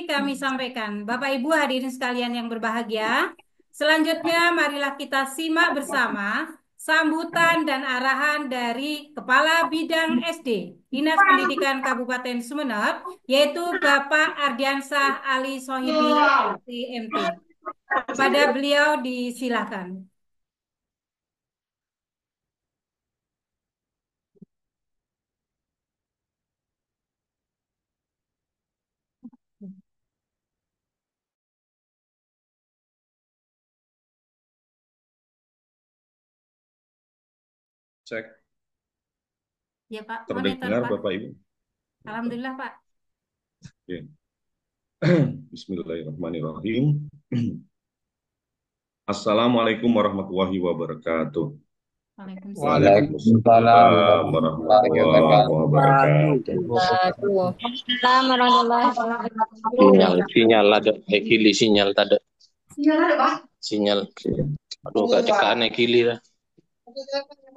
kami sampaikan. Bapak Ibu hadirin sekalian yang berbahagia, selanjutnya marilah kita simak bersama sambutan dan arahan dari Kepala Bidang SD Dinas Pendidikan Kabupaten Sumeneb, yaitu Bapak Ardiansah Ali Sohibi, TMT. Kepada beliau disilakan. Cek, Ya Pak, monitor terdengar Pak. Bapak Ibu? Alhamdulillah Pak. Oke. Bismillahirrahmanirrahim. Assalamualaikum warahmatullahi wabarakatuh. Waalaikumsalam. Waalaikumsalam Waalaikumsalam warahmatullahi warahmatullahi wabarakatuh. wabarakatuh. Waalaikumsalam warahmatullahi wabarakatuh. Sinyal ada, kili sinyal tadi. Sinyal ada, Pak? Sinyal. Aduh, gak tekan kili lah.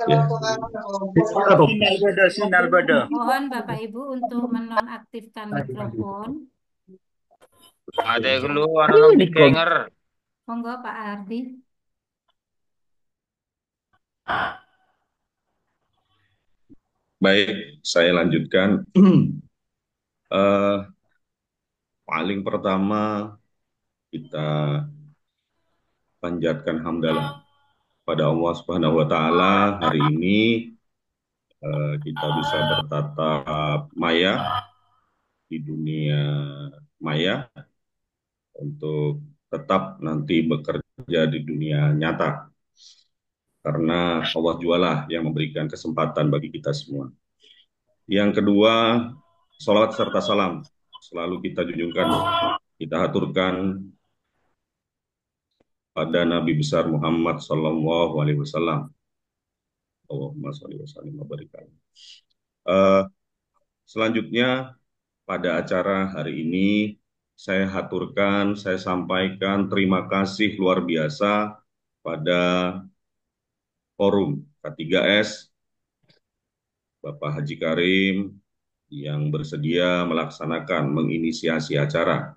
Ya. Sinyal beda. Mohon Bapak Ibu untuk menonaktifkan mikrofon. Ada dulu orang kenger. Monggo Pak Ardi. Baik, saya lanjutkan. Paling pertama kita panjatkan hamdalah pada Allah Subhanahu wa taala. Hari ini kita bisa bertatap maya di dunia maya untuk tetap nanti bekerja di dunia nyata. Karena Allah jualah yang memberikan kesempatan bagi kita semua. Yang kedua, salawat serta salam selalu kita junjungkan, kita haturkan pada Nabi besar Muhammad Sallallahu Alaihi Wasallam. Allahumma sholli wa sallim wa barik alaihi. Selanjutnya pada acara hari ini saya haturkan, saya sampaikan terima kasih luar biasa pada forum K3S Bapak Haji Karim yang bersedia melaksanakan menginisiasi acara,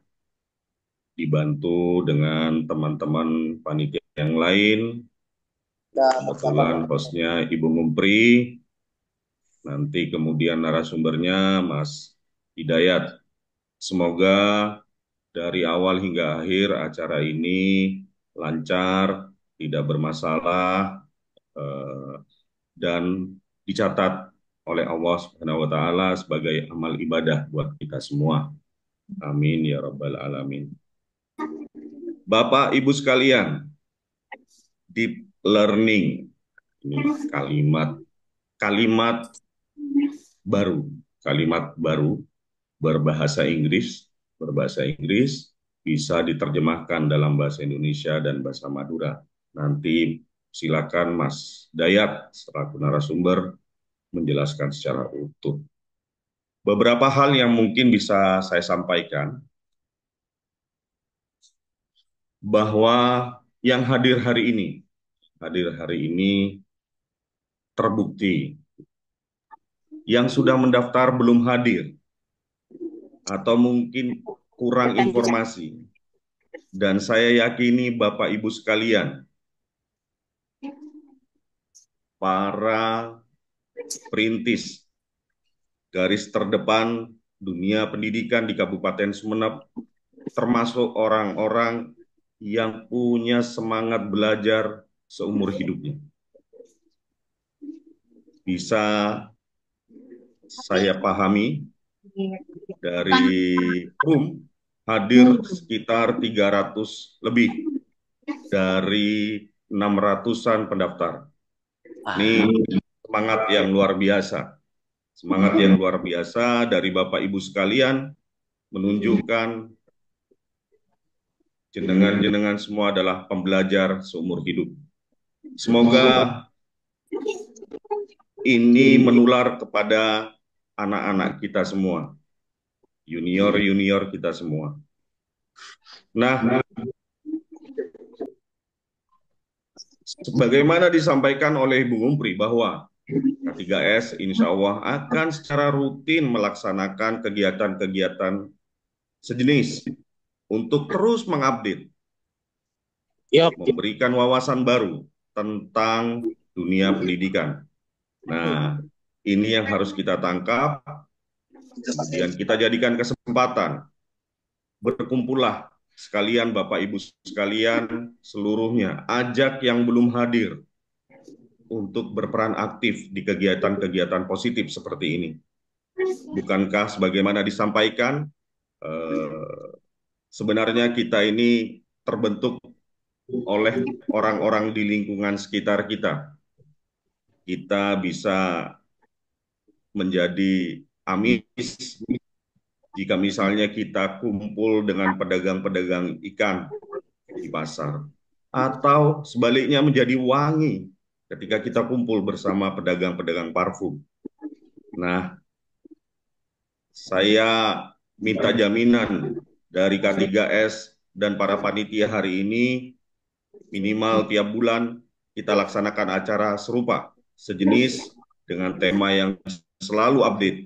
dibantu dengan teman-teman panitia yang lain. Kebetulan hostnya Ibu Mumpri, nanti kemudian narasumbernya Mas Hidayat. Semoga dari awal hingga akhir acara ini lancar, tidak bermasalah, dan dicatat oleh Allah Subhanahu wa taala sebagai amal ibadah buat kita semua. Amin ya rabbal alamin. Bapak Ibu sekalian, deep learning ini kalimat baru berbahasa Inggris bisa diterjemahkan dalam bahasa Indonesia dan bahasa Madura. Nanti silakan Mas Dayat selaku narasumber menjelaskan secara utuh. Beberapa hal yang mungkin bisa saya sampaikan, bahwa yang hadir hari ini terbukti. Yang sudah mendaftar belum hadir, atau mungkin kurang informasi. Dan saya yakini Bapak Ibu sekalian, para perintis garis terdepan dunia pendidikan di Kabupaten Sumeneb, termasuk orang-orang yang punya semangat belajar seumur hidupnya. Bisa saya pahami dari room hadir sekitar 300 lebih dari 600-an pendaftar. Ini semangat yang luar biasa. Semangat yang luar biasa dari Bapak Ibu sekalian menunjukkan jenengan-jenengan semua adalah pembelajar seumur hidup. Semoga ini menular kepada anak-anak kita semua, junior-junior kita semua. Nah, sebagaimana disampaikan oleh Ibu Mumpri bahwa K3S insya Allah akan secara rutin melaksanakan kegiatan-kegiatan sejenis untuk terus mengupdate, Yap. memberikan wawasan baru tentang dunia pendidikan. Nah, ini yang harus kita tangkap, kemudian kita jadikan kesempatan. Berkumpullah sekalian Bapak Ibu sekalian seluruhnya, ajak yang belum hadir untuk berperan aktif di kegiatan-kegiatan positif seperti ini. Bukankah sebagaimana disampaikan, sebenarnya kita ini terbentuk oleh orang-orang di lingkungan sekitar kita. Kita bisa menjadi amis jika misalnya kita kumpul dengan pedagang-pedagang ikan di pasar, atau sebaliknya menjadi wangi ketika kita kumpul bersama pedagang-pedagang parfum. Nah, saya minta jaminan dari K3S dan para panitia hari ini, minimal tiap bulan kita laksanakan acara serupa, sejenis dengan tema yang selalu update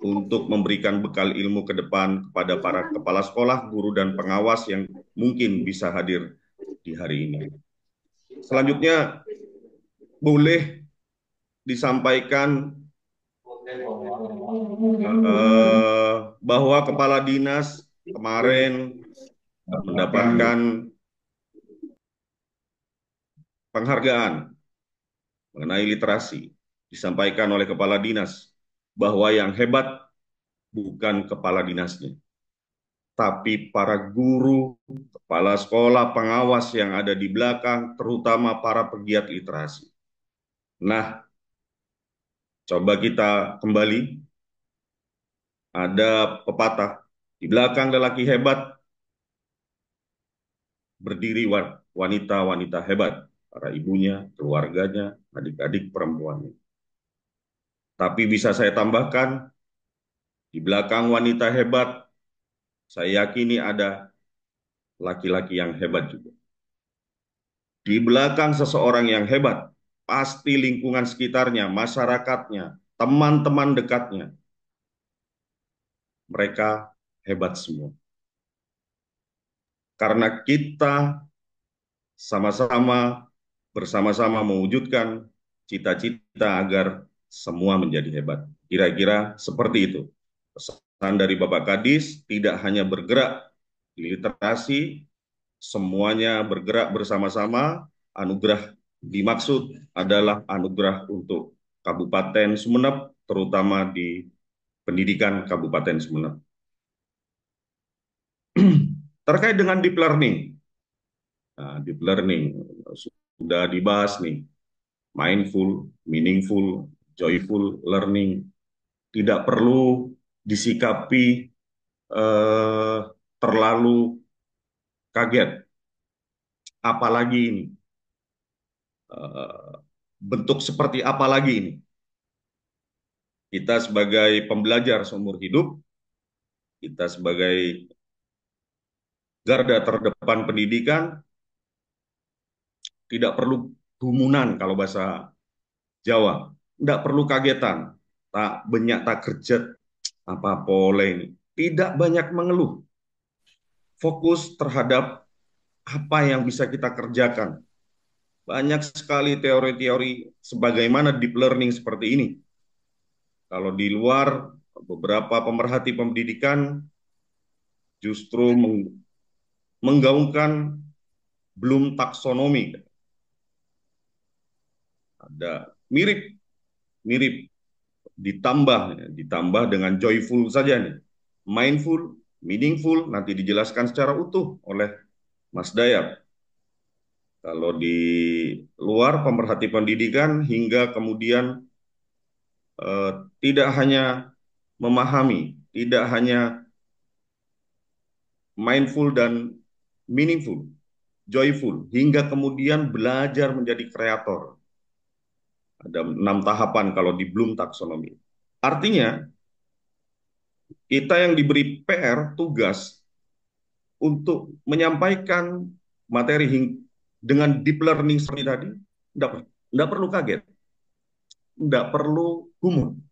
untuk memberikan bekal ilmu ke depan kepada para kepala sekolah, guru, dan pengawas yang mungkin bisa hadir di hari ini. Selanjutnya, boleh disampaikan bahwa kepala dinas kemarin mendapatkan penghargaan mengenai literasi. Disampaikan oleh kepala dinas bahwa yang hebat bukan kepala dinasnya, tapi para guru, kepala sekolah, pengawas yang ada di belakang, terutama para pegiat literasi. Nah, coba kita kembali. Ada pepatah, di belakang lelaki hebat, berdiri wanita-wanita hebat, para ibunya, keluarganya, adik-adik perempuannya. Tapi bisa saya tambahkan, di belakang wanita hebat, saya yakini ada laki-laki yang hebat juga. Di belakang seseorang yang hebat, pasti lingkungan sekitarnya, masyarakatnya, teman-teman dekatnya, mereka hebat semua. Karena kita sama-sama bersama-sama mewujudkan cita-cita agar semua menjadi hebat. Kira-kira seperti itu. Pesan dari Bapak Kadis, tidak hanya bergerak di literasi, semuanya bergerak bersama-sama. Anugerah dimaksud adalah anugerah untuk Kabupaten Sumeneb, terutama di pendidikan Kabupaten Sumeneb. Terkait dengan deep learning, deep learning sudah dibahas nih, mindful, meaningful, joyful learning, tidak perlu disikapi terlalu kaget. Apalagi ini, bentuk seperti apa lagi ini? Kita sebagai pembelajar seumur hidup, kita sebagai garda terdepan pendidikan, tidak perlu gumunan kalau bahasa Jawa, tidak perlu kagetan, tak banyak tak kerja, apa boleh ini. Tidak banyak mengeluh, fokus terhadap apa yang bisa kita kerjakan. Banyak sekali teori-teori sebagaimana deep learning seperti ini. Kalau di luar, beberapa pemerhati pendidikan justru menggaungkan belum taksonomi. Ada mirip ditambah dengan joyful saja nih. Mindful, meaningful, nanti dijelaskan secara utuh oleh Mas Dayat. Kalau di luar pemerhati pendidikan hingga kemudian tidak hanya memahami, tidak hanya mindful dan meaningful, joyful, hingga kemudian belajar menjadi kreator. Ada 6 tahapan kalau di Bloom Taxonomy. Artinya, kita yang diberi PR, tugas, untuk menyampaikan materi dengan deep learning seperti tadi, tidak perlu kaget, tidak perlu gumun.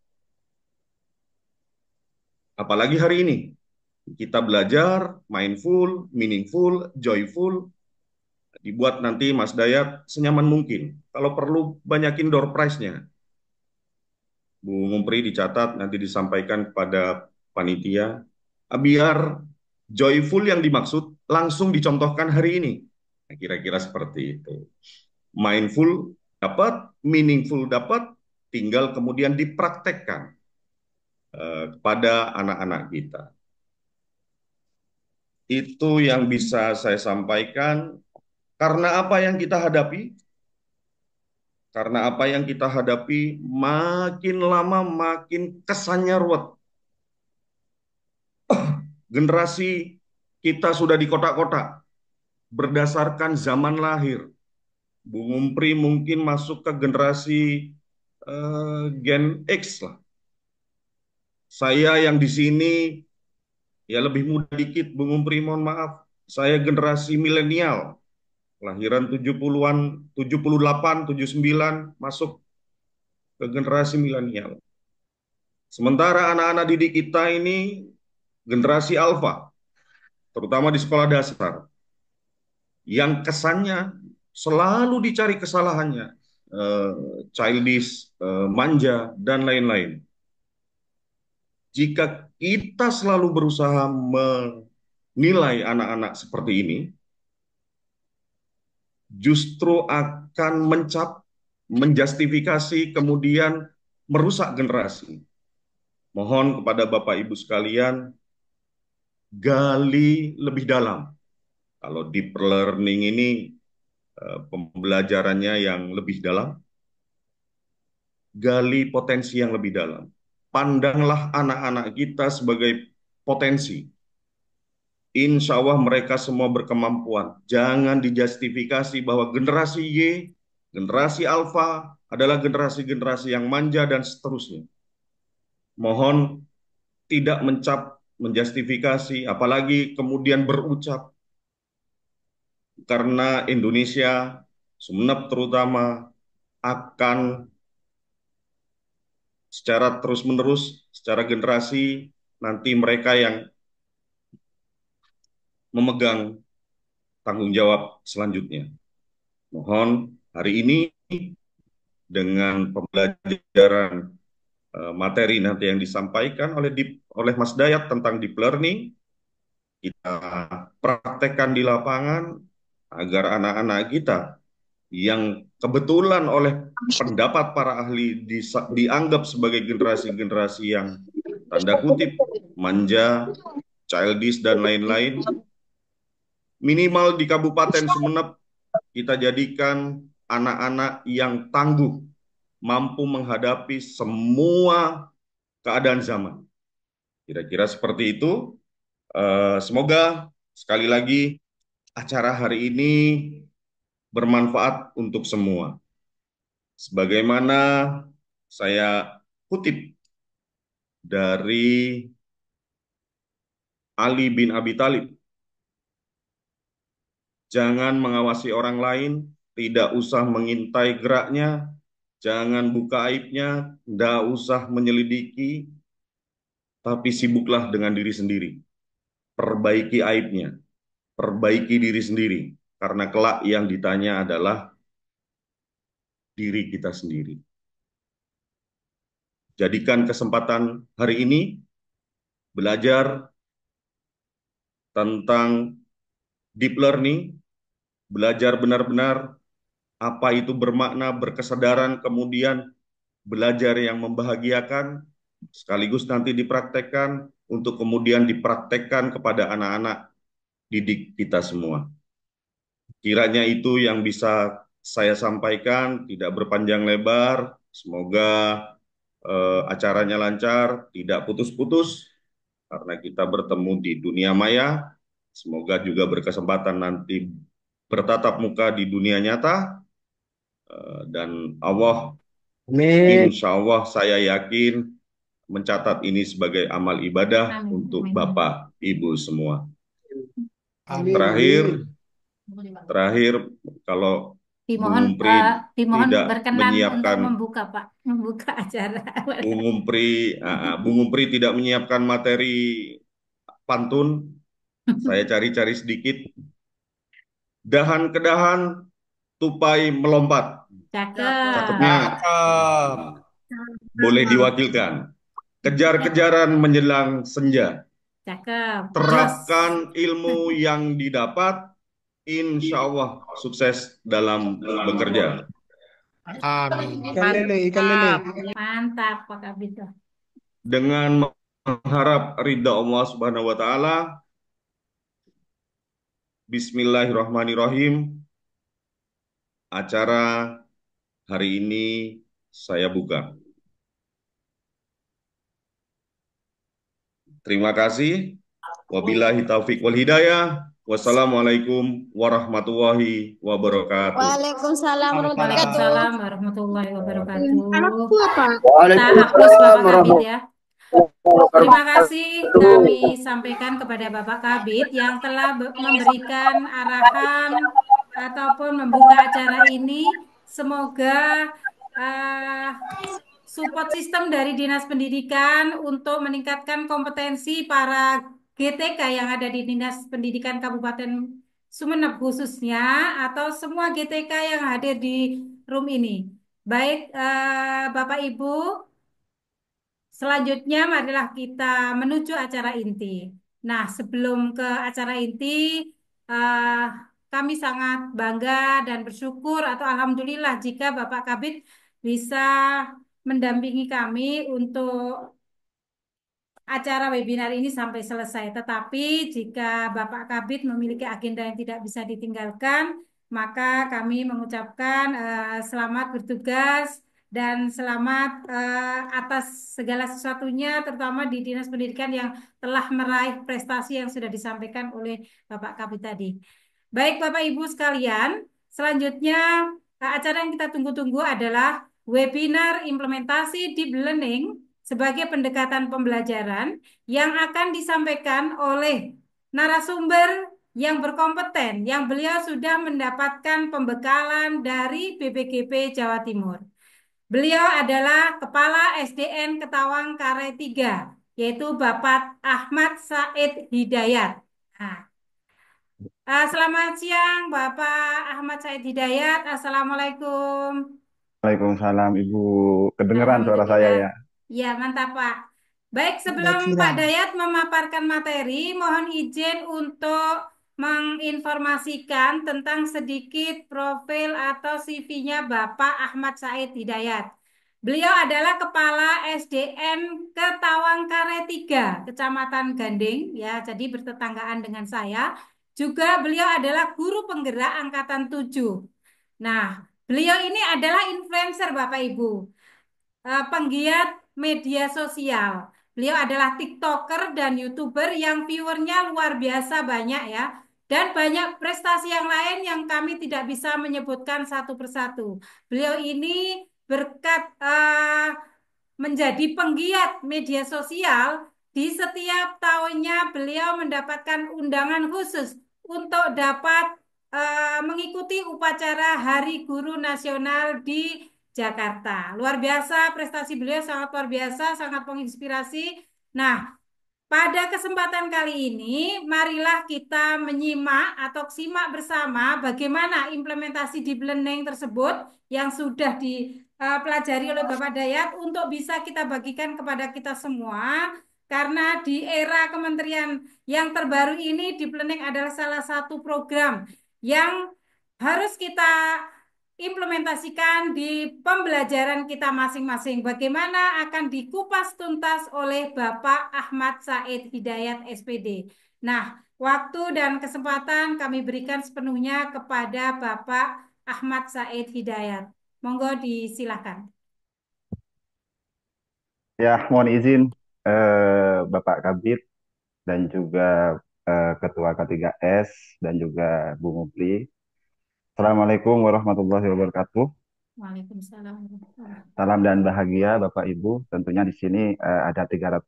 Apalagi hari ini, Kita belajar mindful, meaningful, joyful, dibuat nanti Mas Dayat senyaman mungkin. Kalau perlu banyakin door prize-nya. Bu Mumpri dicatat, nanti disampaikan kepada panitia, biar joyful yang dimaksud langsung dicontohkan hari ini. Nah, kira-kira seperti itu. Mindful dapat, meaningful dapat, tinggal kemudian dipraktekkan kepada anak-anak kita. Itu yang bisa saya sampaikan. Karena apa yang kita hadapi? Karena apa yang kita hadapi makin lama makin kesannya ruwet. Generasi kita sudah di kotak-kotak berdasarkan zaman lahir. Bung Mumpri mungkin masuk ke generasi Gen X lah. Saya yang di sini ya lebih muda dikit, Bung Mumpri, mohon maaf. Saya generasi milenial, lahiran 70-an, 78, 79, masuk ke generasi milenial. Sementara anak-anak didik kita ini generasi alfa, terutama di sekolah dasar, yang kesannya selalu dicari kesalahannya, childish, manja, dan lain-lain. Jika kita selalu berusaha menilai anak-anak seperti ini, justru akan menjustifikasi, kemudian merusak generasi. Mohon kepada Bapak Ibu sekalian, gali lebih dalam. Kalau deep learning ini pembelajarannya yang lebih dalam, gali potensi yang lebih dalam. Pandanglah anak-anak kita sebagai potensi. Insya Allah mereka semua berkemampuan. Jangan dijustifikasi bahwa generasi Y, generasi Alpha adalah generasi-generasi yang manja dan seterusnya. Mohon tidak menjustifikasi, apalagi kemudian berucap. Karena Indonesia, Sumeneb terutama, akan secara terus-menerus, secara generasi, nanti mereka yang memegang tanggung jawab selanjutnya. Mohon hari ini dengan pembelajaran materi nanti yang disampaikan oleh Mas Dayat tentang deep learning, kita praktekkan di lapangan agar anak-anak kita yang kebetulan oleh pendapat para ahli dianggap sebagai generasi-generasi yang tanda kutip manja, childish, dan lain-lain, minimal di Kabupaten Sumeneb kita jadikan anak-anak yang tangguh, mampu menghadapi semua keadaan zaman. Kira-kira seperti itu. Semoga sekali lagi acara hari ini bermanfaat untuk semua. Sebagaimana saya kutip dari Ali bin Abi Thalib, jangan mengawasi orang lain, tidak usah mengintai geraknya, jangan buka aibnya, tidak usah menyelidiki, tapi sibuklah dengan diri sendiri. Perbaiki aibnya, perbaiki diri sendiri, karena kelak yang ditanya adalah diri kita sendiri. Jadikan kesempatan hari ini belajar tentang deep learning, belajar benar-benar apa itu bermakna, berkesadaran, kemudian belajar yang membahagiakan, sekaligus nanti dipraktekkan untuk kemudian dipraktekkan kepada anak-anak didik kita semua. Kiranya itu yang bisa saya sampaikan, tidak berpanjang lebar. Semoga acaranya lancar, tidak putus-putus, karena kita bertemu di dunia maya. Semoga juga berkesempatan nanti bertatap muka di dunia nyata. Dan Allah, insya Allah saya yakin mencatat ini sebagai amal ibadah untuk Bapak Ibu semua. Terakhir, kalau dimohon tidak berkenan menyiapkan untuk membuka acara. Bung Mumpri tidak menyiapkan materi pantun, saya cari-cari sedikit. Dahan ke dahan, tupai melompat. Cakep. Cakepnya Cakep. boleh diwakilkan. Kejar-kejaran menjelang senja. Cakep. Jos. Terapkan ilmu yang didapat, insya Allah sukses dalam bekerja. Amin. Ikan lele. Mantap, Pak Kabit. Dengan mengharap ridha Allah Subhanahu wa taala, bismillahirrahmanirrahim. Acara hari ini saya buka. Terima kasih. Wabillahi taufik wal hidayah. Wassalamualaikum warahmatullahi wabarakatuh. Waalaikumsalam warahmatullahi wabarakatuh. Waalaikumsalam warahmatullahi wabarakatuh. Anakku apa? Kita hapus Bapak Kabit ya. Terima kasih kami sampaikan kepada Bapak Kabit yang telah memberikan arahan ataupun membuka acara ini. Semoga support sistem dari Dinas Pendidikan untuk meningkatkan kompetensi para GTK yang ada di Dinas Pendidikan Kabupaten Sumeneb khususnya atau semua GTK yang hadir di room ini. Baik, Bapak Ibu, selanjutnya marilah kita menuju acara inti. Nah, sebelum ke acara inti, eh, kami sangat bangga dan bersyukur atau alhamdulillah jika Bapak Kabit bisa mendampingi kami untuk acara webinar ini sampai selesai. Tetapi jika Bapak Kabit memiliki agenda yang tidak bisa ditinggalkan, maka kami mengucapkan selamat bertugas dan selamat atas segala sesuatunya, terutama di Dinas Pendidikan yang telah meraih prestasi yang sudah disampaikan oleh Bapak Kabit tadi. Baik Bapak Ibu sekalian, selanjutnya acara yang kita tunggu-tunggu adalah webinar implementasi deep learning sebagai pendekatan pembelajaran yang akan disampaikan oleh narasumber yang berkompeten, yang beliau sudah mendapatkan pembekalan dari BPGP Jawa Timur. Beliau adalah Kepala SDN Ketawang Kare 3, yaitu Bapak Ahmad Said Hidayat. Nah, selamat siang Bapak Ahmad Said Hidayat. Assalamualaikum. Waalaikumsalam Ibu. Kedengeran suara saya Alhamdulillah. ya? Ya, mantap Pak. Baik, sebelum Pak Dakiran. Dayat memaparkan materi, mohon izin untuk menginformasikan tentang sedikit profil atau CV-nya Bapak Ahmad Said Hidayat. Beliau adalah Kepala SDN Ketawangkare 3, Kecamatan Ganding, ya, jadi bertetanggaan dengan saya. Juga beliau adalah guru penggerak angkatan 7. Nah, beliau ini adalah influencer Bapak Ibu, penggiat media sosial. Beliau adalah TikToker dan YouTuber yang viewernya luar biasa banyak ya. Dan banyak prestasi yang lain yang kami tidak bisa menyebutkan satu persatu. Beliau ini berkat menjadi penggiat media sosial, di setiap tahunnya beliau mendapatkan undangan khusus untuk dapat mengikuti upacara Hari Guru Nasional di Jakarta. Luar biasa, prestasi beliau sangat luar biasa, sangat menginspirasi. Nah, pada kesempatan kali ini, marilah kita menyimak atau simak bersama bagaimana implementasi deep learning tersebut yang sudah dipelajari oleh Bapak Dayat untuk bisa kita bagikan kepada kita semua. Karena di era kementerian yang terbaru ini, deep learning adalah salah satu program yang harus kita implementasikan di pembelajaran kita masing-masing. Bagaimana akan dikupas tuntas oleh Bapak Ahmad Said Hidayat SPD. Nah, waktu dan kesempatan kami berikan sepenuhnya kepada Bapak Ahmad Said Hidayat. Monggo disilakan. Ya, mohon izin Bapak Kabit dan juga Ketua K3S dan juga Bu Mupri. Assalamualaikum warahmatullahi wabarakatuh. Waalaikumsalam. Salam dan bahagia Bapak Ibu. Tentunya di sini ada 300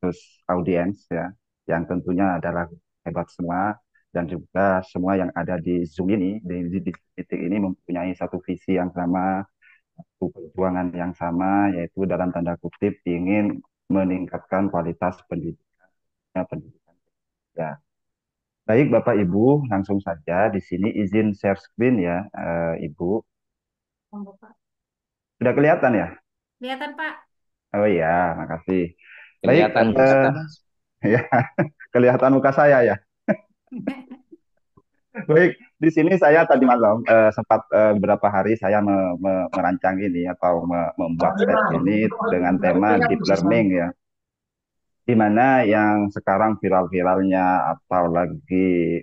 audiens ya, yang tentunya adalah hebat semua dan juga semua yang ada di Zoom ini, di titik ini mempunyai satu visi yang sama, satu perjuangan yang sama, yaitu dalam tanda kutip ingin meningkatkan kualitas pendidikan. Ya, baik Bapak Ibu, langsung saja di sini izin share screen ya, Ibu. Monggo, Pak. Sudah kelihatan ya? Kelihatan, Pak. Oh iya, makasih. Baik, Kelihatan, Mas. ya, kelihatan muka saya ya. Baik, di sini saya tadi malam sempat beberapa hari saya merancang ini atau membuat slide ini dengan tema deep learning ya, di mana yang sekarang viral-viralnya atau lagi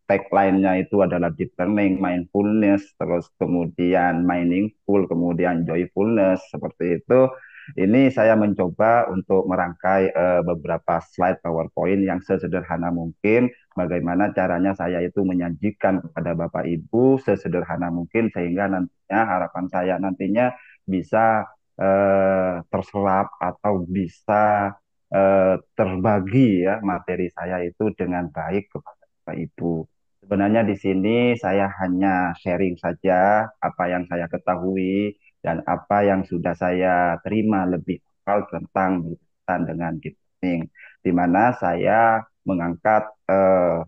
tagline-nya itu adalah deep learning, mindfulness, terus kemudian meaningful, kemudian joyfulness, seperti itu. Ini saya mencoba untuk merangkai beberapa slide PowerPoint yang sesederhana mungkin, bagaimana caranya saya itu menyajikan kepada Bapak Ibu sesederhana mungkin, sehingga nantinya harapan saya nantinya bisa terserap atau bisa terbagi ya materi saya itu dengan baik kepada Bapak Ibu. Sebenarnya di sini saya hanya sharing saja apa yang saya ketahui dan apa yang sudah saya terima lebih awal tentang berkaitan dengan deep learning, di mana saya mengangkat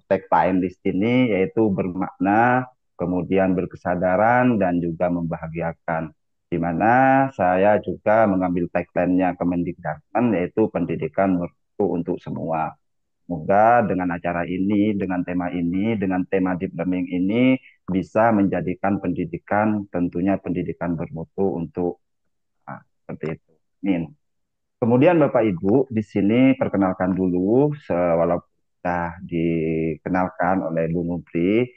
tagline di sini yaitu bermakna, kemudian berkesadaran dan juga membahagiakan, di mana saya juga mengambil tagline-nya Kemendikbudristek yaitu pendidikan bermutu untuk semua. Semoga dengan acara ini, dengan tema ini, dengan tema deep learning ini bisa menjadikan pendidikan tentunya pendidikan bermutu untuk seperti itu. Amin. Kemudian Bapak Ibu, di sini perkenalkan dulu, walaupun sudah dikenalkan oleh Bu Mupri,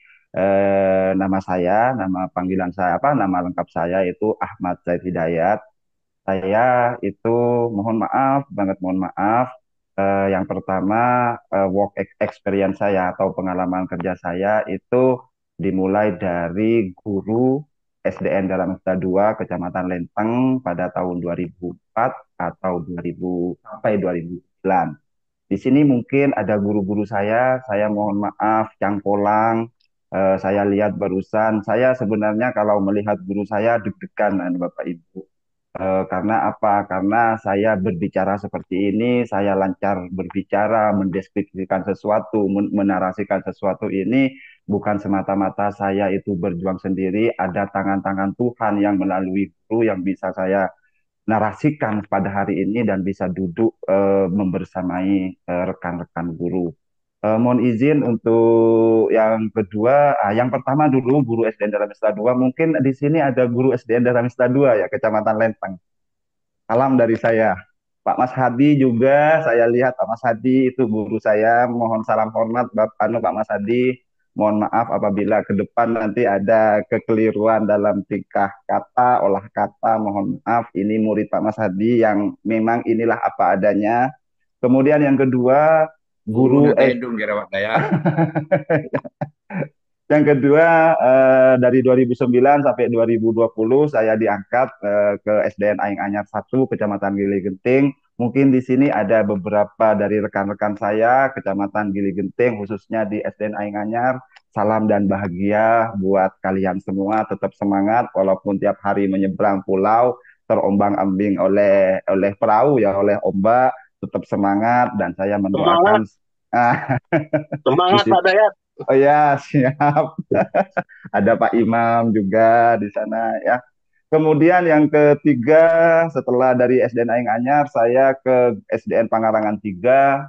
nama saya, nama panggilan saya apa, nama lengkap saya itu Ahmad Zaid Hidayat. Saya itu mohon maaf, banget mohon maaf. Yang pertama, experience saya atau pengalaman kerja saya itu dimulai dari guru SDN Dharamesta 2 Kecamatan Lenteng pada tahun 2004 atau 2000 sampai 2009. Di sini mungkin ada guru-guru saya mohon maaf, cangkolang. Saya lihat barusan, saya sebenarnya kalau melihat guru saya deg-degan, Bapak Ibu. Karena apa? Karena saya berbicara seperti ini, saya lancar berbicara, mendeskripsikan sesuatu, menarasikan sesuatu ini bukan semata-mata saya itu berjuang sendiri, ada tangan-tangan Tuhan yang melalui guru yang bisa saya narasikan pada hari ini dan bisa duduk membersamai rekan-rekan guru. Mohon izin untuk yang kedua, yang pertama dulu guru SDN Dharamesta 2. Mungkin di sini ada guru SDN Dharamesta 2 ya, Kecamatan Lenteng. Salam dari saya. Pak Mas Hadi juga, saya lihat Pak Mas Hadi itu guru saya. Mohon salam hormat Pak Mas Hadi. Mohon maaf apabila ke depan nanti ada kekeliruan dalam tingkah kata, olah kata. Mohon maaf, ini murid Pak Mas Hadi yang memang inilah apa adanya. Kemudian yang kedua, guru yang kedua, dari 2009 sampai 2020 saya diangkat ke SDN Aing Anyar 1, Kecamatan Gili Genting. Mungkin di sini ada beberapa dari rekan-rekan saya, Kecamatan Gili Genting, khususnya di SDN Aing Anyar. Salam dan bahagia buat kalian semua, tetap semangat walaupun tiap hari menyeberang pulau, terombang-ambing oleh perahu ya, oleh ombak, tetap semangat dan saya mendoakan Semangat Pak Dayat. Oh ya, siap. Ada Pak Imam juga di sana ya. Kemudian yang ketiga, setelah dari SDN Aing Anyar, saya ke SDN Pangarangan 3,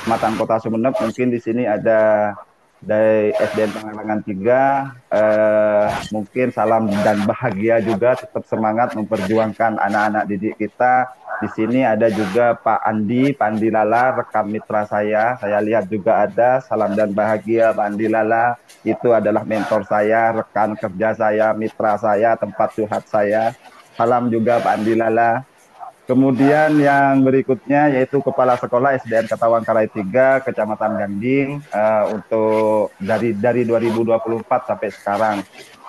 Pematang Kota Sumeneb. Mungkin di sini ada dari SDN Pangarangan 3, mungkin salam dan bahagia juga, tetap semangat memperjuangkan anak-anak didik kita. Di sini ada juga Pak Andi Lala, rekan mitra saya lihat juga ada, salam dan bahagia Pak Andi Lala, itu adalah mentor saya, rekan kerja saya, mitra saya, tempat curhat saya. Salam juga Pak Andi Lala. Kemudian yang berikutnya yaitu Kepala Sekolah SDN Ketawangkarai 3, Kecamatan Ganding, untuk dari 2024 sampai sekarang.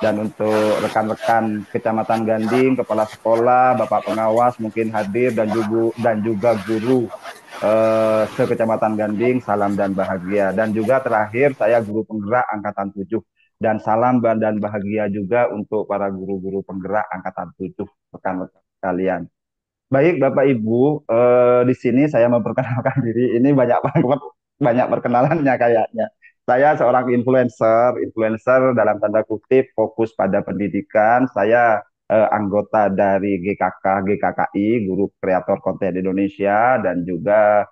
Dan untuk rekan-rekan Kecamatan Ganding, Kepala Sekolah, Bapak Pengawas mungkin hadir dan juga guru se-Kecamatan Ganding, salam dan bahagia. Dan juga terakhir saya guru penggerak Angkatan 7. Dan salam dan bahagia juga untuk para guru-guru penggerak Angkatan 7, rekan-rekan sekalian. Baik, Bapak Ibu, di sini saya memperkenalkan diri. Ini banyak banget, banyak perkenalannya kayaknya. Saya seorang influencer, influencer dalam tanda kutip fokus pada pendidikan. Saya anggota dari GKKI, Guru Kreator Konten Indonesia, dan juga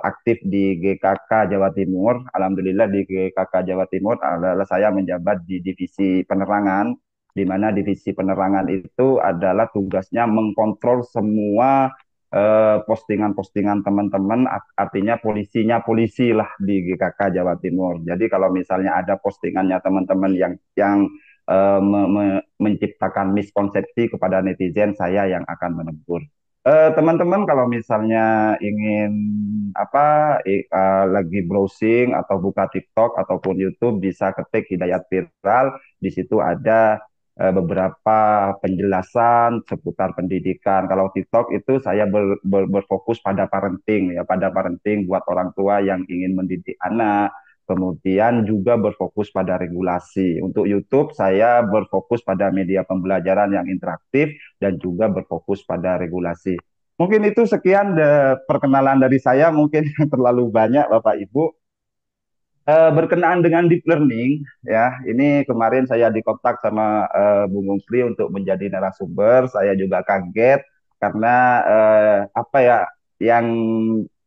aktif di GKK Jawa Timur. Alhamdulillah di GKK Jawa Timur adalah saya menjabat di divisi penerangan, di mana divisi penerangan itu adalah tugasnya mengkontrol semua postingan-postingan teman-teman, artinya polisinya polisi lah di GKK Jawa Timur. Jadi kalau misalnya ada postingannya teman-teman yang menciptakan miskonsepsi kepada netizen, saya yang akan menegur. Teman-teman kalau misalnya ingin lagi browsing atau buka TikTok ataupun YouTube, bisa ketik Hidayat Viral. Di situ ada beberapa penjelasan seputar pendidikan. Kalau TikTok itu saya berfokus pada parenting, ya, pada parenting buat orang tua yang ingin mendidik anak. Kemudian juga berfokus pada regulasi. Untuk YouTube saya berfokus pada media pembelajaran yang interaktif dan juga berfokus pada regulasi. Mungkin itu sekian perkenalan dari saya, mungkin yang terlalu banyak Bapak Ibu. Berkenaan dengan deep learning, ya, ini kemarin saya dikontak sama Bung Mungkri untuk menjadi narasumber. Saya juga kaget karena apa ya, yang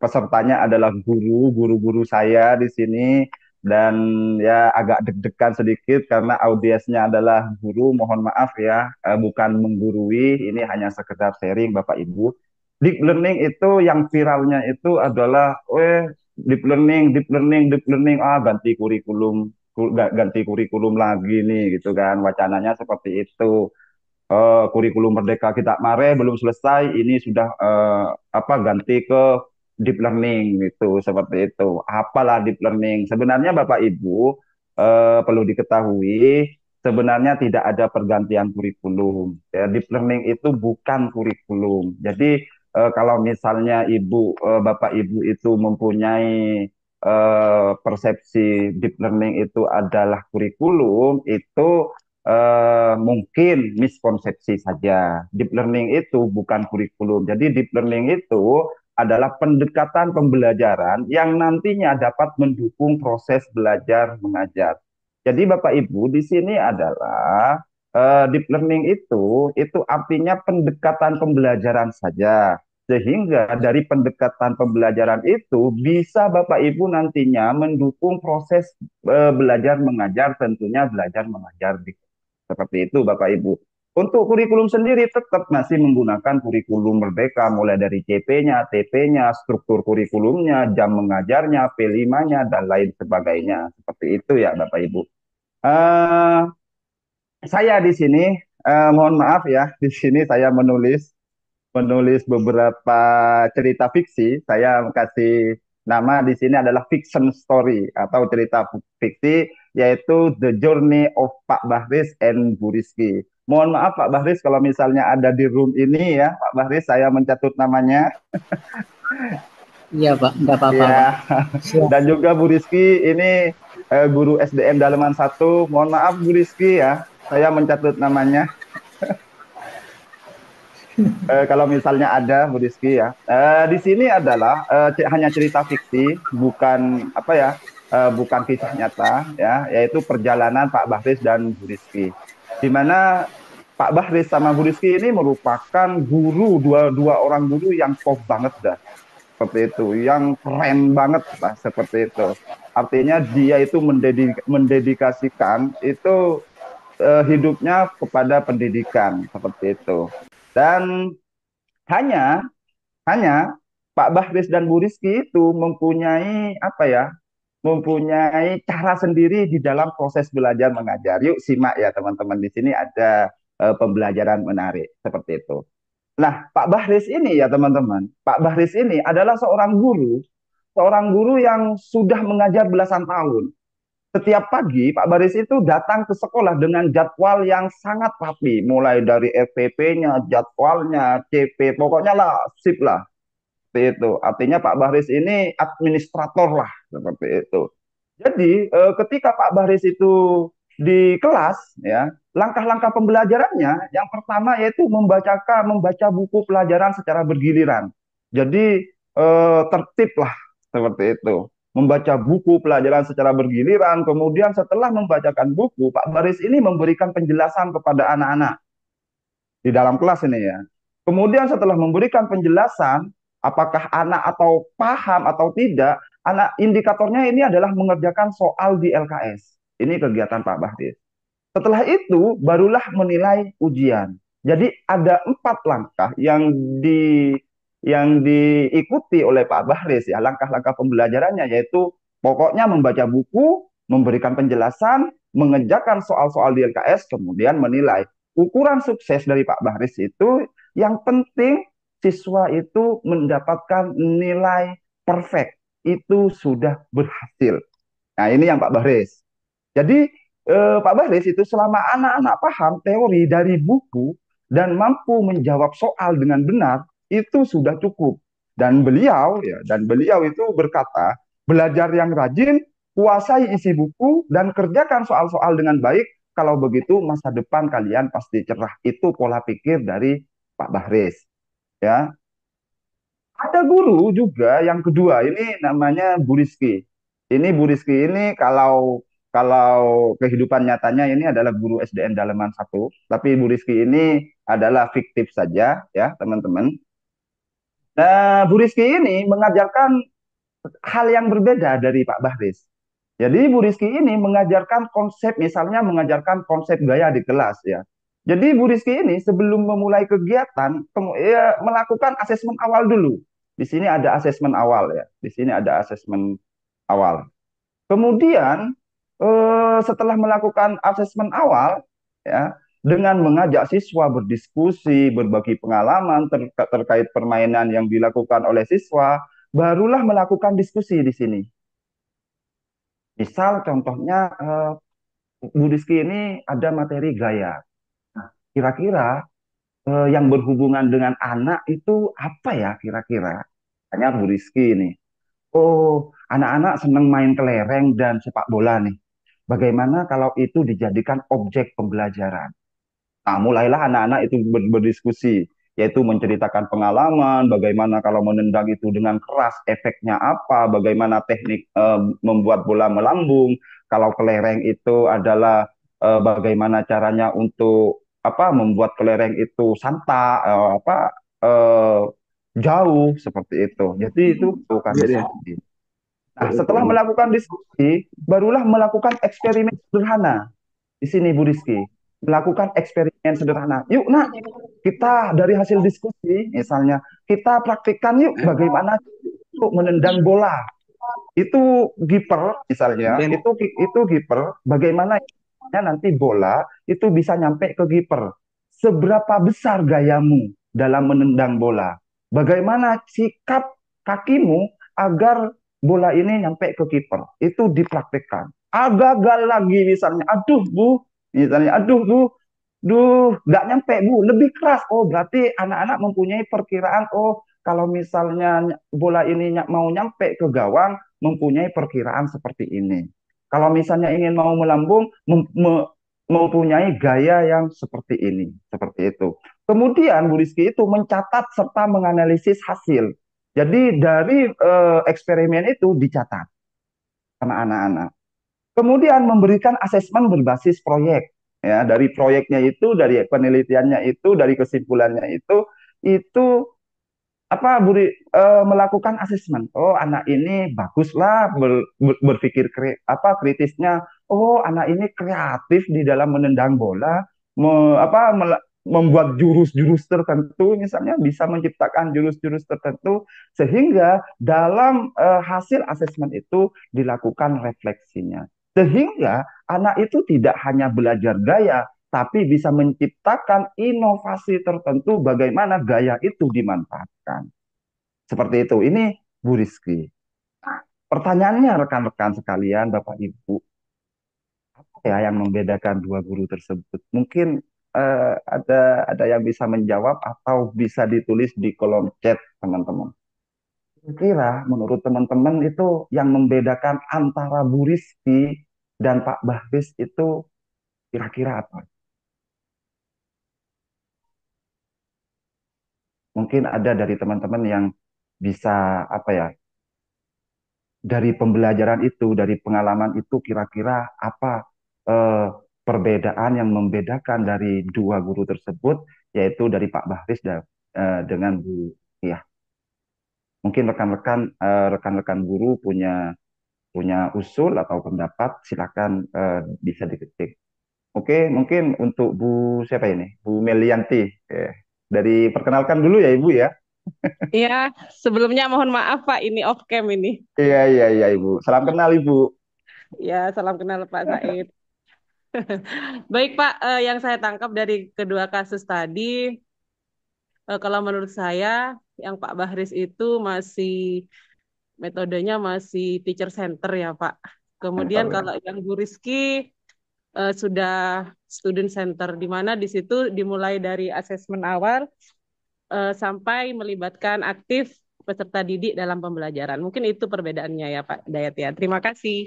pesertanya adalah guru-guru saya di sini, dan ya agak deg-degan sedikit karena audiensnya adalah guru. Mohon maaf ya, bukan menggurui, ini hanya sekedar sharing Bapak Ibu. Deep learning itu yang viralnya itu adalah, deep learning, deep learning, ganti kurikulum, ganti kurikulum lagi nih, gitu kan. Wacananya seperti itu. Kurikulum Merdeka kita mare belum selesai, ini sudah ganti ke deep learning gitu, seperti itu. Apalah deep learning? Sebenarnya Bapak Ibu perlu diketahui, sebenarnya tidak ada pergantian kurikulum. Ya, deep learning itu bukan kurikulum. Jadi kalau misalnya Bapak Ibu itu mempunyai persepsi deep learning itu adalah kurikulum, itu mungkin miskonsepsi saja. Deep learning itu bukan kurikulum. Jadi deep learning itu adalah pendekatan pembelajaran yang nantinya dapat mendukung proses belajar mengajar. Jadi Bapak Ibu di sini adalah deep learning itu artinya pendekatan pembelajaran saja. Sehingga dari pendekatan pembelajaran itu bisa Bapak Ibu nantinya mendukung proses belajar mengajar, tentunya belajar mengajar di seperti itu Bapak Ibu. Untuk kurikulum sendiri tetap masih menggunakan kurikulum Merdeka, mulai dari CP-nya, TP-nya, struktur kurikulumnya, jam mengajarnya, P5-nya, dan lain sebagainya. Seperti itu ya Bapak Ibu. Eh, saya di sini, mohon maaf ya, di sini saya menulis beberapa cerita fiksi. Saya kasih nama di sini adalah fiction story atau cerita fiksi, yaitu The Journey of Pak Bahris and Bu Rizky. Mohon maaf Pak Bahris kalau misalnya ada di room ini, ya Pak Bahris, saya mencatut namanya. Iya Pak, nggak apa-apa Pak. Ya, dan juga Bu Rizky ini guru SDM Dalaman 1. Mohon maaf Bu Rizky ya, saya mencatut namanya. Kalau misalnya ada Bu Rizky ya. Di sini adalah hanya cerita fiksi, bukan bukan kisah nyata ya, yaitu perjalanan Pak Bahris dan Bu Rizky. Di mana Pak Bahris sama Bu Rizky ini merupakan guru, dua orang guru yang top banget dah. Seperti itu, yang keren banget lah, seperti itu. Artinya dia itu mendedikasikan itu hidupnya kepada pendidikan, seperti itu. Dan hanya hanya Pak Bahris dan Bu Rizky itu mempunyai mempunyai cara sendiri di dalam proses belajar mengajar. Yuk simak ya teman-teman, di sini ada pembelajaran menarik seperti itu. Nah, Pak Bahris ini ya teman-teman, Pak Bahris ini adalah seorang guru yang sudah mengajar belasan tahun. Setiap pagi Pak Baris itu datang ke sekolah dengan jadwal yang sangat rapi, mulai dari FPP-nya, jadwalnya, CP, pokoknya lah, sip lah. Seperti itu. Artinya Pak Baris ini administrator lah, seperti itu. Jadi ketika Pak Baris itu di kelas ya, langkah-langkah pembelajarannya yang pertama yaitu membaca buku pelajaran secara bergiliran. Jadi tertib lah seperti itu. Membaca buku pelajaran secara bergiliran, kemudian setelah membacakan buku, Pak Baris ini memberikan penjelasan kepada anak-anak di dalam kelas ini ya. Kemudian setelah memberikan penjelasan, apakah anak atau paham atau tidak, anak indikatornya ini adalah mengerjakan soal di LKS. Ini kegiatan Pak Baris. Setelah itu barulah menilai ujian. Jadi ada 4 langkah yang diikuti oleh Pak Bahris ya, langkah-langkah pembelajarannya yaitu pokoknya membaca buku, memberikan penjelasan, mengerjakan soal-soal di LKS, kemudian menilai. Ukuran sukses dari Pak Bahris itu yang penting siswa itu mendapatkan nilai perfect. Itu sudah berhasil. Nah, ini yang Pak Bahris. Jadi Pak Bahris itu selama anak-anak paham teori dari buku dan mampu menjawab soal dengan benar, itu sudah cukup. Dan beliau itu berkata, belajar yang rajin, kuasai isi buku dan kerjakan soal-soal dengan baik. Kalau begitu masa depan kalian pasti cerah. Itu pola pikir dari Pak Bahris. Ya, ada guru juga yang kedua, ini namanya Bu Rizky. Ini Bu Rizky ini kalau kalau kehidupan nyatanya ini adalah guru SDN Dalaman 1, tapi Bu Rizky ini adalah fiktif saja ya, teman-teman. Nah, Bu Rizky ini mengajarkan hal yang berbeda dari Pak Bahris. Jadi Bu Rizky ini mengajarkan konsep, misalnya mengajarkan konsep gaya di kelas ya. Jadi Bu Rizky ini sebelum memulai kegiatan ya, melakukan asesmen awal dulu. Di sini ada asesmen awal ya. Di sini ada asesmen awal. Kemudian setelah melakukan asesmen awal ya, dengan mengajak siswa berdiskusi, berbagi pengalaman terkait permainan yang dilakukan oleh siswa, barulah melakukan diskusi di sini. Misal contohnya Bu Rizky ini ada materi gaya. Nah, kira-kira yang berhubungan dengan anak itu apa ya kira-kira? Tanya Bu Rizky ini. Oh, anak-anak senang main kelereng dan sepak bola nih. Bagaimana kalau itu dijadikan objek pembelajaran? Nah, mulailah anak-anak itu berdiskusi, yaitu menceritakan pengalaman, bagaimana kalau menendang itu dengan keras, efeknya apa, bagaimana teknik membuat bola melambung, kalau kelereng itu adalah bagaimana caranya untuk apa membuat kelereng itu eh, jauh seperti itu. Jadi itu bukan diskusi. Nah, setelah melakukan diskusi, barulah melakukan eksperimen sederhana. Di sini Bu Rizky, melakukan eksperimen sederhana. Yuk nak, kita dari hasil diskusi, misalnya, kita praktikkan yuk bagaimana untuk menendang bola. Itu giper, misalnya, itu giper, bagaimana nanti bola itu bisa nyampe ke giper. Seberapa besar gayamu dalam menendang bola? Bagaimana sikap kakimu agar bola ini nyampe ke kiper? Itu dipraktikkan. Gagal lagi misalnya, aduh bu, nggak nyampe bu, lebih keras. Oh berarti anak-anak mempunyai perkiraan. Oh kalau misalnya bola ini mau nyampe ke gawang, mempunyai perkiraan seperti ini. Kalau misalnya ingin mau melambung, mempunyai gaya yang seperti ini, seperti itu. Kemudian Bu Rizky itu mencatat serta menganalisis hasil. Jadi dari eksperimen itu dicatat sama anak-anak. Kemudian memberikan asesmen berbasis proyek. Ya, dari proyeknya itu, dari penelitiannya itu, dari kesimpulannya itu apa melakukan asesmen. Oh, anak ini baguslah berpikir kritisnya. Oh, anak ini kreatif di dalam menendang bola, membuat jurus-jurus tertentu, misalnya bisa menciptakan jurus-jurus tertentu, sehingga dalam hasil asesmen itu dilakukan refleksinya. Sehingga anak itu tidak hanya belajar gaya, tapi bisa menciptakan inovasi tertentu bagaimana gaya itu dimanfaatkan. Seperti itu. Ini Bu Rizky. Pertanyaannya rekan-rekan sekalian, Bapak Ibu, apa ya yang membedakan dua guru tersebut? Mungkin ada yang bisa menjawab atau bisa ditulis di kolom chat teman-teman. Kira menurut teman-teman itu yang membedakan antara Bu Rizky dan Pak Bahris itu Kira-kira apa? Mungkin ada dari teman-teman yang bisa apa ya, dari pembelajaran itu, dari pengalaman itu kira-kira apa eh, perbedaan yang membedakan dari dua guru tersebut, yaitu dari Pak Bahris dengan Bu ya. Mungkin rekan-rekan guru punya punya usul atau pendapat, silakan bisa diketik. Oke, mungkin untuk Bu siapa ini? Bu Melianti. Dari perkenalkan dulu ya Ibu ya. Iya, sebelumnya mohon maaf Pak, ini off cam ini. Iya, iya, iya Ibu. Salam kenal Ibu. Ya, salam kenal Pak Said. Baik Pak, yang saya tangkap dari kedua kasus tadi, kalau menurut saya yang Pak Bahris itu masih metodenya masih teacher center ya Pak. Kemudian Center ya. kalau yang Bu Rizky sudah student center, di mana di situ dimulai dari asesmen awal sampai melibatkan aktif peserta didik dalam pembelajaran. Mungkin itu perbedaannya ya Pak Dayat ya. Terima kasih.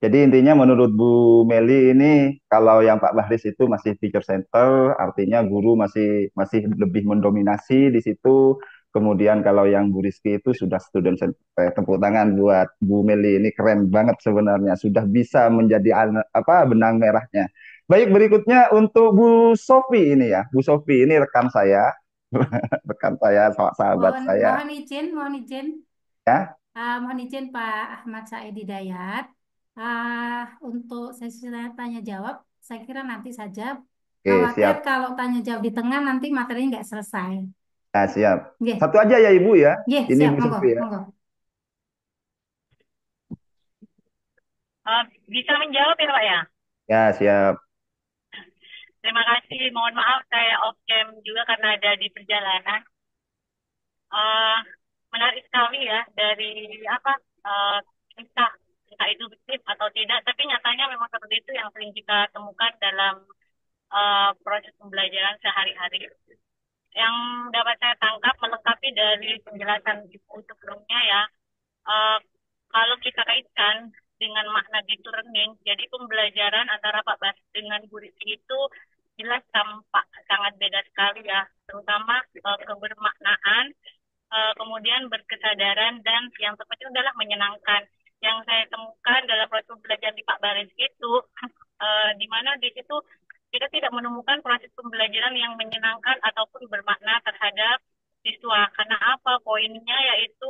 Jadi intinya menurut Bu Meli ini kalau yang Pak Bahris itu masih teacher center, artinya guru masih masih lebih mendominasi di situ. Kemudian kalau yang Bu Rizky itu sudah student center. Tepuk tangan buat Bu Meli, ini keren banget sebenarnya, sudah bisa menjadi benang merahnya. Baik, berikutnya untuk Bu Sofi ini ya. Bu Sofi ini rekan saya, rekan saya, sahabat Mohon saya mohon izin. ya. Mohon izin Pak Ahmad Said Hidayat. Untuk sesi tanya jawab, saya kira nanti saja. Oke, Khawatir siap. kalau tanya jawab di tengah nanti materinya nggak selesai. Nah, siap. Nggih, Satu aja ya Ibu ya. nggih, Ini siap, Bu monggo, Sofi ya. monggo. Bisa menjawab ya Pak ya? Ya, siap. Terima kasih. Mohon maaf saya off cam juga karena ada di perjalanan. Eh, Menarik sekali ya dari apa kisah entah itu fiktif atau tidak, tapi nyatanya memang seperti itu yang sering kita temukan dalam proses pembelajaran sehari-hari. Yang dapat saya tangkap melengkapi dari penjelasan Ibu sebelumnya ya, eh, kalau kita kaitkan dengan makna deep learning, jadi pembelajaran antara Pak Bas dengan Bu Rizky itu jelas tampak sangat beda sekali ya, terutama kebermaknaan, kemudian berkesadaran, dan yang terpenting adalah menyenangkan. Yang saya temukan dalam proses pembelajaran di Pak Baris itu, di mana di situ kita tidak menemukan proses pembelajaran yang menyenangkan ataupun bermakna terhadap siswa. Karena apa? Poinnya yaitu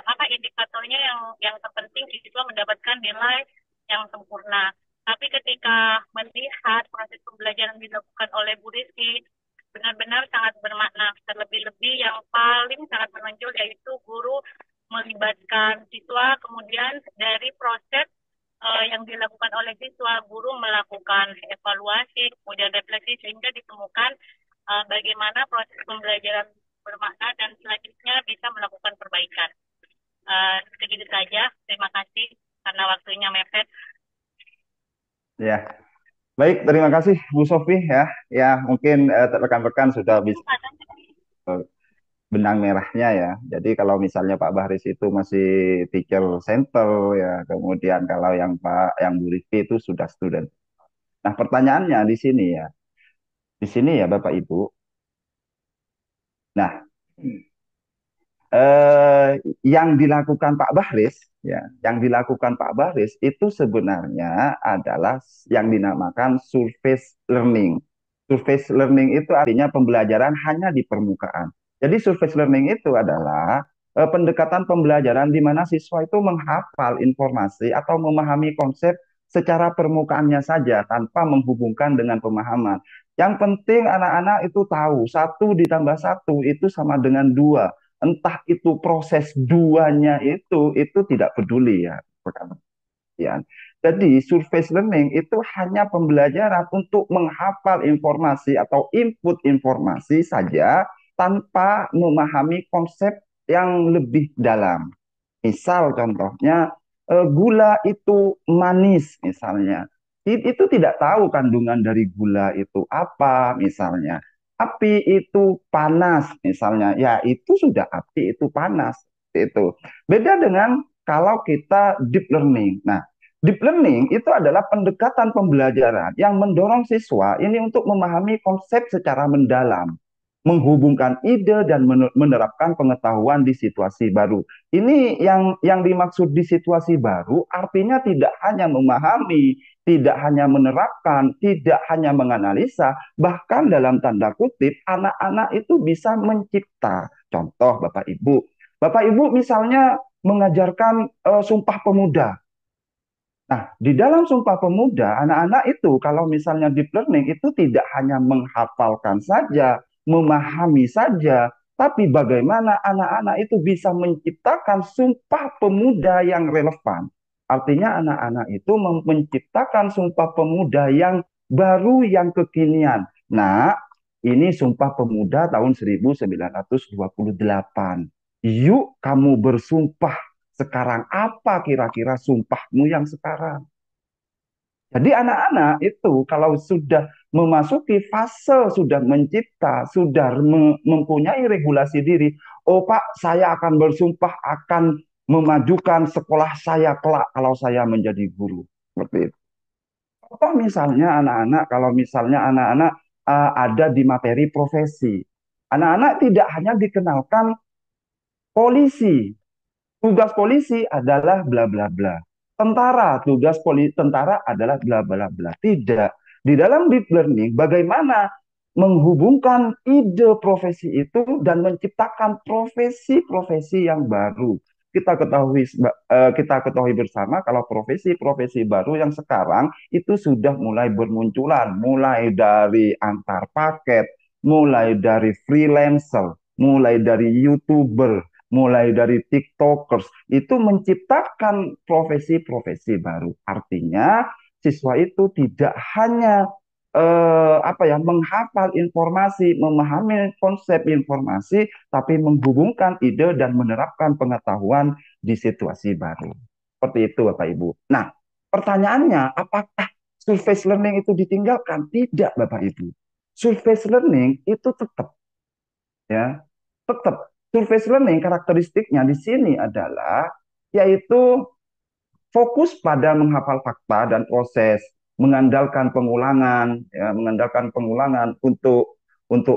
apa indikatornya yang terpenting siswa mendapatkan nilai yang sempurna. Tapi ketika melihat proses pembelajaran dilakukan oleh Bu Rizky, benar-benar sangat bermakna. Terlebih-lebih yang paling sangat menonjol yaitu guru melibatkan siswa, kemudian dari proses yang dilakukan oleh siswa, guru melakukan evaluasi, kemudian refleksi sehingga ditemukan bagaimana proses pembelajaran bermakna dan selanjutnya bisa melakukan perbaikan. Segitu saja. Terima kasih karena waktunya mepet. Ya. Baik, terima kasih Bu Sofi ya. Ya, mungkin rekan-rekan sudah bisa benang merahnya ya. Jadi kalau misalnya Pak Bahris itu masih teacher center ya, kemudian kalau yang Bu Rizky itu sudah student. Nah, pertanyaannya di sini ya. Di sini ya Bapak Ibu. Nah, yang dilakukan Pak Bahris ya, yang dilakukan Pak Bahris itu sebenarnya adalah yang dinamakan surface learning. Surface learning itu artinya pembelajaran hanya di permukaan. Jadi surface learning itu adalah pendekatan pembelajaran di mana siswa itu menghafal informasi atau memahami konsep secara permukaannya saja tanpa menghubungkan dengan pemahaman. Yang penting anak-anak itu tahu 1 ditambah 1 itu sama dengan 2, entah itu proses duanya itu tidak peduli ya rekan. Jadi surface learning itu hanya pembelajaran untuk menghafal informasi atau input informasi saja tanpa memahami konsep yang lebih dalam. Misal contohnya gula itu manis misalnya. Itu tidak tahu kandungan dari gula itu apa misalnya. Api itu panas misalnya. Ya itu sudah api itu panas. Itu. Beda dengan kalau kita deep learning. Nah, Deep learning itu adalah pendekatan pembelajaran yang mendorong siswa ini untuk memahami konsep secara mendalam, menghubungkan ide dan menerapkan pengetahuan di situasi baru. Ini yang dimaksud di situasi baru artinya tidak hanya memahami, tidak hanya menerapkan, tidak hanya menganalisa, bahkan dalam tanda kutip anak-anak itu bisa mencipta. Contoh Bapak Ibu. Bapak Ibu misalnya mengajarkan Sumpah Pemuda. Nah, di dalam Sumpah Pemuda, anak-anak itu kalau misalnya deep learning itu tidak hanya menghafalkan saja, memahami saja, tapi bagaimana anak-anak itu bisa menciptakan Sumpah Pemuda yang relevan. Artinya anak-anak itu menciptakan Sumpah Pemuda yang baru, yang kekinian. Nah, ini Sumpah Pemuda tahun 1928. Yuk kamu bersumpah sekarang, apa kira-kira sumpahmu yang sekarang? Jadi anak-anak itu kalau sudah memasuki fase sudah mencipta, sudah mempunyai regulasi diri, oh Pak, saya akan bersumpah akan memajukan sekolah saya kelak kalau saya menjadi guru. Seperti itu. Contoh misalnya anak-anak, kalau misalnya anak-anak ada di materi profesi, anak-anak tidak hanya dikenalkan polisi. Tugas polisi adalah bla bla bla. Tentara, tentara adalah bla bla bla. Tidak. Di dalam deep learning, bagaimana menghubungkan ide profesi itu dan menciptakan profesi-profesi yang baru. Kita ketahui bersama kalau profesi-profesi baru yang sekarang itu sudah mulai bermunculan, mulai dari antar paket, mulai dari freelancer, mulai dari YouTuber, mulai dari TikTokers, itu menciptakan profesi-profesi baru. Artinya siswa itu tidak hanya menghafal informasi, memahami konsep informasi, tapi menghubungkan ide dan menerapkan pengetahuan di situasi baru. Seperti itu, Bapak Ibu. Nah, pertanyaannya, apakah surface learning itu ditinggalkan? Tidak, Bapak Ibu. Surface learning itu tetap, ya, tetap. Surface learning karakteristiknya di sini adalah yaitu fokus pada menghafal fakta dan proses, mengandalkan pengulangan untuk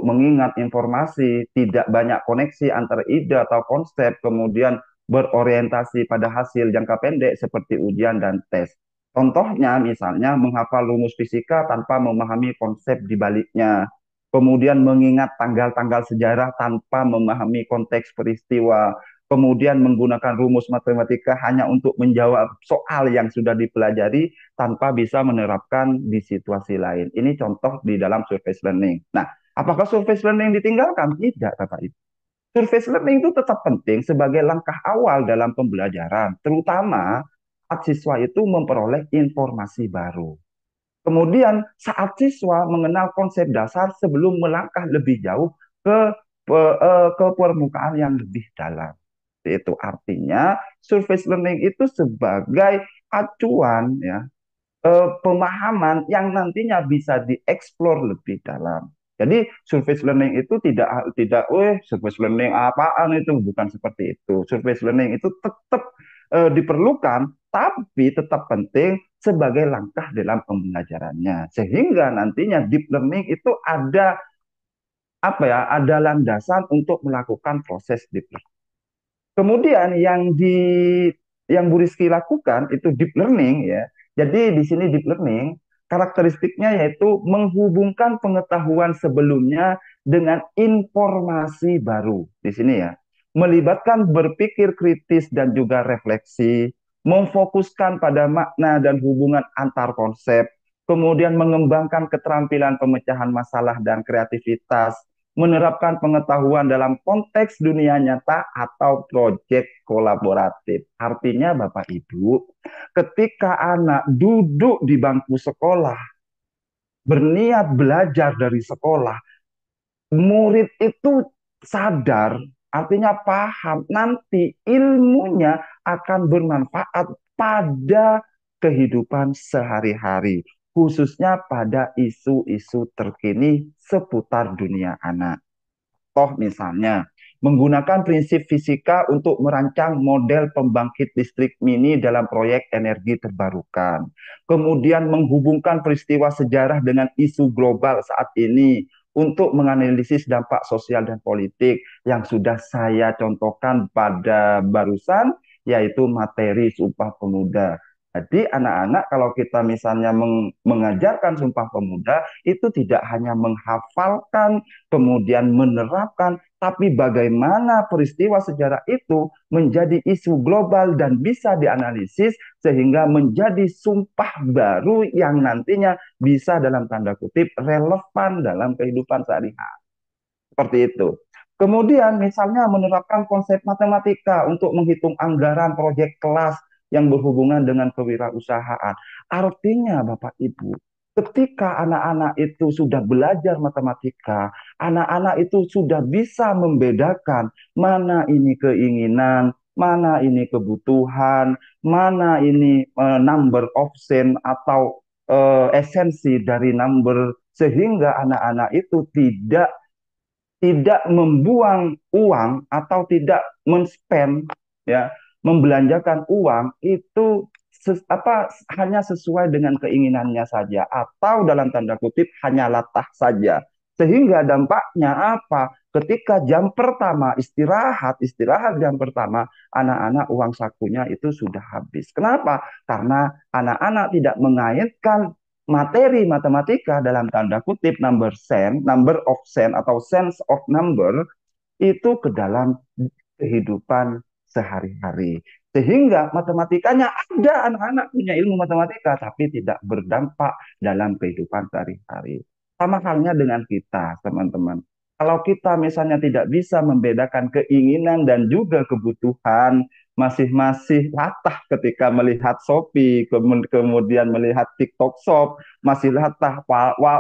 mengingat informasi, tidak banyak koneksi antara ide atau konsep, kemudian berorientasi pada hasil jangka pendek seperti ujian dan tes. Contohnya misalnya menghafal rumus fisika tanpa memahami konsep di baliknya, kemudian mengingat tanggal-tanggal sejarah tanpa memahami konteks peristiwa, kemudian menggunakan rumus matematika hanya untuk menjawab soal yang sudah dipelajari tanpa bisa menerapkan di situasi lain. Ini contoh di dalam surface learning. Nah, apakah surface learning ditinggalkan? Tidak, Bapak Ibu. Surface learning itu tetap penting sebagai langkah awal dalam pembelajaran, terutama saat siswa itu memperoleh informasi baru. Kemudian saat siswa mengenal konsep dasar sebelum melangkah lebih jauh ke permukaan yang lebih dalam. Itu artinya surface learning itu sebagai acuan, ya, pemahaman yang nantinya bisa dieksplor lebih dalam. Jadi surface learning itu tidak surface learning apaan, itu bukan seperti itu. Surface learning itu tetap diperlukan, tapi tetap penting sebagai langkah dalam pembelajarannya. Sehingga nantinya deep learning itu ada ada landasan untuk melakukan proses deep learning. Kemudian yang Bu Rizky lakukan itu deep learning, ya. Jadi di sini deep learning karakteristiknya yaitu menghubungkan pengetahuan sebelumnya dengan informasi baru. Di sini, ya. Melibatkan berpikir kritis dan juga refleksi, memfokuskan pada makna dan hubungan antar konsep, kemudian mengembangkan keterampilan pemecahan masalah dan kreativitas, menerapkan pengetahuan dalam konteks dunia nyata atau proyek kolaboratif. Artinya Bapak Ibu, ketika anak duduk di bangku sekolah, berniat belajar dari sekolah, murid itu sadar, artinya paham, nanti ilmunya akan bermanfaat pada kehidupan sehari-hari, khususnya pada isu-isu terkini seputar dunia anak. Toh misalnya, menggunakan prinsip fisika untuk merancang model pembangkit listrik mini dalam proyek energi terbarukan. Kemudian menghubungkan peristiwa sejarah dengan isu global saat ini untuk menganalisis dampak sosial dan politik yang sudah saya contohkan pada barusan, yaitu materi Sumpah Pemuda. Jadi anak-anak kalau kita misalnya mengajarkan Sumpah Pemuda itu tidak hanya menghafalkan, kemudian menerapkan, tapi bagaimana peristiwa sejarah itu menjadi isu global dan bisa dianalisis sehingga menjadi sumpah baru yang nantinya bisa dalam tanda kutip relevan dalam kehidupan sehari-hari. Seperti itu. Kemudian misalnya menerapkan konsep matematika untuk menghitung anggaran proyek kelas yang berhubungan dengan kewirausahaan. Artinya Bapak Ibu, ketika anak-anak itu sudah belajar matematika, anak-anak itu sudah bisa membedakan mana ini keinginan, mana ini kebutuhan, mana ini number of cent atau esensi dari number, sehingga anak-anak itu tidak membuang uang atau tidak men-spend, ya, membelanjakan uang itu hanya sesuai dengan keinginannya saja atau dalam tanda kutip hanya latah saja, sehingga dampaknya apa? Ketika jam pertama istirahat jam pertama, anak-anak uang sakunya itu sudah habis. Kenapa? Karena anak-anak tidak mengaitkan materi matematika dalam tanda kutip number of cent atau sense of number itu ke dalam kehidupan sehari-hari. Sehingga matematikanya ada, anak-anak punya ilmu matematika tapi tidak berdampak dalam kehidupan sehari-hari. Sama halnya dengan kita, teman-teman. Kalau kita misalnya tidak bisa membedakan keinginan dan juga kebutuhan, masih latah ketika melihat Shopee, kemudian melihat TikTok Shop, masih latah,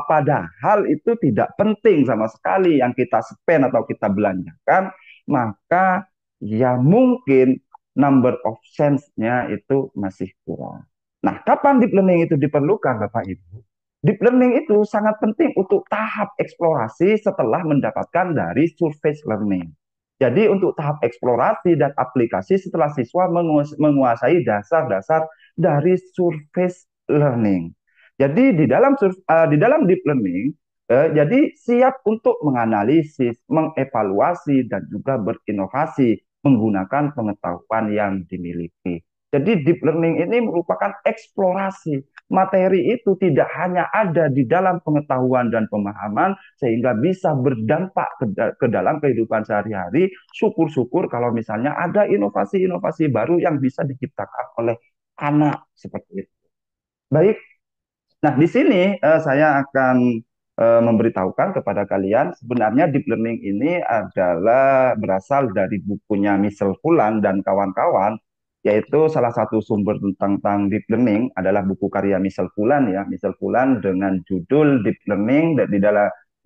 padahal itu tidak penting sama sekali yang kita spend atau kita belanjakan, maka ya mungkin number of sense-nya itu masih kurang. Nah, kapan deep learning itu diperlukan, Bapak Ibu? Deep learning itu sangat penting untuk tahap eksplorasi setelah mendapatkan dari surface learning. Jadi untuk tahap eksplorasi dan aplikasi setelah siswa menguasai dasar-dasar dari surface learning. Jadi di dalam deep learning, jadi siap untuk menganalisis, mengevaluasi, dan juga berinovasi menggunakan pengetahuan yang dimiliki. Jadi deep learning ini merupakan eksplorasi. Materi itu tidak hanya ada di dalam pengetahuan dan pemahaman sehingga bisa berdampak ke dalam kehidupan sehari-hari. Syukur-syukur kalau misalnya ada inovasi-inovasi baru yang bisa diciptakan oleh anak seperti itu. Baik. Nah, di sini saya akan memberitahukan kepada kalian sebenarnya deep learning ini adalah berasal dari bukunya Michel Fulan dan kawan-kawan, yaitu salah satu sumber tentang deep learning adalah buku karya Michel Fulan, ya, Michel Fulan dengan judul Deep Learning, dan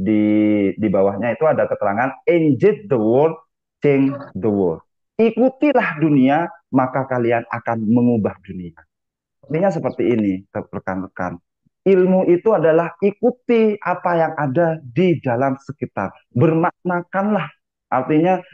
di bawahnya itu ada keterangan engage the world, change the world. Ikutilah dunia, maka kalian akan mengubah dunia. Artinya seperti ini, rekan-rekan. Ilmu itu adalah ikuti apa yang ada di dalam sekitar. Bermaknakanlah. Artinya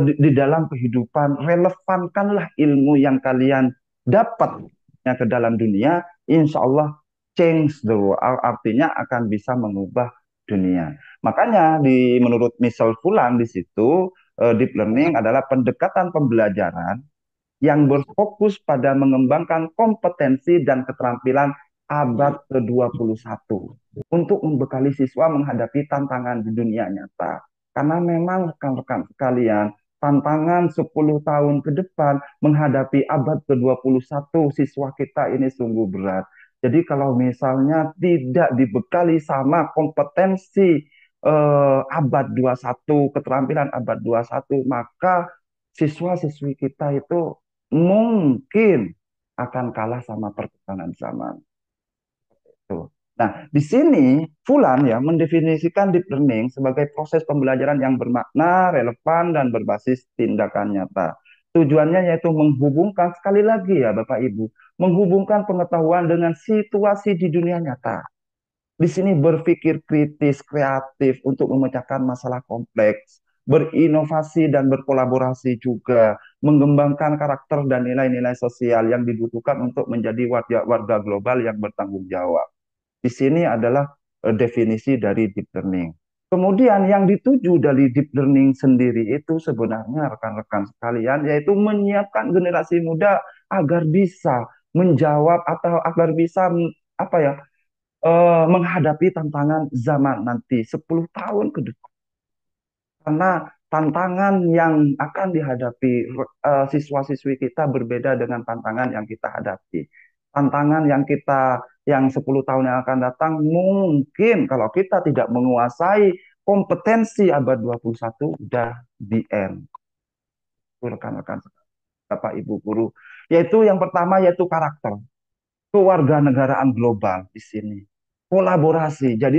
di dalam kehidupan, relevankanlah ilmu yang kalian dapat ke dalam dunia. Insya Allah change the world. Artinya akan bisa mengubah dunia. Makanya menurut Michel Fulan di situ, deep learning adalah pendekatan pembelajaran yang berfokus pada mengembangkan kompetensi dan keterampilan abad ke-21 untuk membekali siswa menghadapi tantangan di dunia nyata. Karena memang rekan-rekan sekalian, tantangan 10 tahun ke depan menghadapi abad ke-21 siswa kita ini sungguh berat. Jadi kalau misalnya tidak dibekali sama kompetensi abad 21, keterampilan abad 21, maka siswa-siswi kita itu mungkin akan kalah sama perkembangan zaman. Nah, di sini Fulan ya mendefinisikan deep learning sebagai proses pembelajaran yang bermakna, relevan, dan berbasis tindakan nyata. Tujuannya yaitu menghubungkan, sekali lagi ya Bapak Ibu, menghubungkan pengetahuan dengan situasi di dunia nyata. Di sini berpikir kritis, kreatif untuk memecahkan masalah kompleks, berinovasi dan berkolaborasi juga, mengembangkan karakter dan nilai-nilai sosial yang dibutuhkan untuk menjadi warga global yang bertanggung jawab. Di sini adalah definisi dari deep learning. Kemudian yang dituju dari deep learning sendiri itu sebenarnya rekan-rekan sekalian, yaitu menyiapkan generasi muda agar bisa menjawab atau agar bisa apa ya menghadapi tantangan zaman nanti 10 tahun ke depan. Karena tantangan yang akan dihadapi siswa-siswi kita berbeda dengan tantangan yang kita hadapi. Tantangan yang 10 tahun yang akan datang mungkin kalau kita tidak menguasai kompetensi abad 21 udah di end. Rekan-rekan, Bapak Ibu guru, yaitu yang pertama yaitu karakter kewarganegaraan global di sini. Kolaborasi. Jadi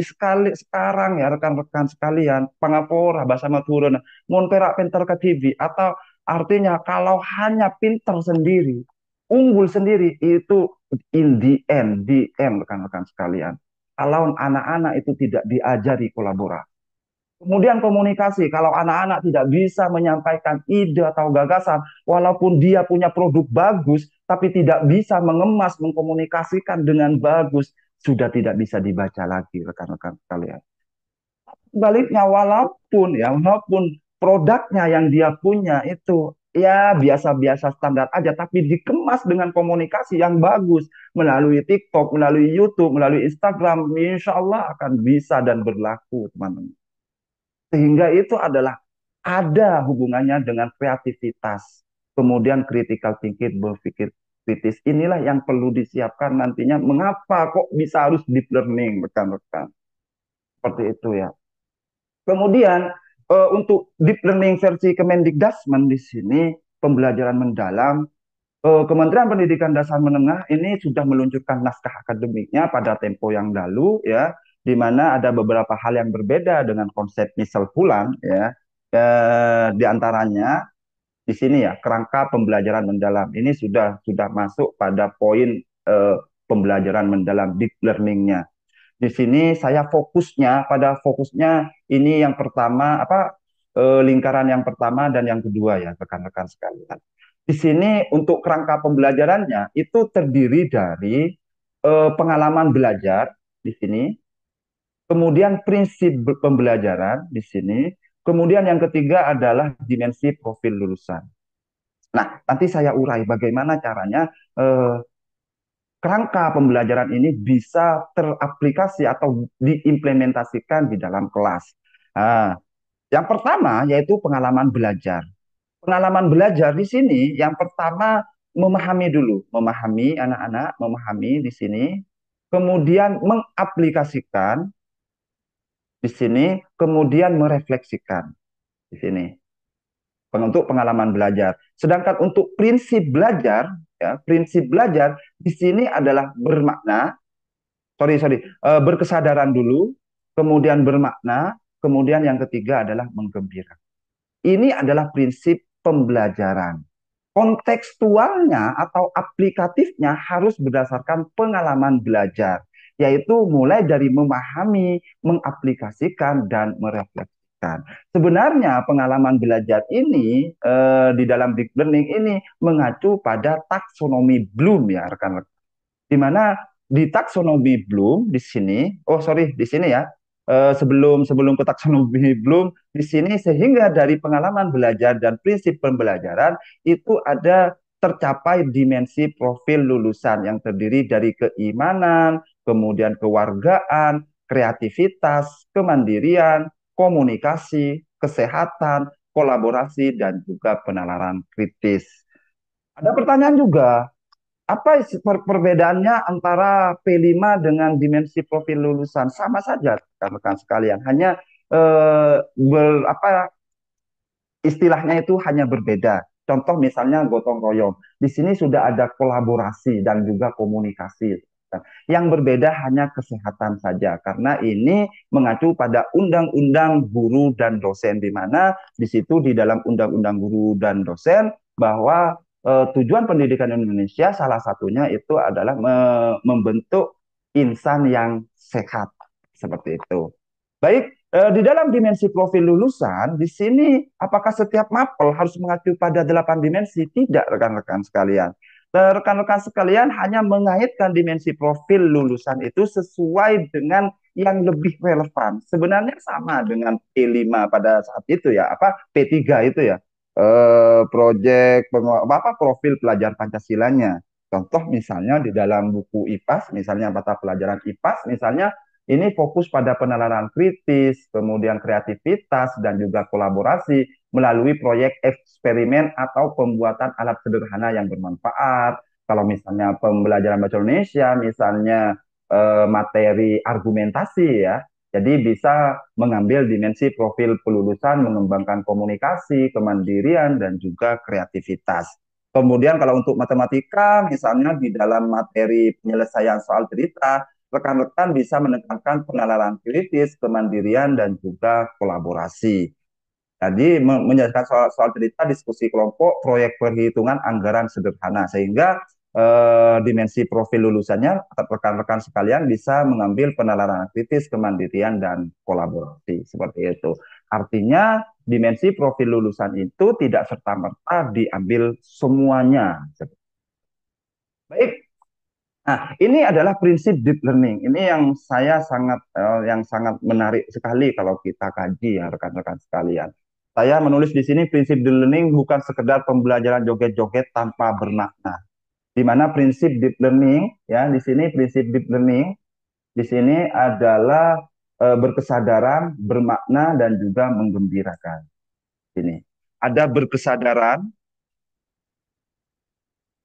sekarang ya rekan-rekan sekalian, pangapora bahasa maturun, mun perak pinter ke TV atau artinya kalau hanya pinter sendiri, unggul sendiri itu in the end rekan-rekan sekalian. Kalau anak-anak itu tidak diajari kolaborasi. Kemudian komunikasi, kalau anak-anak tidak bisa menyampaikan ide atau gagasan, walaupun dia punya produk bagus, tapi tidak bisa mengemas, mengkomunikasikan dengan bagus, sudah tidak bisa dibaca lagi, rekan-rekan sekalian. Baliknya, walaupun produknya yang dia punya itu ya biasa-biasa standar aja, tapi dikemas dengan komunikasi yang bagus melalui TikTok, melalui YouTube, melalui Instagram, insya Allah akan bisa dan berlaku, teman-teman. Sehingga itu adalah ada hubungannya dengan kreativitas. Kemudian critical thinking, berpikir kritis. Inilah yang perlu disiapkan nantinya. Mengapa kok bisa harus deep learning, rekan-rekan? Seperti itu ya. Kemudian untuk deep learning versi Kemendikbudrismen di sini, pembelajaran mendalam, Kementerian Pendidikan Dasar Menengah ini sudah meluncurkan naskah akademiknya pada tempo yang lalu ya, di mana ada beberapa hal yang berbeda dengan konsep misal bulan ya. Di antaranya di sini ya kerangka pembelajaran mendalam ini sudah masuk pada poin pembelajaran mendalam deep learningnya. Di sini saya fokusnya ini yang pertama lingkaran yang pertama dan yang kedua ya rekan-rekan sekalian. Di sini untuk kerangka pembelajarannya itu terdiri dari pengalaman belajar di sini, kemudian prinsip pembelajaran di sini, kemudian yang ketiga adalah dimensi profil lulusan. Nah, nanti saya urai bagaimana caranya kerangka pembelajaran ini bisa teraplikasi atau diimplementasikan di dalam kelas. Nah, yang pertama yaitu pengalaman belajar. Pengalaman belajar di sini yang pertama memahami dulu, anak-anak memahami di sini, kemudian mengaplikasikan di sini, kemudian merefleksikan di sini. Untuk pengalaman belajar. Sedangkan untuk prinsip belajar, ya, prinsip belajar di sini adalah bermakna, berkesadaran dulu, kemudian bermakna, kemudian yang ketiga adalah menggembirakan. Ini adalah prinsip pembelajaran. Kontekstualnya atau aplikatifnya harus berdasarkan pengalaman belajar, yaitu mulai dari memahami, mengaplikasikan, dan merefleksikan. Sebenarnya pengalaman belajar ini di dalam deep learning ini mengacu pada taksonomi Bloom ya rekan-rekan. Di mana di taksonomi Bloom di sini, di sini ya, sebelum ke taksonomi Bloom di sini, sehingga dari pengalaman belajar dan prinsip pembelajaran itu ada tercapai dimensi profil lulusan yang terdiri dari keimanan, kemudian kewargaan, kreativitas, kemandirian, komunikasi, kesehatan, kolaborasi, dan juga penalaran kritis. Ada pertanyaan juga, apa perbedaannya antara P5 dengan dimensi profil lulusan? Sama saja, rekan-rekan sekalian. Hanya istilahnya itu hanya berbeda. Contoh misalnya gotong royong. Di sini sudah ada kolaborasi dan juga komunikasi. Yang berbeda hanya kesehatan saja, karena ini mengacu pada Undang-Undang Guru dan Dosen, di mana di situ di dalam Undang-Undang Guru dan Dosen bahwa tujuan pendidikan Indonesia salah satunya itu adalah membentuk insan yang sehat, seperti itu. Baik, Di dalam dimensi profil lulusan, di sini apakah setiap mapel harus mengacu pada 8 dimensi? Tidak, rekan-rekan sekalian. Rekan-rekan sekalian hanya mengaitkan dimensi profil lulusan itu sesuai dengan yang lebih relevan. Sebenarnya sama dengan P5 pada saat itu ya, apa P3 itu ya. Proyek apa profil pelajar Pancasilanya. Contoh misalnya di dalam buku IPAS, misalnya mata pelajaran IPAS, misalnya ini fokus pada penalaran kritis, kemudian kreativitas, dan juga kolaborasi melalui proyek eksperimen atau pembuatan alat sederhana yang bermanfaat. Kalau misalnya pembelajaran bahasa Indonesia, misalnya materi argumentasi ya, jadi bisa mengambil dimensi profil pelulusan, mengembangkan komunikasi, kemandirian, dan juga kreativitas. Kemudian kalau untuk matematika, misalnya di dalam materi penyelesaian soal cerita, rekan-rekan bisa menekankan penalaran kritis, kemandirian, dan juga kolaborasi. Jadi menyelesaikan soal cerita, diskusi kelompok, proyek perhitungan anggaran sederhana, sehingga dimensi profil lulusannya rekan-rekan sekalian bisa mengambil penalaran kritis, kemandirian, dan kolaborasi. Seperti itu. Artinya dimensi profil lulusan itu tidak serta-merta diambil semuanya. Baik. Nah, ini adalah prinsip deep learning. Ini yang sangat menarik sekali kalau kita kaji ya rekan-rekan sekalian. Saya menulis di sini prinsip deep learning bukan sekedar pembelajaran joget-joget tanpa bermakna. Di mana prinsip deep learning ya di sini prinsip deep learning di sini adalah berkesadaran, bermakna, dan juga menggembirakan. Ini ada berkesadaran,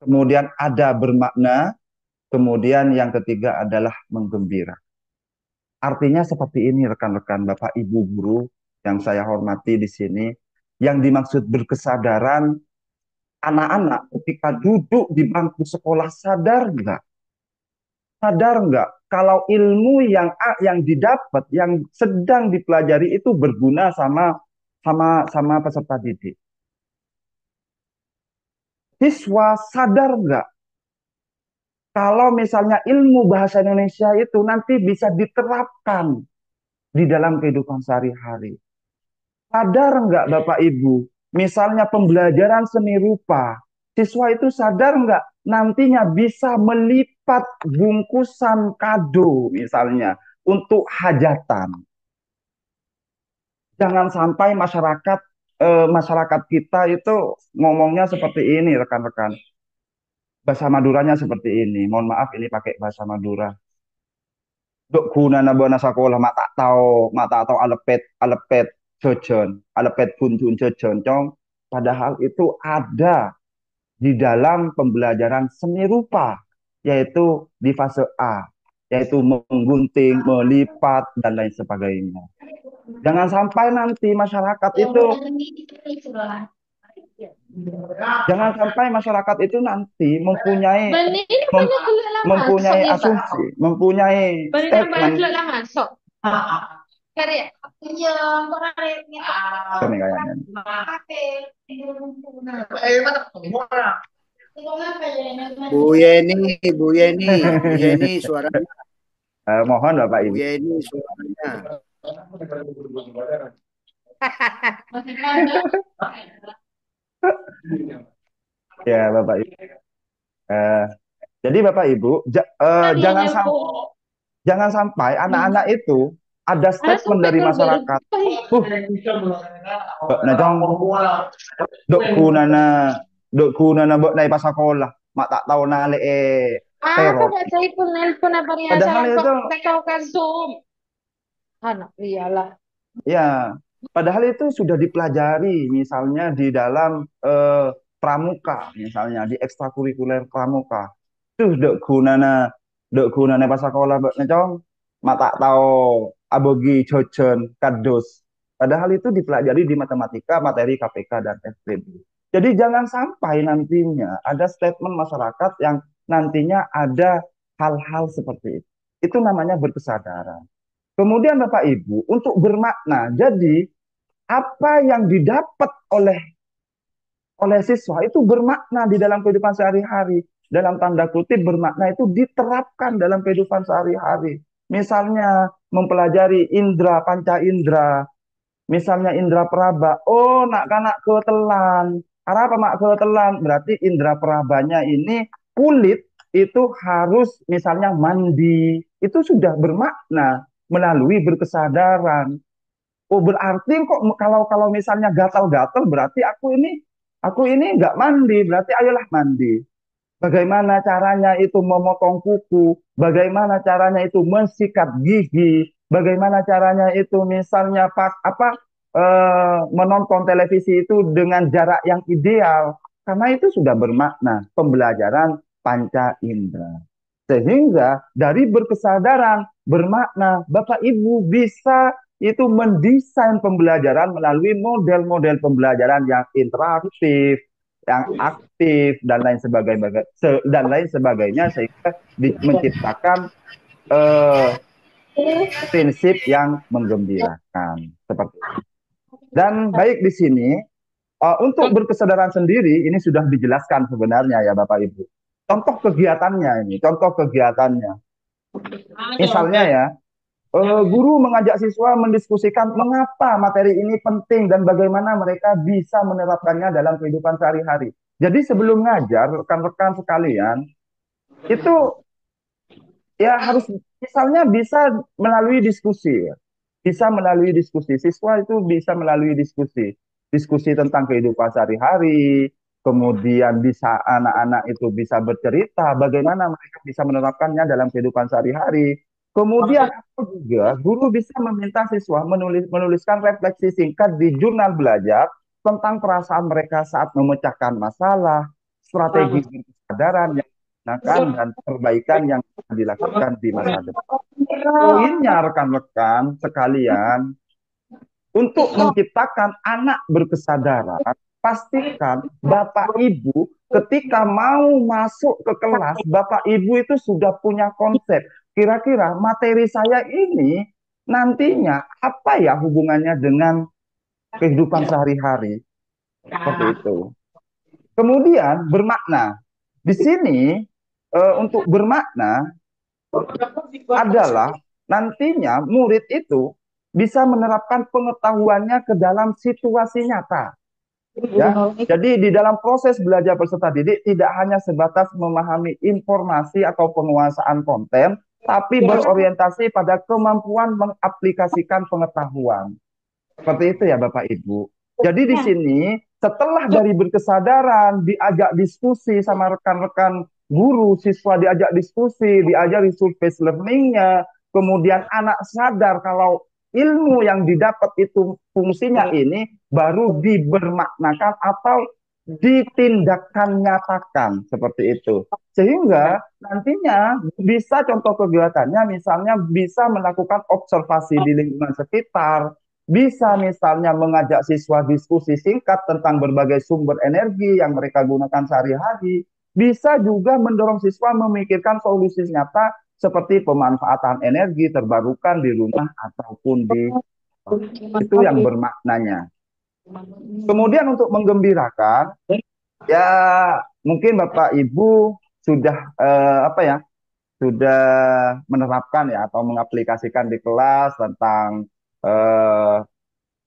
kemudian ada bermakna, kemudian yang ketiga adalah menggembira. Artinya seperti ini rekan-rekan Bapak Ibu guru yang saya hormati di sini. Yang dimaksud berkesadaran, anak-anak ketika duduk di bangku sekolah sadar nggak? Sadar nggak kalau ilmu yang didapat, yang sedang dipelajari itu berguna sama peserta didik. Siswa sadar nggak kalau misalnya ilmu bahasa Indonesia itu nanti bisa diterapkan di dalam kehidupan sehari-hari. Sadar nggak Bapak Ibu? Misalnya pembelajaran seni rupa, siswa itu sadar nggak nantinya bisa melipat bungkusan kado misalnya untuk hajatan. Jangan sampai masyarakat kita itu ngomongnya seperti ini rekan-rekan. Bahasa Maduranya seperti ini. Mohon maaf ini pakai bahasa Madura. Dok guna nabana sekolah mak tak tahu alepet jejon, alepet buntun jejon cong. Padahal itu ada di dalam pembelajaran seni rupa, yaitu di fase A, yaitu menggunting, melipat, dan lain sebagainya. Jangan sampai nanti masyarakat itu nanti mempunyai asumsi, mempunyai statement. Bu Yeni suaranya. Mohon Bapak Ibu. Bu Yeni suaranya. Ya Bapak Ibu. Jadi Bapak Ibu, jangan sampai anak-anak itu ada statement dari masyarakat. Dok kunana bok nai pas sekolah, mak tak tahu nale teror. Padahal itu Anak iyalah. ya, padahal itu sudah dipelajari misalnya di dalam pramuka, misalnya di ekstrakurikuler pramuka. Tuh dok gunane pas sekolah bok necong, mak tak tahu abogi jojon kados. Padahal itu dipelajari di matematika, materi KPK dan SPB. Jadi jangan sampai nantinya ada statement masyarakat yang nantinya ada hal-hal seperti itu. Itu namanya berkesadaran. Kemudian Bapak Ibu, untuk bermakna, jadi apa yang didapat oleh siswa itu bermakna di dalam kehidupan sehari-hari. Dalam tanda kutip bermakna itu diterapkan dalam kehidupan sehari-hari. Misalnya mempelajari indera, panca indera, misalnya indera peraba. Oh, nak kanak ketelan. Arah apa mak ketelan? Berarti indera perabanya ini kulit itu harus misalnya mandi. Itu sudah bermakna melalui berkesadaran. Oh, berarti kok kalau kalau misalnya gatal-gatal berarti aku ini nggak mandi, berarti ayolah mandi. Bagaimana caranya itu memotong kuku, bagaimana caranya itu mensikat gigi, bagaimana caranya itu misalnya menonton televisi itu dengan jarak yang ideal. Karena itu sudah bermakna pembelajaran panca indera. Sehingga dari berkesadaran bermakna Bapak Ibu bisa itu mendesain pembelajaran melalui model-model pembelajaran yang interaktif, yang aktif dan lain sebagainya sehingga menciptakan eh, prinsip yang menggembirakan seperti itu. Dan baik di sini untuk berkesadaran sendiri ini sudah dijelaskan sebenarnya ya Bapak Ibu. Contoh kegiatannya ini, contoh kegiatannya. Misalnya ya, guru mengajak siswa mendiskusikan mengapa materi ini penting dan bagaimana mereka bisa menerapkannya dalam kehidupan sehari-hari. Jadi sebelum ngajar, rekan-rekan sekalian, itu ya harus misalnya bisa melalui diskusi. Ya. Bisa melalui diskusi. Siswa itu bisa melalui diskusi. Diskusi tentang kehidupan sehari-hari, kemudian bisa anak-anak itu bisa bercerita bagaimana mereka bisa menerapkannya dalam kehidupan sehari-hari. Kemudian juga guru bisa meminta siswa menuliskan refleksi singkat di jurnal belajar tentang perasaan mereka saat memecahkan masalah, strategi kesadaran yang digunakan dan perbaikan yang dilakukan di masa depan. Poinnya rekan-rekan sekalian, untuk menciptakan anak berkesadaran, pastikan Bapak Ibu ketika mau masuk ke kelas, Bapak Ibu itu sudah punya konsep. Kira-kira materi saya ini nantinya apa ya hubungannya dengan kehidupan sehari-hari? Seperti itu. Kemudian bermakna. Di sini untuk bermakna adalah nantinya murid itu bisa menerapkan pengetahuannya ke dalam situasi nyata. Ya, jadi di dalam proses belajar peserta didik tidak hanya sebatas memahami informasi atau penguasaan konten, tapi berorientasi pada kemampuan mengaplikasikan pengetahuan. Seperti itu ya Bapak Ibu. Jadi di sini setelah dari berkesadaran, diajak diskusi sama rekan-rekan guru, siswa diajak diskusi, diajari surface learning-nya, kemudian anak sadar kalau ilmu yang didapat itu fungsinya ini baru dibermaknakan atau ditindakkan nyatakan seperti itu. Sehingga nantinya bisa contoh kegiatannya misalnya bisa melakukan observasi di lingkungan sekitar, bisa misalnya mengajak siswa diskusi singkat tentang berbagai sumber energi yang mereka gunakan sehari-hari, bisa juga mendorong siswa memikirkan solusi nyata seperti pemanfaatan energi terbarukan di rumah ataupun di itu yang bermaknanya. Kemudian untuk menggembirakan, ya mungkin Bapak Ibu sudah sudah menerapkan ya atau mengaplikasikan di kelas tentang eh,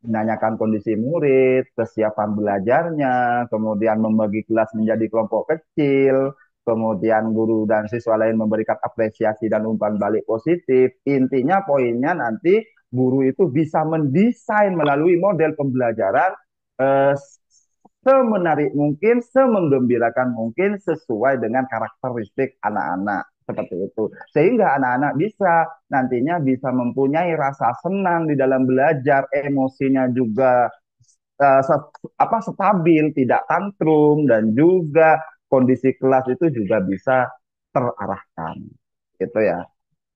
menanyakan kondisi murid, kesiapan belajarnya, kemudian membagi kelas menjadi kelompok kecil, kemudian guru dan siswa lain memberikan apresiasi dan umpan balik positif. Intinya poinnya nanti guru itu bisa mendesain melalui model pembelajaran eh, semenarik mungkin, semenggembirakan mungkin sesuai dengan karakteristik anak-anak seperti itu. Sehingga anak-anak bisa nantinya bisa mempunyai rasa senang di dalam belajar, emosinya juga stabil, tidak tantrum dan juga kondisi kelas itu juga bisa terarahkan. Gitu ya.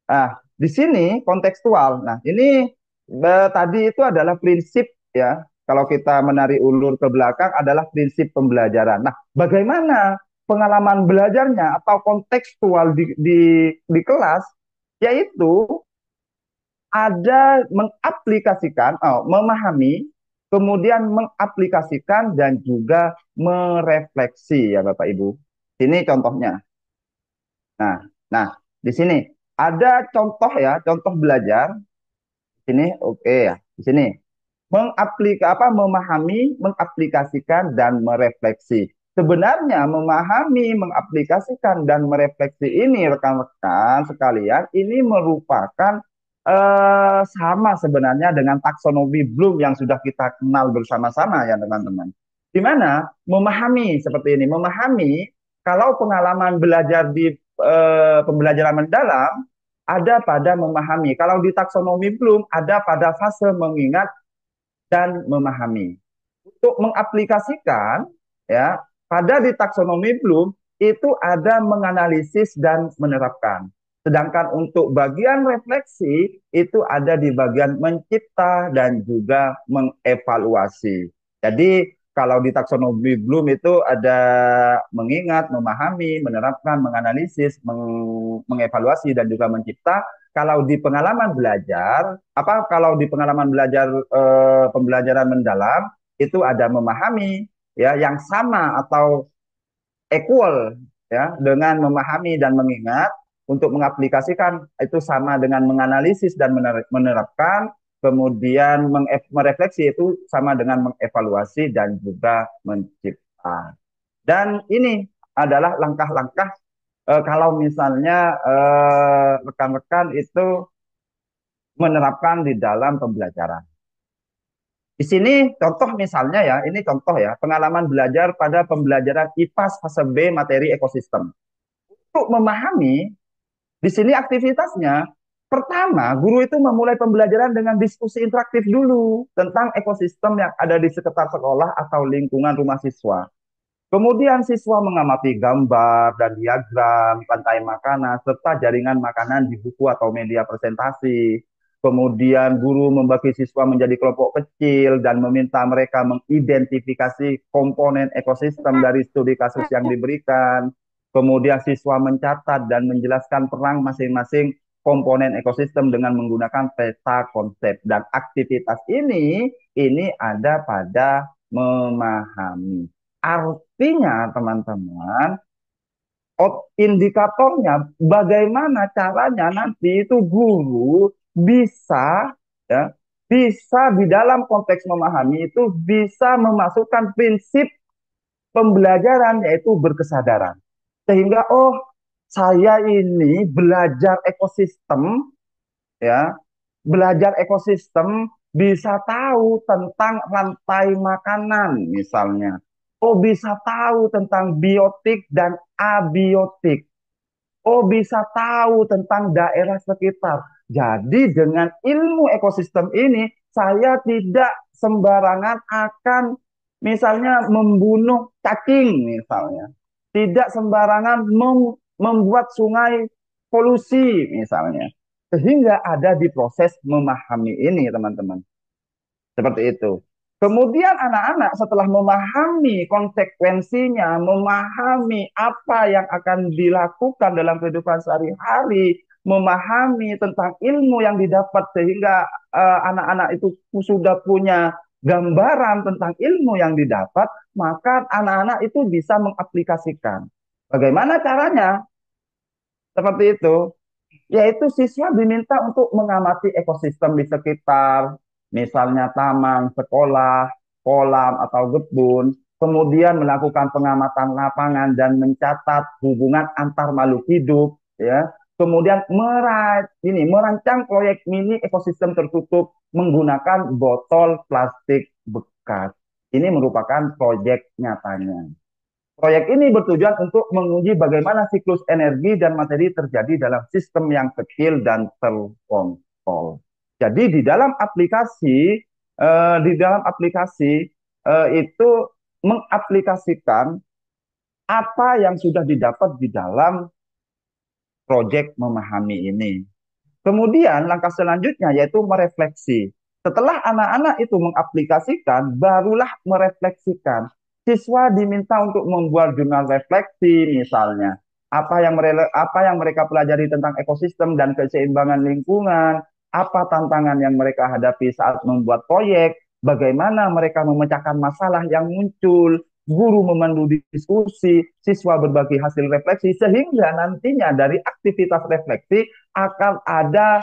Nah, di sini kontekstual. Nah, ini tadi itu adalah prinsip ya. Kalau kita menarik ulur ke belakang adalah prinsip pembelajaran. Nah, bagaimana pengalaman belajarnya atau kontekstual di kelas? Yaitu ada mengaplikasikan, memahami, kemudian mengaplikasikan dan juga merefleksi ya Bapak Ibu. Ini contohnya. Nah, di sini ada contoh ya, contoh belajar Sini oke ya. Di sini memahami, mengaplikasikan dan merefleksi. Sebenarnya memahami, mengaplikasikan dan merefleksi ini rekan-rekan sekalian ini merupakan sama sebenarnya dengan taksonomi Bloom yang sudah kita kenal bersama-sama ya teman-teman. Di mana memahami seperti ini, memahami kalau pengalaman belajar di pembelajaran mendalam ada pada memahami. Kalau di taksonomi Bloom ada pada fase mengingat dan memahami. Untuk mengaplikasikan ya pada di taksonomi Bloom itu ada menganalisis dan menerapkan. Sedangkan untuk bagian refleksi itu ada di bagian mencipta dan juga mengevaluasi. Jadi kalau di taksonomi Bloom itu ada mengingat, memahami, menerapkan, menganalisis, mengevaluasi dan juga mencipta. Kalau di pengalaman belajar, kalau di pengalaman belajar pembelajaran mendalam itu ada memahami ya yang sama atau equal ya dengan memahami dan mengingat. Untuk mengaplikasikan itu sama dengan menganalisis dan menerapkan, kemudian merefleksi itu sama dengan mengevaluasi dan juga mencipta. Dan ini adalah langkah-langkah kalau misalnya rekan-rekan itu menerapkan di dalam pembelajaran. Di sini contoh misalnya ya, ini contoh ya, pengalaman belajar pada pembelajaran IPAS fase B materi ekosistem. Untuk memahami, di sini aktivitasnya, pertama, guru itu memulai pembelajaran dengan diskusi interaktif dulu tentang ekosistem yang ada di sekitar sekolah atau lingkungan rumah siswa. Kemudian siswa mengamati gambar dan diagram, rantai makanan, serta jaringan makanan di buku atau media presentasi. Kemudian guru membagi siswa menjadi kelompok kecil dan meminta mereka mengidentifikasi komponen ekosistem dari studi kasus yang diberikan. Kemudian siswa mencatat dan menjelaskan peran masing-masing komponen ekosistem dengan menggunakan peta konsep. Dan aktivitas ini ada pada memahami. Artinya teman-teman, indikatornya bagaimana caranya nanti itu guru bisa ya bisa di dalam konteks memahami itu bisa memasukkan prinsip pembelajaran yaitu berkesadaran. Sehingga saya ini belajar ekosistem ya, belajar ekosistem bisa tahu tentang rantai makanan misalnya. Bisa tahu tentang biotik dan abiotik. Bisa tahu tentang daerah sekitar. Jadi dengan ilmu ekosistem ini, saya tidak sembarangan akan misalnya membunuh cacing misalnya. Tidak sembarangan membuat sungai polusi misalnya. Sehingga ada di proses memahami ini teman-teman. Seperti itu. Kemudian anak-anak setelah memahami konsekuensinya, memahami apa yang akan dilakukan dalam kehidupan sehari-hari, memahami tentang ilmu yang didapat sehingga anak-anak itu sudah punya gambaran tentang ilmu yang didapat, maka anak-anak itu bisa mengaplikasikan. Bagaimana caranya? Seperti itu. Yaitu siswa diminta untuk mengamati ekosistem di sekitar, misalnya taman, sekolah, kolam, atau kebun, kemudian melakukan pengamatan lapangan dan mencatat hubungan antar makhluk hidup, ya. Kemudian merancang proyek mini ekosistem tertutup menggunakan botol plastik bekas. Ini merupakan proyek nyatanya. Proyek ini bertujuan untuk menguji bagaimana siklus energi dan materi terjadi dalam sistem yang kecil dan terkontrol. Jadi di dalam aplikasi itu mengaplikasikan apa yang sudah didapat di dalam proyek memahami ini. Kemudian langkah selanjutnya yaitu merefleksi. Setelah anak-anak itu mengaplikasikan, barulah merefleksikan. Siswa diminta untuk membuat jurnal refleksi misalnya. Apa yang mereka pelajari tentang ekosistem dan keseimbangan lingkungan, apa tantangan yang mereka hadapi saat membuat proyek, bagaimana mereka memecahkan masalah yang muncul, guru memandu diskusi, siswa berbagi hasil refleksi, sehingga nantinya dari aktivitas refleksi akan ada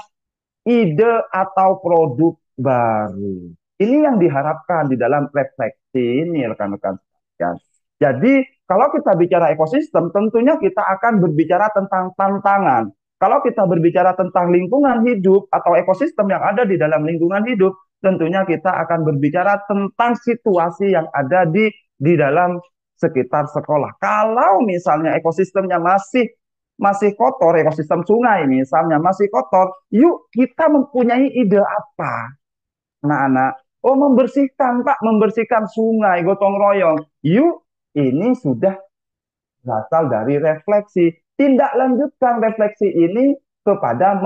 ide atau produk baru. Ini yang diharapkan di dalam refleksi ini, rekan-rekan sekalian. Jadi, kalau kita bicara ekosistem, tentunya kita akan berbicara tentang tantangan. Kalau kita berbicara tentang lingkungan hidup atau ekosistem yang ada di dalam lingkungan hidup, tentunya kita akan berbicara tentang situasi yang ada di dalam sekitar sekolah. Kalau misalnya ekosistemnya masih kotor, ekosistem sungai misalnya masih kotor, yuk kita mempunyai ide apa, anak-anak? Oh, membersihkan, Pak, membersihkan sungai, gotong royong. Yuk, ini sudah berasal dari refleksi. Tindak lanjutkan refleksi ini kepada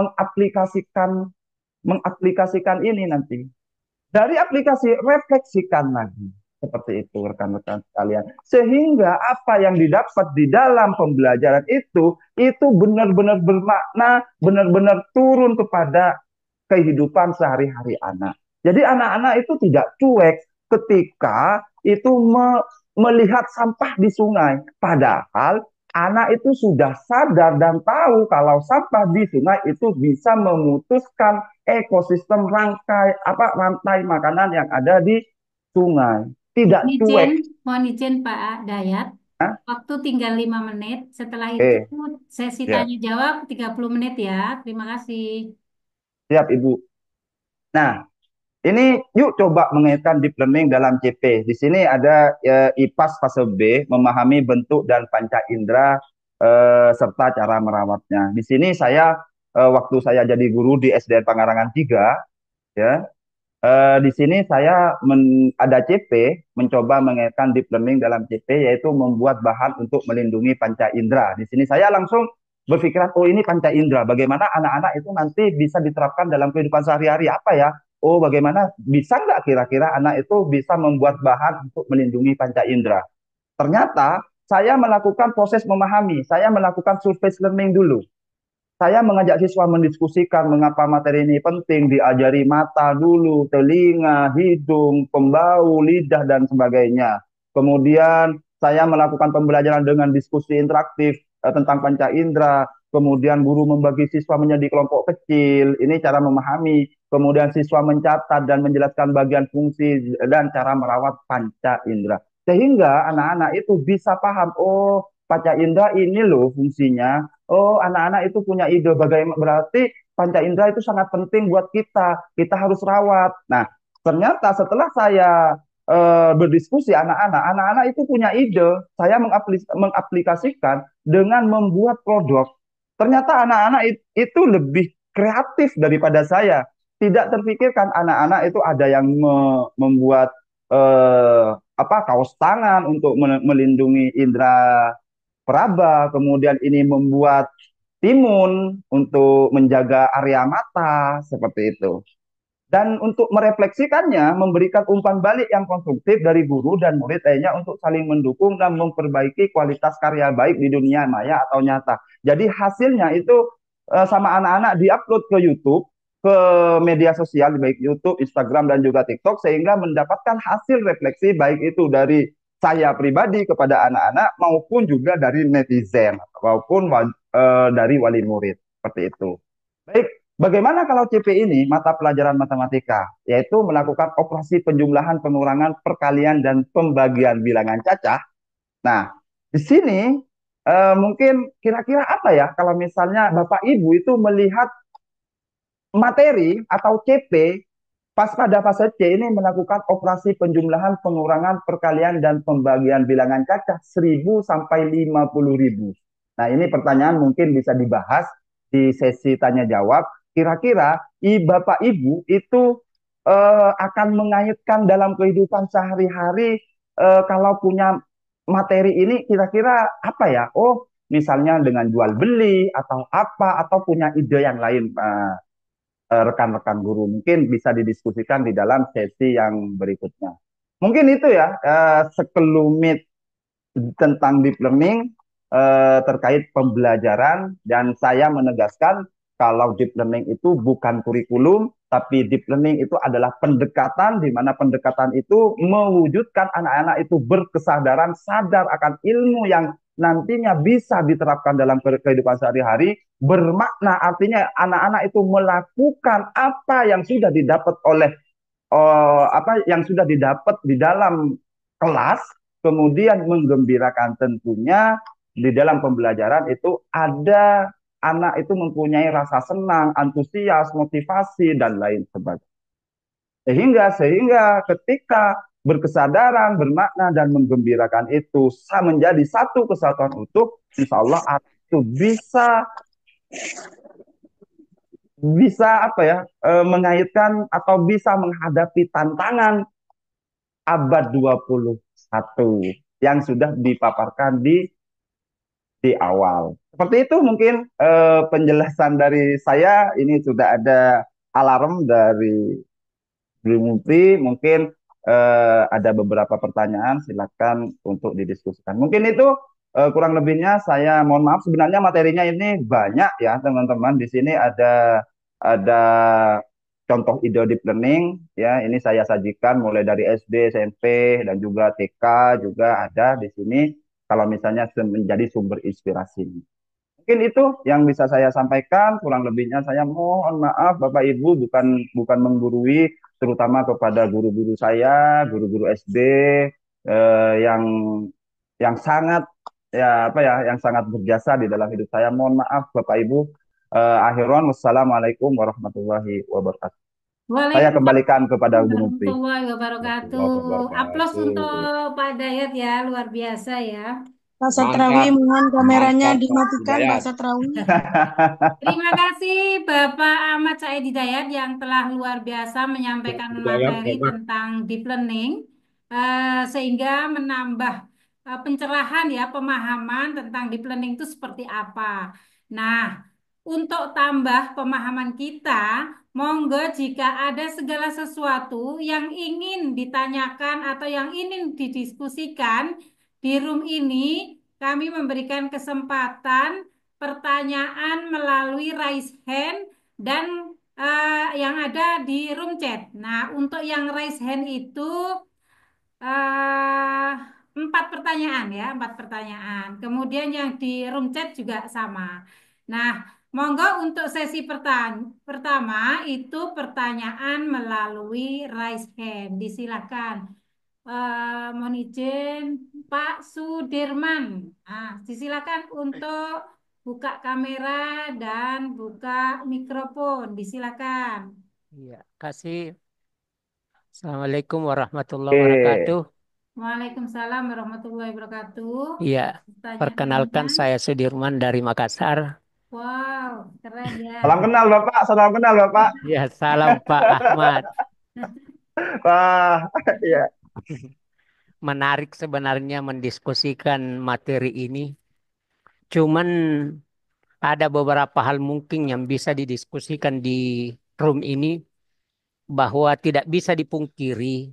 mengaplikasikan ini nanti. Dari aplikasi refleksikan lagi. Seperti itu rekan-rekan sekalian. Sehingga apa yang didapat di dalam pembelajaran itu benar-benar bermakna, benar-benar turun kepada kehidupan sehari-hari anak. Jadi anak-anak itu tidak cuek ketika itu melihat sampah di sungai. Padahal anak itu sudah sadar dan tahu kalau sampah di sungai itu bisa memutuskan ekosistem rantai makanan yang ada di sungai. Tidak cuek. Mohon izin Pak Dayat. Hah? Waktu tinggal 5 menit. Setelah itu sesi Ya. tanya jawab 30 menit ya. Terima kasih. Siap, Ibu. Nah, ini yuk coba mengaitkan deep learning dalam CP. Di sini ada IPAS fase B, memahami bentuk dan panca indera serta cara merawatnya. Di sini saya waktu saya jadi guru di SDN Pangarangan 3, ya. Di sini saya ada CP, mencoba mengaitkan deep learning dalam CP, yaitu membuat bahan untuk melindungi panca indera. Di sini saya langsung berpikiran, oh ini panca indera, bagaimana anak-anak itu nanti bisa diterapkan dalam kehidupan sehari-hari, apa ya? Oh bagaimana, bisa nggak kira-kira anak itu bisa membuat bahan untuk melindungi panca indera? Ternyata saya melakukan proses memahami, saya melakukan surface learning dulu. Saya mengajak siswa mendiskusikan mengapa materi ini penting, diajari mata dulu, telinga, hidung, pembau, lidah, dan sebagainya. Kemudian saya melakukan pembelajaran dengan diskusi interaktif tentang panca indera. Kemudian guru membagi siswa menjadi kelompok kecil, ini cara memahami. Kemudian siswa mencatat dan menjelaskan bagian fungsi dan cara merawat panca indera. Sehingga anak-anak itu bisa paham, oh panca indera ini loh fungsinya. Oh, anak-anak itu punya ide bagaimana, berarti panca indera itu sangat penting buat kita. Kita harus rawat. Nah, ternyata setelah saya berdiskusi anak-anak itu punya ide. Saya mengaplikasikan dengan membuat produk. Ternyata anak-anak itu lebih kreatif daripada saya. Tidak terpikirkan anak-anak itu ada yang membuat kaos tangan untuk melindungi indera peraba, kemudian ini membuat timun untuk menjaga area mata, seperti itu. Dan untuk merefleksikannya, memberikan umpan balik yang konstruktif dari guru dan murid lainnya untuk saling mendukung dan memperbaiki kualitas karya baik di dunia maya atau nyata. Jadi hasilnya itu sama anak-anak diupload ke YouTube, ke media sosial, baik YouTube, Instagram, dan juga TikTok, sehingga mendapatkan hasil refleksi baik itu dari saya pribadi kepada anak-anak maupun juga dari netizen maupun dari wali murid, seperti itu. Baik, bagaimana kalau CP ini mata pelajaran matematika, yaitu melakukan operasi penjumlahan, pengurangan, perkalian, dan pembagian bilangan cacah. Nah, di sini mungkin kira-kira apa ya kalau misalnya Bapak Ibu itu melihat materi atau CP pas pada fase C ini melakukan operasi penjumlahan, pengurangan, perkalian, dan pembagian bilangan cacah 1.000 sampai 50.000. Nah, ini pertanyaan mungkin bisa dibahas di sesi tanya jawab. Kira-kira Bapak Ibu itu akan mengaitkan dalam kehidupan sehari-hari kalau punya materi ini kira-kira apa ya? Oh, misalnya dengan jual beli atau apa, atau punya ide yang lain, rekan-rekan guru, mungkin bisa didiskusikan di dalam sesi yang berikutnya. Mungkin itu ya sekelumit tentang deep learning terkait pembelajaran, dan saya menegaskan kalau deep learning itu bukan kurikulum, tapi deep learning itu adalah pendekatan, di mana pendekatan itu mewujudkan anak-anak itu berkesadaran, sadar akan ilmu nantinya bisa diterapkan dalam kehidupan sehari-hari, bermakna artinya anak-anak itu melakukan apa yang sudah didapat oleh apa yang sudah didapat di dalam kelas, kemudian menggembirakan tentunya di dalam pembelajaran itu ada anak itu mempunyai rasa senang, antusias, motivasi dan lain sebagainya. Sehingga ketika berkesadaran, bermakna dan menggembirakan itu menjadi satu kesatuan utuh, insya Allah itu bisa bisa apa ya mengaitkan atau bisa menghadapi tantangan abad 21 yang sudah dipaparkan di awal. Seperti itu mungkin penjelasan dari saya. Ini sudah ada alarm dari Bu Mufti. Mungkin ada beberapa pertanyaan, silakan untuk didiskusikan. Mungkin itu kurang lebihnya saya mohon maaf. Sebenarnya materinya ini banyak ya teman-teman. Di sini ada contoh ide deep learning ya. Ini saya sajikan mulai dari SD, SMP dan juga TK juga ada di sini. Kalau misalnya menjadi sumber inspirasi. Mungkin itu yang bisa saya sampaikan. Kurang lebihnya saya mohon maaf Bapak Ibu, bukan menggurui, terutama kepada guru-guru saya, guru-guru SD yang sangat ya apa ya, yang sangat berjasa di dalam hidup saya. Mohon maaf Bapak Ibu. Akhiran wassalamualaikum warahmatullahi wabarakatuh. Saya Waalaikumsalam kembalikan kepada Bu Mufti. warahmatullahi wabarakatuh. Warahmatullahi Aplaus untuk wabarakatuh. Pak Dayat ya, luar biasa ya. Pak Mantap, Satrawi, mohon kameranya mantap Pak dimatikan, Pak Hidayat. Satrawi. Terima kasih Bapak Ahmad Said Hidayat yang telah luar biasa menyampaikan Hidayat, materi Bapak. tentang deep learning, sehingga menambah pencerahan ya, pemahaman tentang deep learning itu seperti apa. Nah, untuk tambah pemahaman kita, monggo jika ada segala sesuatu yang ingin ditanyakan atau yang ingin didiskusikan di room ini, kami memberikan kesempatan pertanyaan melalui raise hand dan yang ada di room chat. Nah, untuk yang raise hand itu eh, 4 pertanyaan ya, 4 pertanyaan. Kemudian yang di room chat juga sama. Nah, monggo untuk sesi pertama itu pertanyaan melalui raise hand. Disilakan. Mohon izin Pak Sudirman. Nah, disilakan untuk buka kamera dan buka mikrofon. Disilakan. Iya, kasih. Assalamualaikum warahmatullahi Oke. wabarakatuh. Waalaikumsalam warahmatullahi wabarakatuh. Iya, Tanya perkenalkan ininya. saya Sudirman dari Makassar. Wow, keren ya. Salam kenal Bapak, salam kenal Bapak. Ya, salam Pak Ahmad. Wah, ya. Menarik sebenarnya mendiskusikan materi ini. Cuman ada beberapa hal mungkin yang bisa didiskusikan di room ini, bahwa tidak bisa dipungkiri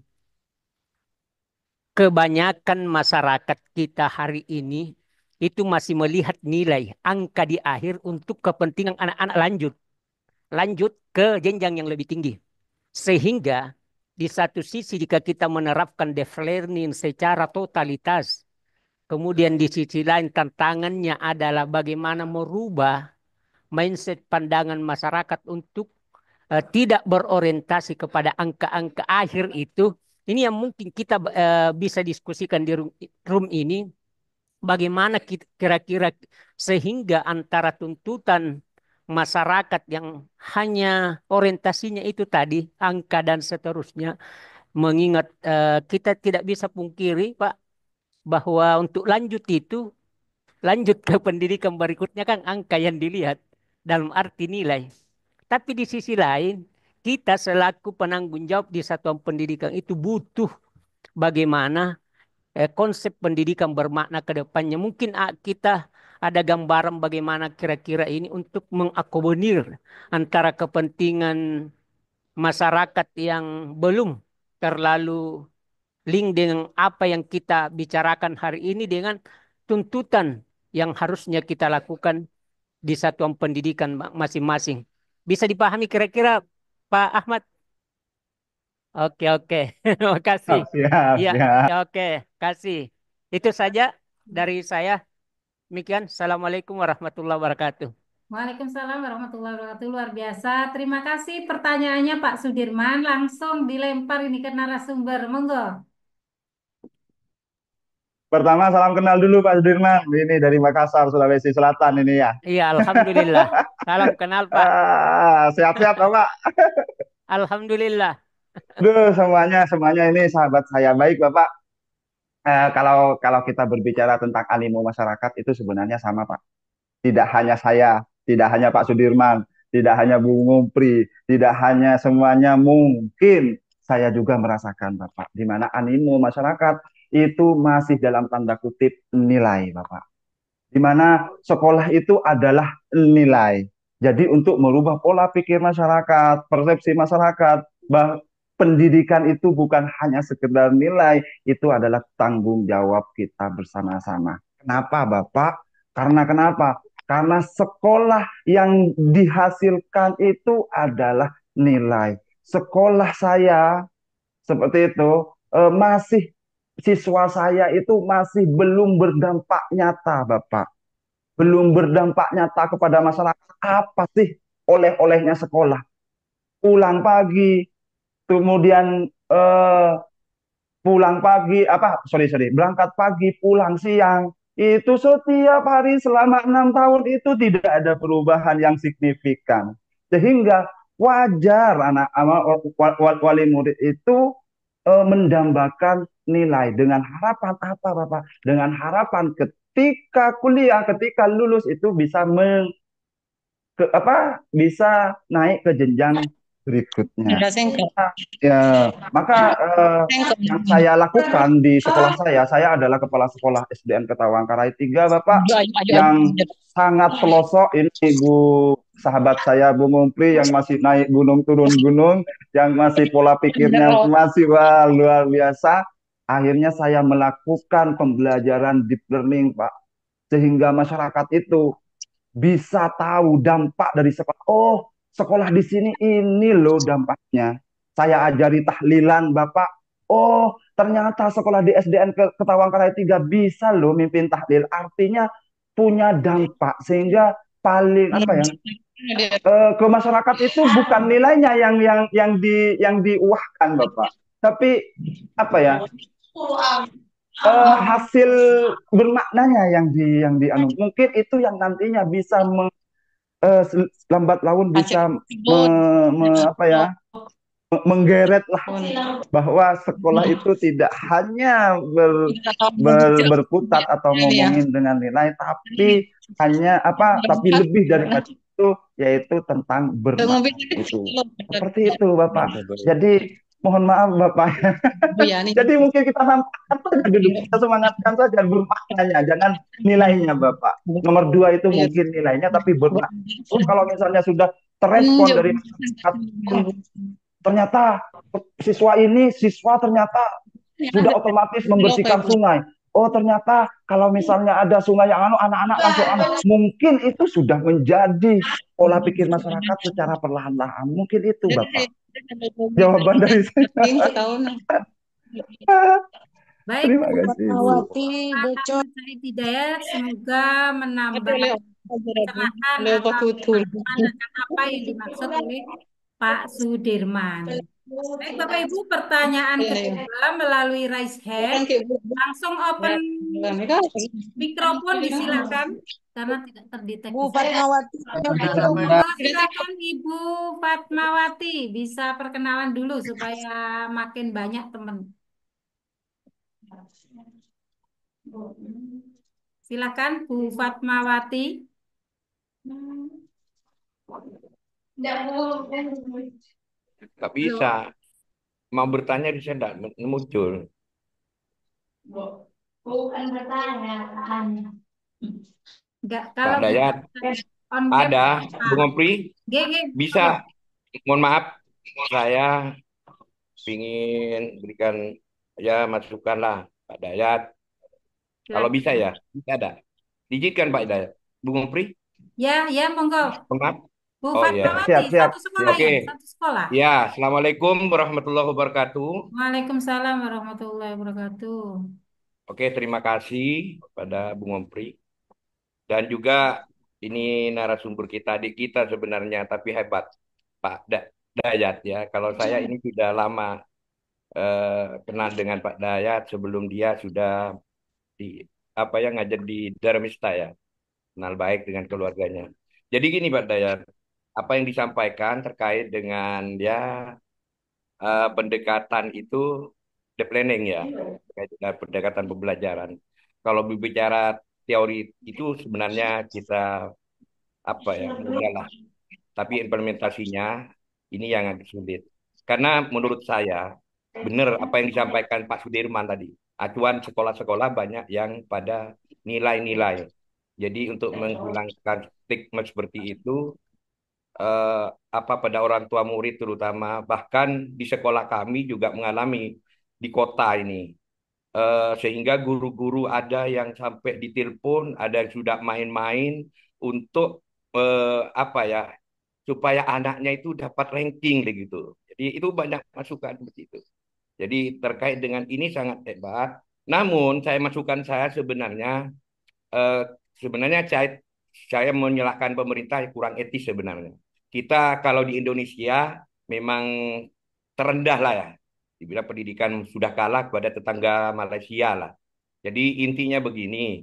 kebanyakan masyarakat kita hari ini itu masih melihat nilai angka di akhir untuk kepentingan anak-anak lanjut ke jenjang yang lebih tinggi. Sehingga di satu sisi jika kita menerapkan deep learning secara totalitas, kemudian di sisi lain tantangannya adalah bagaimana merubah mindset pandangan masyarakat untuk tidak berorientasi kepada angka-angka akhir itu. Ini yang mungkin kita bisa diskusikan di room ini. Bagaimana kira-kira sehingga antara tuntutan masyarakat yang hanya orientasinya itu tadi, angka dan seterusnya. Mengingat kita tidak bisa pungkiri, Pak, bahwa untuk lanjut ke pendidikan berikutnya kan angka yang dilihat dalam arti nilai. Tapi di sisi lain, kita selaku penanggung jawab di satuan pendidikan itu butuh bagaimana konsep pendidikan bermakna ke depannya. Mungkin kita ada gambaran bagaimana kira-kira ini untuk mengakomodir antara kepentingan masyarakat yang belum terlalu link dengan apa yang kita bicarakan hari ini dengan tuntutan yang harusnya kita lakukan di satuan pendidikan masing-masing. Bisa dipahami kira-kira Pak Ahmad? Oke. Terima kasih. Siap, Iya, siap. ya, oke. Kasih. Itu saja dari saya. Demikian. Assalamualaikum warahmatullahi wabarakatuh. Waalaikumsalam warahmatullahi wabarakatuh. Luar biasa. Terima kasih pertanyaannya Pak Sudirman. Langsung dilempar ini ke narasumber. Monggo. Pertama, salam kenal dulu Pak Sudirman. Ini dari Makassar, Sulawesi Selatan ini ya. Iya, alhamdulillah. Salam kenal, Pak. Sehat-sehat Bapak. Alhamdulillah. Duh, semuanya ini sahabat saya. Baik Bapak. Kalau kita berbicara tentang animo masyarakat itu sebenarnya sama Pak. Tidak hanya saya, tidak hanya Pak Sudirman, tidak hanya Bu Mumpri, tidak hanya semuanya, mungkin saya juga merasakan Bapak, di mana animo masyarakat itu masih dalam tanda kutip nilai Bapak. Di mana sekolah itu adalah nilai. Jadi untuk merubah pola pikir masyarakat, persepsi masyarakat, bahwa pendidikan itu bukan hanya sekedar nilai, itu adalah tanggung jawab kita bersama-sama. Kenapa Bapak? Karena kenapa? Karena sekolah yang dihasilkan itu adalah nilai. Sekolah saya seperti itu masih siswa saya itu masih belum berdampak nyata, Bapak. Belum berdampak nyata kepada masyarakat. Apa sih oleh-olehnya sekolah? Pulang pagi, kemudian pulang pagi, berangkat pagi, pulang siang. Itu setiap hari selama 6 tahun itu tidak ada perubahan yang signifikan. Sehingga wajar wali murid itu mendambakan nilai dengan harapan apa Bapak? Dengan harapan ketika kuliah, ketika lulus itu bisa bisa naik ke jenjang berikutnya. Ya, maka yang saya lakukan di sekolah saya adalah kepala sekolah SDN Ketawangkarai 3, Bapak, yang sangat pelosok ini Bu sahabat saya Bu Mumpri yang masih naik gunung turun gunung, yang masih pola pikirnya masih wah, luar biasa. Akhirnya saya melakukan pembelajaran deep learning, Pak, sehingga masyarakat itu bisa tahu dampak dari sekolah. Oh, sekolah di sini ini loh dampaknya. Saya ajari tahlilan, Bapak. Oh, ternyata sekolah di SDN Ketawangkarai 3 bisa loh mimpin tahlil. Artinya punya dampak sehingga paling apa ya? Ke masyarakat itu bukan nilainya yang diuahkan, Bapak. Tapi apa ya? Hasil bermaknanya yang mungkin itu yang nantinya bisa lambat laun bisa menggeret lah bahwa sekolah itu tidak hanya berkutat atau ngomongin dengan nilai, tapi tapi lebih dari itu, yaitu tentang bermakna itu. Seperti itu Bapak. Jadi mohon maaf Bapak. Jadi mungkin kita sampaikan saja dulu, kita semangatkan saja bermaknanya, jangan nilainya Bapak. Nomor 2 itu mungkin nilainya, tapi bermakna. Kalau misalnya sudah terespon dari masyarakat, ternyata siswa ternyata sudah otomatis membersihkan sungai. Oh, ternyata kalau misalnya ada sungai yang anak-anak langsung mungkin itu sudah menjadi pola pikir masyarakat secara perlahan-lahan. Mungkin itu Bapak. Jawaban dari saya. Baik, terima kasih Bu. Said Hidayat, semoga menambah pencerahan atau apa yang dimaksud oleh Pak Sudirman. Baik, Bapak Ibu, pertanyaan kedua melalui raise hand. Langsung open mikrofon, disilakan karena tidak terdeteksi. Bu Fatmawati. Silakan Ibu Fatmawati, bisa perkenalan dulu supaya makin banyak teman. Silakan Bu Fatmawati. Nggak bisa. Mau bertanya di saya tidak muncul. Bukan bertanya. Enggak, Pak kalau Dayat, ada Bu Ngopri? Bisa. Mohon maaf, saya ingin berikan masukan lah Pak Dayat. Kalau bisa ya, bisa ada. Diizinkan Pak Dayat. Bu Ngopri? Ya, monggo. Maaf. Bu Fatmawati, satu sekolah Oke. ya? Satu sekolah. Ya, Assalamualaikum warahmatullahi wabarakatuh. Waalaikumsalam warahmatullahi wabarakatuh. Oke, terima kasih pada Bu Ngopri. Dan juga ini narasumber kita, adik kita sebenarnya, tapi hebat, Pak Dayat ya. Kalau saya ini sudah lama kenal dengan Pak Dayat sebelum dia sudah di apa yang ngajar di Darmista ya, kenal baik dengan keluarganya. Jadi gini Pak Dayat, apa yang disampaikan terkait dengan ya pendekatan itu the planning ya, terkait dengan pendekatan pembelajaran. Kalau berbicara teori itu sebenarnya kita apa ya mudah lah, tapi implementasinya ini yang agak sulit. Karena menurut saya benar apa yang disampaikan Pak Sudirman tadi. Acuan sekolah-sekolah banyak yang pada nilai-nilai. Jadi untuk menghilangkan stigma seperti itu, eh, apa pada orang tua murid terutama, bahkan di sekolah kami juga mengalami di kota ini. Sehingga guru-guru ada yang sampai ditelepon, ada yang sudah main-main untuk apa ya, supaya anaknya itu dapat ranking begitu. Jadi itu banyak masukan seperti itu. Jadi terkait dengan ini sangat hebat. Namun saya sebenarnya eh, sebenarnya saya menyalahkan pemerintah yang kurang etis sebenarnya. Kita kalau di Indonesia memang terendah lah ya. Dibilang pendidikan sudah kalah kepada tetangga Malaysia lah. Jadi intinya begini,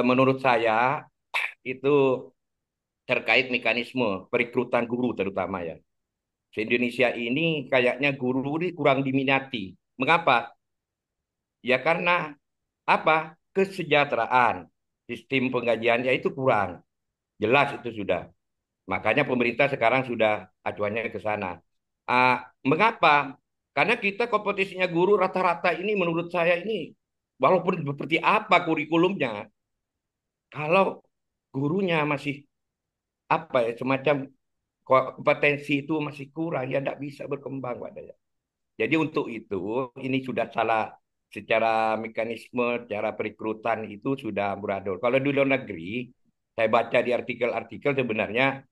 menurut saya itu terkait mekanisme perekrutan guru terutama ya. Di Indonesia ini kayaknya guru ini kurang diminati. Mengapa? Ya karena apa? Kesejahteraan. Sistem penggajiannya itu kurang. Jelas itu sudah. Makanya pemerintah sekarang sudah acuannya ke sana. Mengapa? Karena kita kompetisinya guru rata-rata ini menurut saya ini walaupun seperti apa kurikulumnya, kalau gurunya masih apa ya semacam kompetensi itu masih kurang ya tidak bisa berkembang Pak Daya. Jadi untuk itu ini sudah salah secara mekanisme, cara perekrutan itu sudah beradol. Kalau di luar negeri, saya baca di artikel-artikel sebenarnya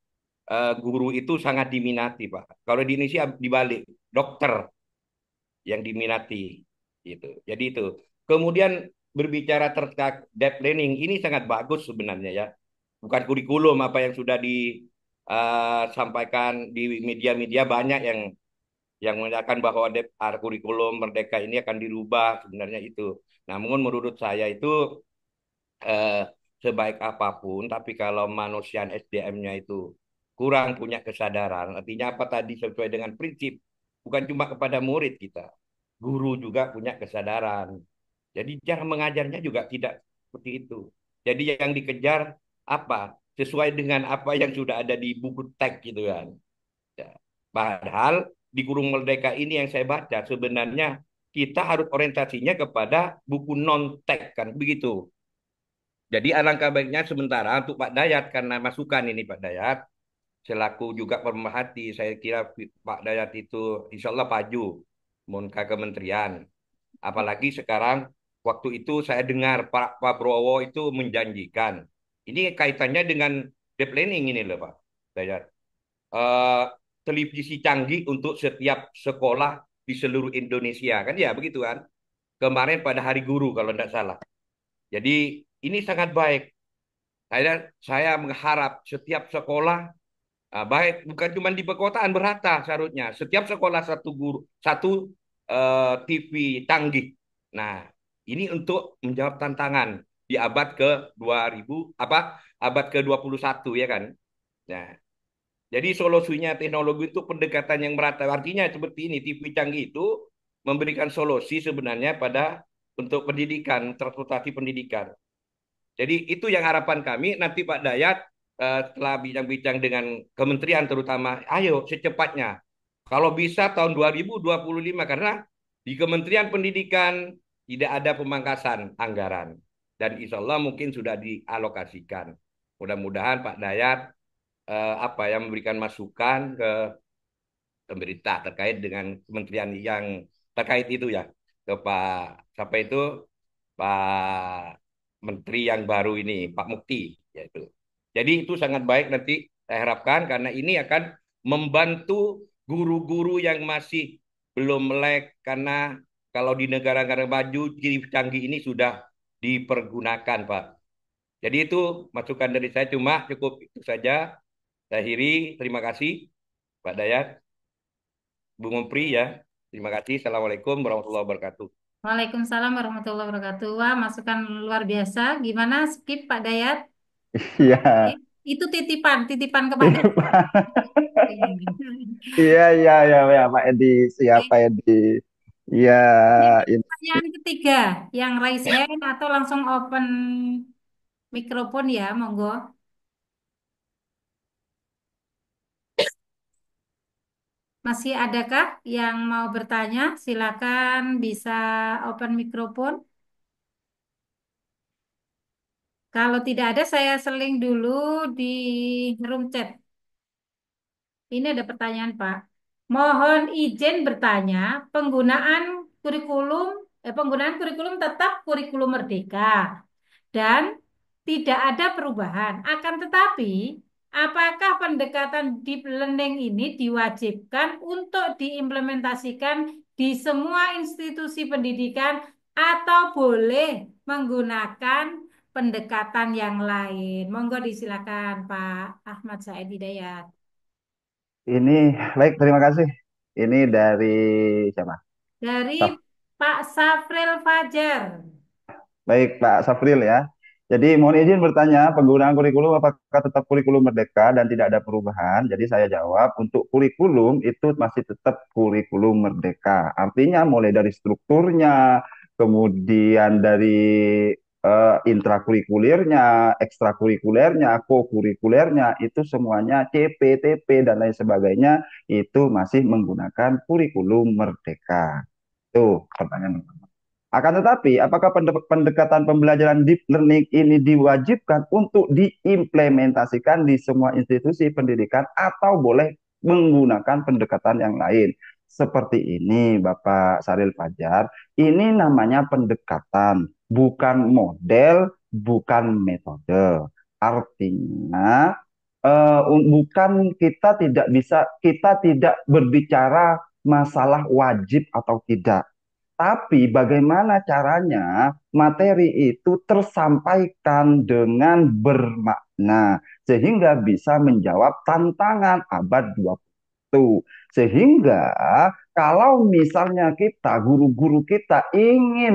guru itu sangat diminati, Pak. Kalau di Indonesia dibalik, dokter yang diminati gitu. Jadi itu. Kemudian berbicara terkait deep learning ini sangat bagus sebenarnya ya. Bukan kurikulum apa yang sudah disampaikan di media-media banyak yang menyatakan bahwa kurikulum Merdeka ini akan dirubah sebenarnya itu. Namun menurut saya itu eh, sebaik apapun, tapi kalau manusia SDM-nya itu kurang punya kesadaran, artinya apa tadi sesuai dengan prinsip, bukan cuma kepada murid kita, guru juga punya kesadaran. Jadi cara mengajarnya juga tidak seperti itu. Jadi yang dikejar apa? Sesuai dengan apa yang sudah ada di buku teks gitu kan. Ya. Padahal di Kurung Merdeka ini yang saya baca sebenarnya kita harus orientasinya kepada buku non-teks kan begitu. Jadi alangkah baiknya sementara untuk Pak Dayat karena masukan ini Pak Dayat selaku juga pemerhati saya kira Pak Dayat itu insya Allah maju ke kementerian. Apalagi sekarang waktu itu saya dengar Pak Prabowo itu menjanjikan. Ini kaitannya dengan deep learning ini loh Pak Dayat. Eh, televisi canggih untuk setiap sekolah di seluruh Indonesia kan ya begitu kan. Kemarin pada Hari Guru kalau tidak salah. Jadi ini sangat baik. Saya mengharap setiap sekolah baik bukan cuma di perkotaan berata seharusnya. Setiap sekolah satu guru satu TV canggih. Nah, ini untuk menjawab tantangan di abad ke 2000 apa abad ke-21 ya kan. Nah, jadi solusinya teknologi itu pendekatan yang merata. Artinya seperti ini, TV canggih itu memberikan solusi sebenarnya pada untuk pendidikan, transportasi pendidikan. Jadi itu yang harapan kami nanti Pak Dayat setelah bincang-bincang dengan kementerian terutama, ayo secepatnya. Kalau bisa tahun 2025 karena di Kementerian Pendidikan tidak ada pemangkasan anggaran dan insya Allah mungkin sudah dialokasikan. Mudah-mudahan Pak Dayat apa yang memberikan masukan ke pemerintah terkait dengan kementerian yang terkait itu ya ke Pak siapa itu Pak Menteri yang baru ini Pak Mukti yaitu. Jadi itu sangat baik nanti saya harapkan karena ini akan membantu guru-guru yang masih belum melek karena kalau di negara-negara maju ciri canggih ini sudah dipergunakan Pak. Jadi itu masukan dari saya, cuma cukup itu saja. Saya akhiri, terima kasih Pak Dayat, Bung Mumpri ya. Terima kasih. Assalamualaikum warahmatullahi wabarakatuh. Waalaikumsalam warahmatullahi wabarakatuh. Wah, masukan luar biasa. Gimana skip Pak Dayat? Iya. Itu titipan kepada. Iya, iya, iya, ya, Pak Edi. Siapa Edi? Iya, ini. Pertanyaan ketiga, yang raise hand atau langsung open mikrofon ya, monggo. Masih adakah yang mau bertanya? Silakan bisa open mikrofon. Kalau tidak ada, saya seling dulu di room chat. Ini ada pertanyaan, Pak. Mohon izin bertanya, penggunaan kurikulum tetap kurikulum merdeka dan tidak ada perubahan. Akan tetapi, apakah pendekatan deep learning ini diwajibkan untuk diimplementasikan di semua institusi pendidikan atau boleh menggunakan pendekatan yang lain? Monggo disilakan Pak Ahmad Said Hidayat. Ini baik, terima kasih. Ini dari siapa? Dari Saf. Pak Safril Fajar. Baik, Pak Safril ya. Jadi mohon izin bertanya, penggunaan kurikulum apakah tetap kurikulum merdeka dan tidak ada perubahan? Jadi saya jawab, untuk kurikulum itu masih tetap kurikulum merdeka. Artinya mulai dari strukturnya, kemudian dari intrakurikulernya, ekstrakurikulernya, kokurikulernya, itu semuanya CPTP dan lain sebagainya, itu masih menggunakan kurikulum merdeka. Itu pertanyaan pertama. Akan tetapi, apakah pendekatan pembelajaran deep learning ini diwajibkan untuk diimplementasikan di semua institusi pendidikan atau boleh menggunakan pendekatan yang lain? Seperti ini, Bapak Saril Fajar, ini namanya pendekatan, bukan model, bukan metode. Artinya, bukan kita tidak berbicara masalah wajib atau tidak, tapi bagaimana caranya materi itu tersampaikan dengan bermakna sehingga bisa menjawab tantangan abad 21. Sehingga kalau misalnya kita, guru-guru kita ingin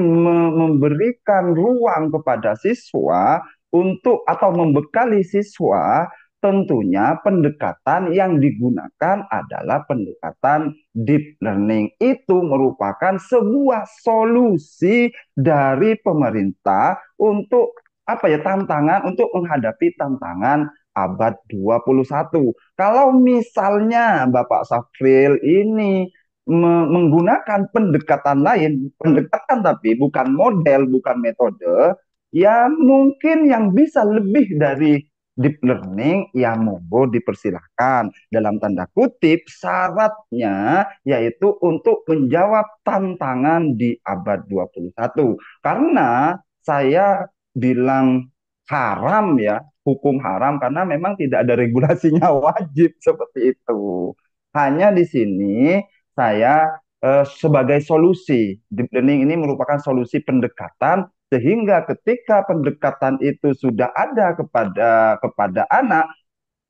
memberikan ruang kepada siswa untuk atau membekali siswa, tentunya pendekatan yang digunakan adalah pendekatan deep learning. Itu merupakan sebuah solusi dari pemerintah untuk tantangan untuk menghadapi tantangan abad 21. Kalau misalnya Bapak Safril ini menggunakan pendekatan lain, pendekatan tapi bukan model, bukan metode, ya mungkin yang bisa lebih dari deep learning, ya monggo dipersilahkan. Dalam tanda kutip, syaratnya yaitu untuk menjawab tantangan di abad 21. Karena saya bilang haram ya, hukum haram karena memang tidak ada regulasinya wajib seperti itu. Hanya di sini saya sebagai solusi, deep learning ini merupakan solusi pendekatan sehingga ketika pendekatan itu sudah ada kepada anak,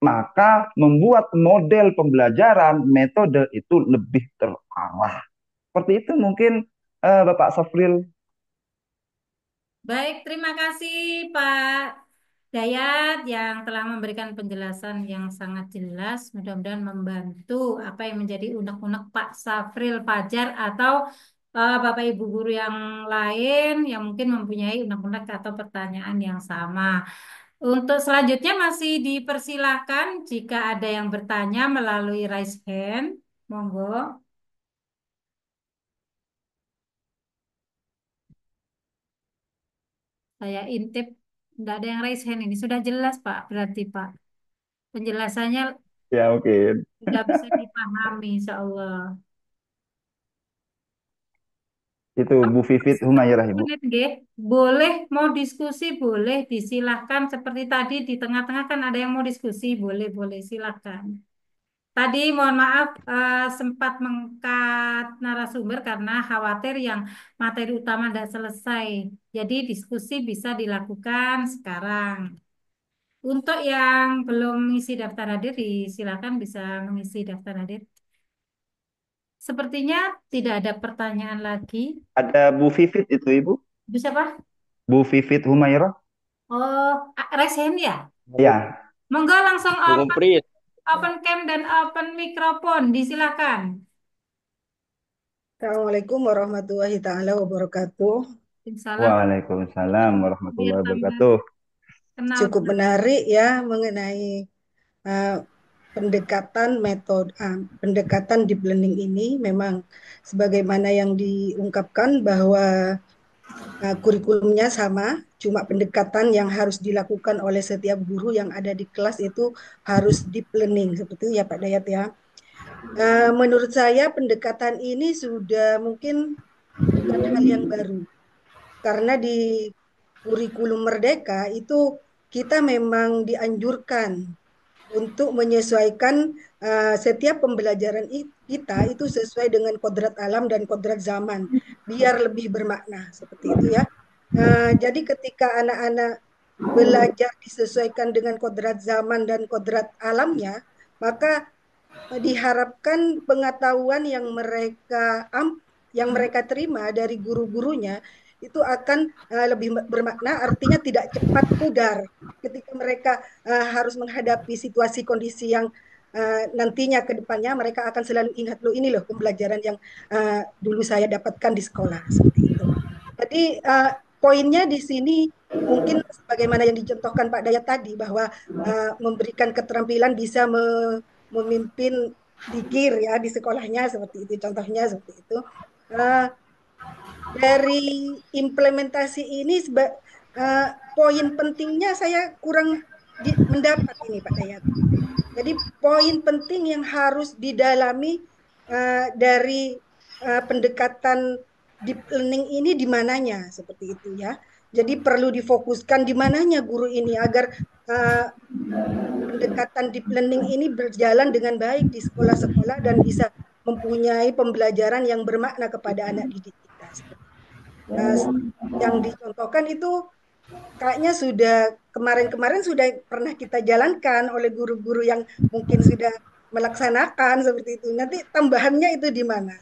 maka membuat model pembelajaran metode itu lebih terarah. Seperti itu mungkin Bapak Safril. Baik, terima kasih Pak Dayat yang telah memberikan penjelasan yang sangat jelas. Mudah-mudahan membantu apa yang menjadi unek-unek Pak Safril Fajar atau Bapak Ibu guru yang lain yang mungkin mempunyai unek-unek atau pertanyaan yang sama. Untuk selanjutnya masih dipersilahkan jika ada yang bertanya melalui raise hand. Monggo. Saya intip, nggak ada yang raise hand ini. Sudah jelas, Pak. Berarti, Pak. Penjelasannya Ya mungkin. sudah bisa dipahami, insya Allah. Itu Bu Vivit Humairah, Ibu. Menit, nggih. Boleh mau diskusi, boleh disilahkan. Seperti tadi di tengah-tengah kan ada yang mau diskusi, boleh, boleh silahkan. Tadi mohon maaf sempat mengkat narasumber karena khawatir yang materi utama tidak selesai. Jadi diskusi bisa dilakukan sekarang. Untuk yang belum mengisi daftar hadir, silakan bisa mengisi daftar hadir. Sepertinya tidak ada pertanyaan lagi. Ada Bu Vivit itu Ibu? Bisa Pak? Bu Vivit Humairah? Oh, raise hand ya? Ya. Monggo langsung Bung Prit. open cam dan open mikrofon. Disilakan. Assalamualaikum warahmatullahi taala wabarakatuh. Waalaikumsalam warahmatullahi wabarakatuh. Cukup menarik ya mengenai pendekatan deep learning ini. Memang sebagaimana yang diungkapkan bahwa kurikulumnya sama, cuma pendekatan yang harus dilakukan oleh setiap guru yang ada di kelas itu harus deep learning, seperti itu ya Pak Dayat ya. Menurut saya pendekatan ini sudah mungkin bukan hal yang baru, karena di kurikulum Merdeka itu kita memang dianjurkan untuk menyesuaikan setiap pembelajaran kita itu sesuai dengan kodrat alam dan kodrat zaman, biar lebih bermakna, seperti itu ya. Jadi ketika anak-anak belajar disesuaikan dengan kodrat zaman dan kodrat alamnya, maka diharapkan pengetahuan yang mereka terima dari guru-gurunya itu akan lebih bermakna, artinya tidak cepat pudar ketika mereka harus menghadapi situasi kondisi yang nantinya ke depannya mereka akan selalu ingat, loh ini loh pembelajaran yang dulu saya dapatkan di sekolah, seperti itu. Jadi poinnya di sini mungkin sebagaimana yang dicontohkan Pak Dayat tadi, bahwa memberikan keterampilan bisa memimpin dikir ya di sekolahnya, seperti itu contohnya, seperti itu. Dari implementasi ini poin pentingnya saya kurang mendapat ini Pak Dayat. Jadi poin penting yang harus didalami dari pendekatan deep learning ini di mananya, seperti itu ya. Jadi perlu difokuskan di mananya guru ini agar pendekatan deep learning ini berjalan dengan baik di sekolah-sekolah dan bisa mempunyai pembelajaran yang bermakna kepada anak didik kita. Yang dicontohkan itu kayaknya sudah kemarin-kemarin sudah pernah kita jalankan oleh guru-guru yang mungkin sudah melaksanakan seperti itu. Nanti tambahannya itu di mana?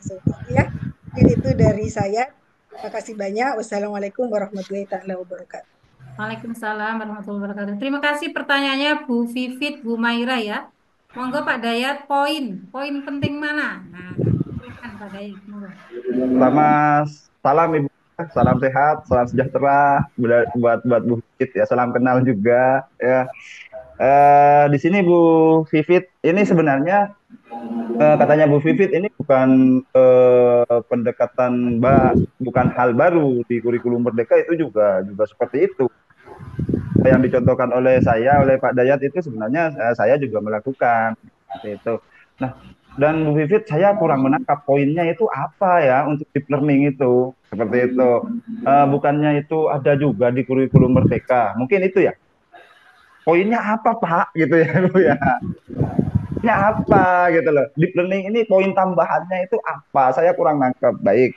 Ya, itu dari saya. Terima kasih banyak. Wassalamualaikum warahmatullahi wabarakatuh. Waalaikumsalam warahmatullahi wabarakatuh. Terima kasih pertanyaannya Bu Vivit, Bu Maira ya. Monggo Pak Dayat, poin penting mana? Nah, silakan Pak Dayat. Monggo. Salam Ibu, salam sehat, salam sejahtera buat Bu Vivit ya, salam kenal juga ya. Di sini Bu Vivit, ini sebenarnya katanya Bu Vivit ini bukan pendekatan bukan hal baru di kurikulum Merdeka, itu juga seperti itu. Yang dicontohkan oleh Pak Dayat itu sebenarnya saya juga melakukan seperti itu. Nah, dan Bu Vivit, saya kurang menangkap poinnya itu apa ya untuk deep learning itu, seperti itu. Bukannya itu ada juga di kurikulum Merdeka, mungkin itu ya. Poinnya apa Pak gitu ya Bu ya. Poinnya apa gitu loh. Deep learning ini poin tambahannya itu apa? Saya kurang nangkep. Baik.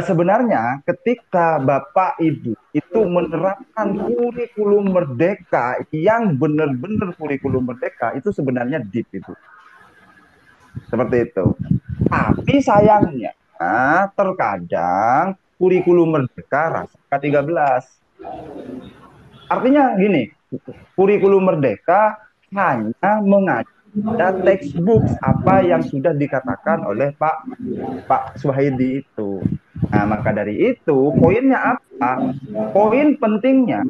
Sebenarnya ketika Bapak Ibu itu menerapkan kurikulum Merdeka yang benar-benar kurikulum Merdeka, itu sebenarnya deep itu. Seperti itu. Tapi sayangnya terkadang kurikulum Merdeka rasa K13. Artinya gini, kurikulum Merdeka hanya mengajar textbook apa yang sudah dikatakan oleh Pak Suhaidi itu. Nah, maka dari itu poinnya apa? Poin pentingnya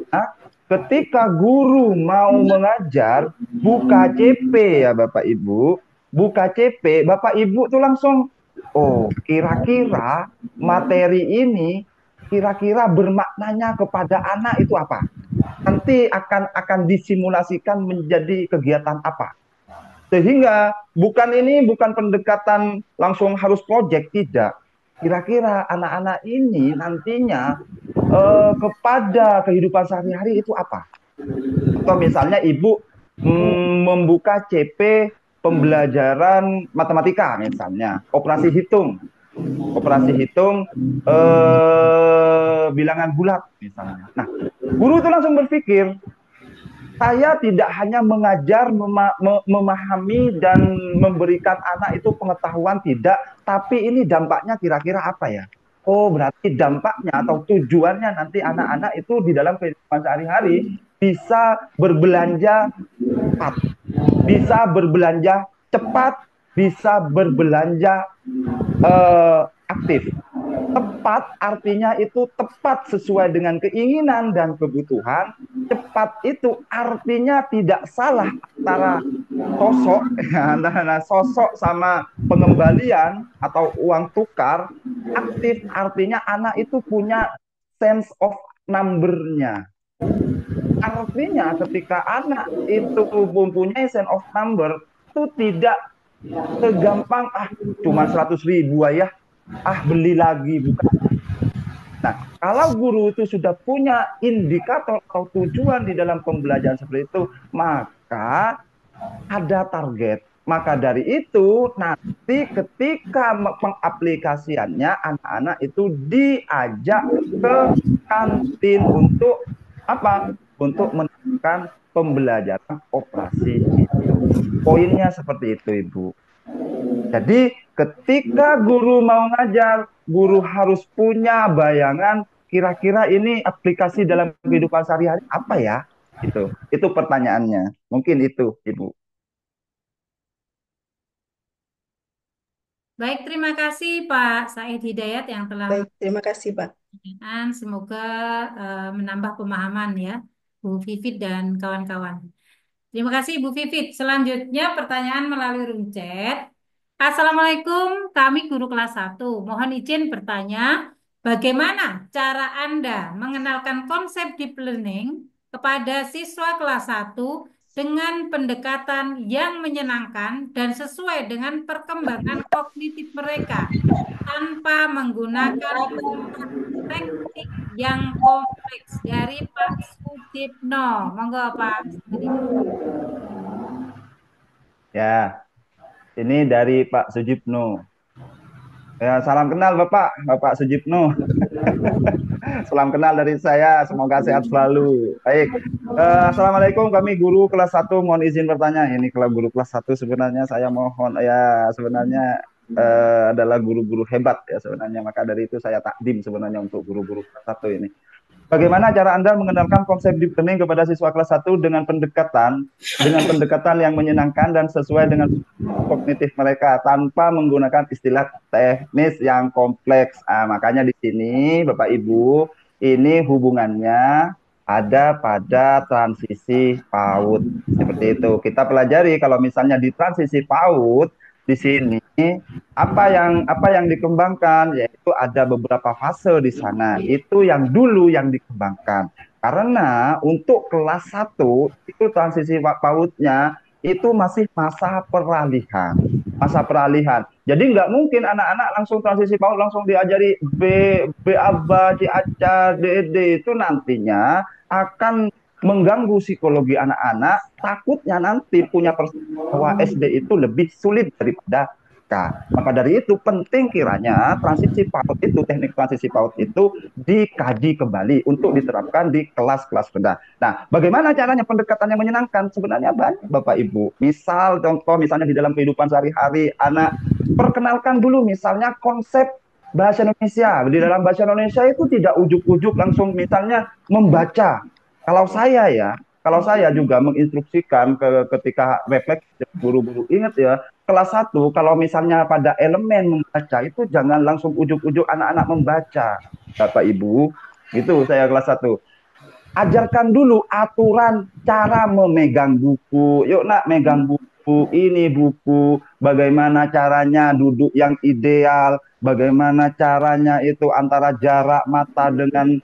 ketika guru mau mengajar, buka CP ya Bapak Ibu, buka CP, Bapak Ibu tuh langsung, oh kira-kira materi ini kira-kira bermaknanya kepada anak itu apa? Nanti akan disimulasikan menjadi kegiatan apa? Sehingga bukan pendekatan langsung harus proyek, tidak. Kira-kira anak-anak ini nantinya kepada kehidupan sehari-hari itu apa? Atau misalnya ibu membuka CP pembelajaran matematika misalnya, operasi hitung, bilangan bulat misalnya. Nah, guru itu langsung berpikir, saya tidak hanya mengajar, memahami dan memberikan anak itu pengetahuan tidak, tapi ini dampaknya kira-kira apa ya? Oh, berarti dampaknya atau tujuannya nanti anak-anak itu di dalam kehidupan sehari-hari bisa berbelanja cepat, bisa berbelanja cepat, bisa berbelanja aktif. Tepat artinya itu tepat sesuai dengan keinginan dan kebutuhan. Cepat itu artinya tidak salah antara sosok, antara sosok sama pengembalian atau uang tukar. Aktif artinya anak itu punya sense of number-nya. Artinya ketika anak itu mempunyai sense of number, itu tidak segampang cuma 100.000 ya, beli lagi, bukan. Nah, kalau guru itu sudah punya indikator atau tujuan di dalam pembelajaran seperti itu, maka ada target. Maka dari itu nanti ketika pengaplikasiannya anak-anak itu diajak ke kantin untuk apa? Untuk melakukan pembelajaran operasi itu. Poinnya seperti itu, Ibu. Jadi ketika guru mau ngajar, guru harus punya bayangan kira-kira ini aplikasi dalam kehidupan sehari-hari apa ya? Itu pertanyaannya. Mungkin itu, Ibu. Baik, terima kasih Pak Said Hidayat yang telah Baik, terima kasih Pak. Semoga menambah pemahaman ya, Bu Vivit dan kawan-kawan. Terima kasih Bu Vivit. Selanjutnya pertanyaan melalui room chat. Assalamualaikum, kami guru kelas 1. Mohon izin bertanya, bagaimana cara Anda mengenalkan konsep deep learning kepada siswa kelas 1 dengan pendekatan yang menyenangkan dan sesuai dengan perkembangan kognitif mereka tanpa menggunakan teknik yang kompleks dari Pak Sudipno. Monggo Pak Sudipno. Ya, ini dari Pak Sujipno. Ya, salam kenal Bapak Sujipno. Salam kenal dari saya, semoga sehat selalu. Baik, Assalamualaikum, kami guru kelas 1, mohon izin bertanya. Ini kalau guru kelas 1 sebenarnya saya mohon, ya sebenarnya adalah guru-guru hebat ya sebenarnya, maka dari itu saya takdim sebenarnya untuk guru-guru kelas 1 ini. Bagaimana cara Anda mengenalkan konsep deep learning kepada siswa kelas 1 dengan pendekatan yang menyenangkan dan sesuai dengan kognitif mereka tanpa menggunakan istilah teknis yang kompleks. Makanya di sini Bapak Ibu, ini hubungannya ada pada transisi PAUD. Seperti itu. Kita pelajari kalau misalnya di transisi PAUD di sini apa yang dikembangkan, yaitu ada beberapa fase di sana. Itu yang dulu yang dikembangkan. Karena untuk kelas 1 itu transisi PAUD-nya itu masih masa peralihan. Jadi nggak mungkin anak-anak langsung transisi PAUD langsung diajari B aba, C aca, D itu nantinya akan mengganggu psikologi anak-anak. Takutnya nanti punya persepsi bahwa SD itu lebih sulit daripada K. Maka dari itu penting kiranya transisi PAUD itu, teknik transisi PAUD itu dikaji kembali untuk diterapkan di kelas-kelas rendah. Nah, bagaimana caranya pendekatan yang menyenangkan? Sebenarnya banyak Bapak Ibu. Misal contoh misalnya di dalam kehidupan sehari-hari, anak perkenalkan dulu misalnya konsep bahasa Indonesia. Di dalam bahasa Indonesia itu tidak ujuk-ujuk langsung misalnya membaca. Kalau saya juga menginstruksikan ketika refleks buru-buru, ingat ya, kelas 1 kalau misalnya pada elemen membaca itu jangan langsung ujuk-ujuk anak-anak membaca, Bapak Ibu. Gitu saya kelas 1. Ajarkan dulu aturan cara memegang buku. Yuk nak, megang buku, ini buku, bagaimana caranya duduk yang ideal, bagaimana caranya itu antara jarak mata dengan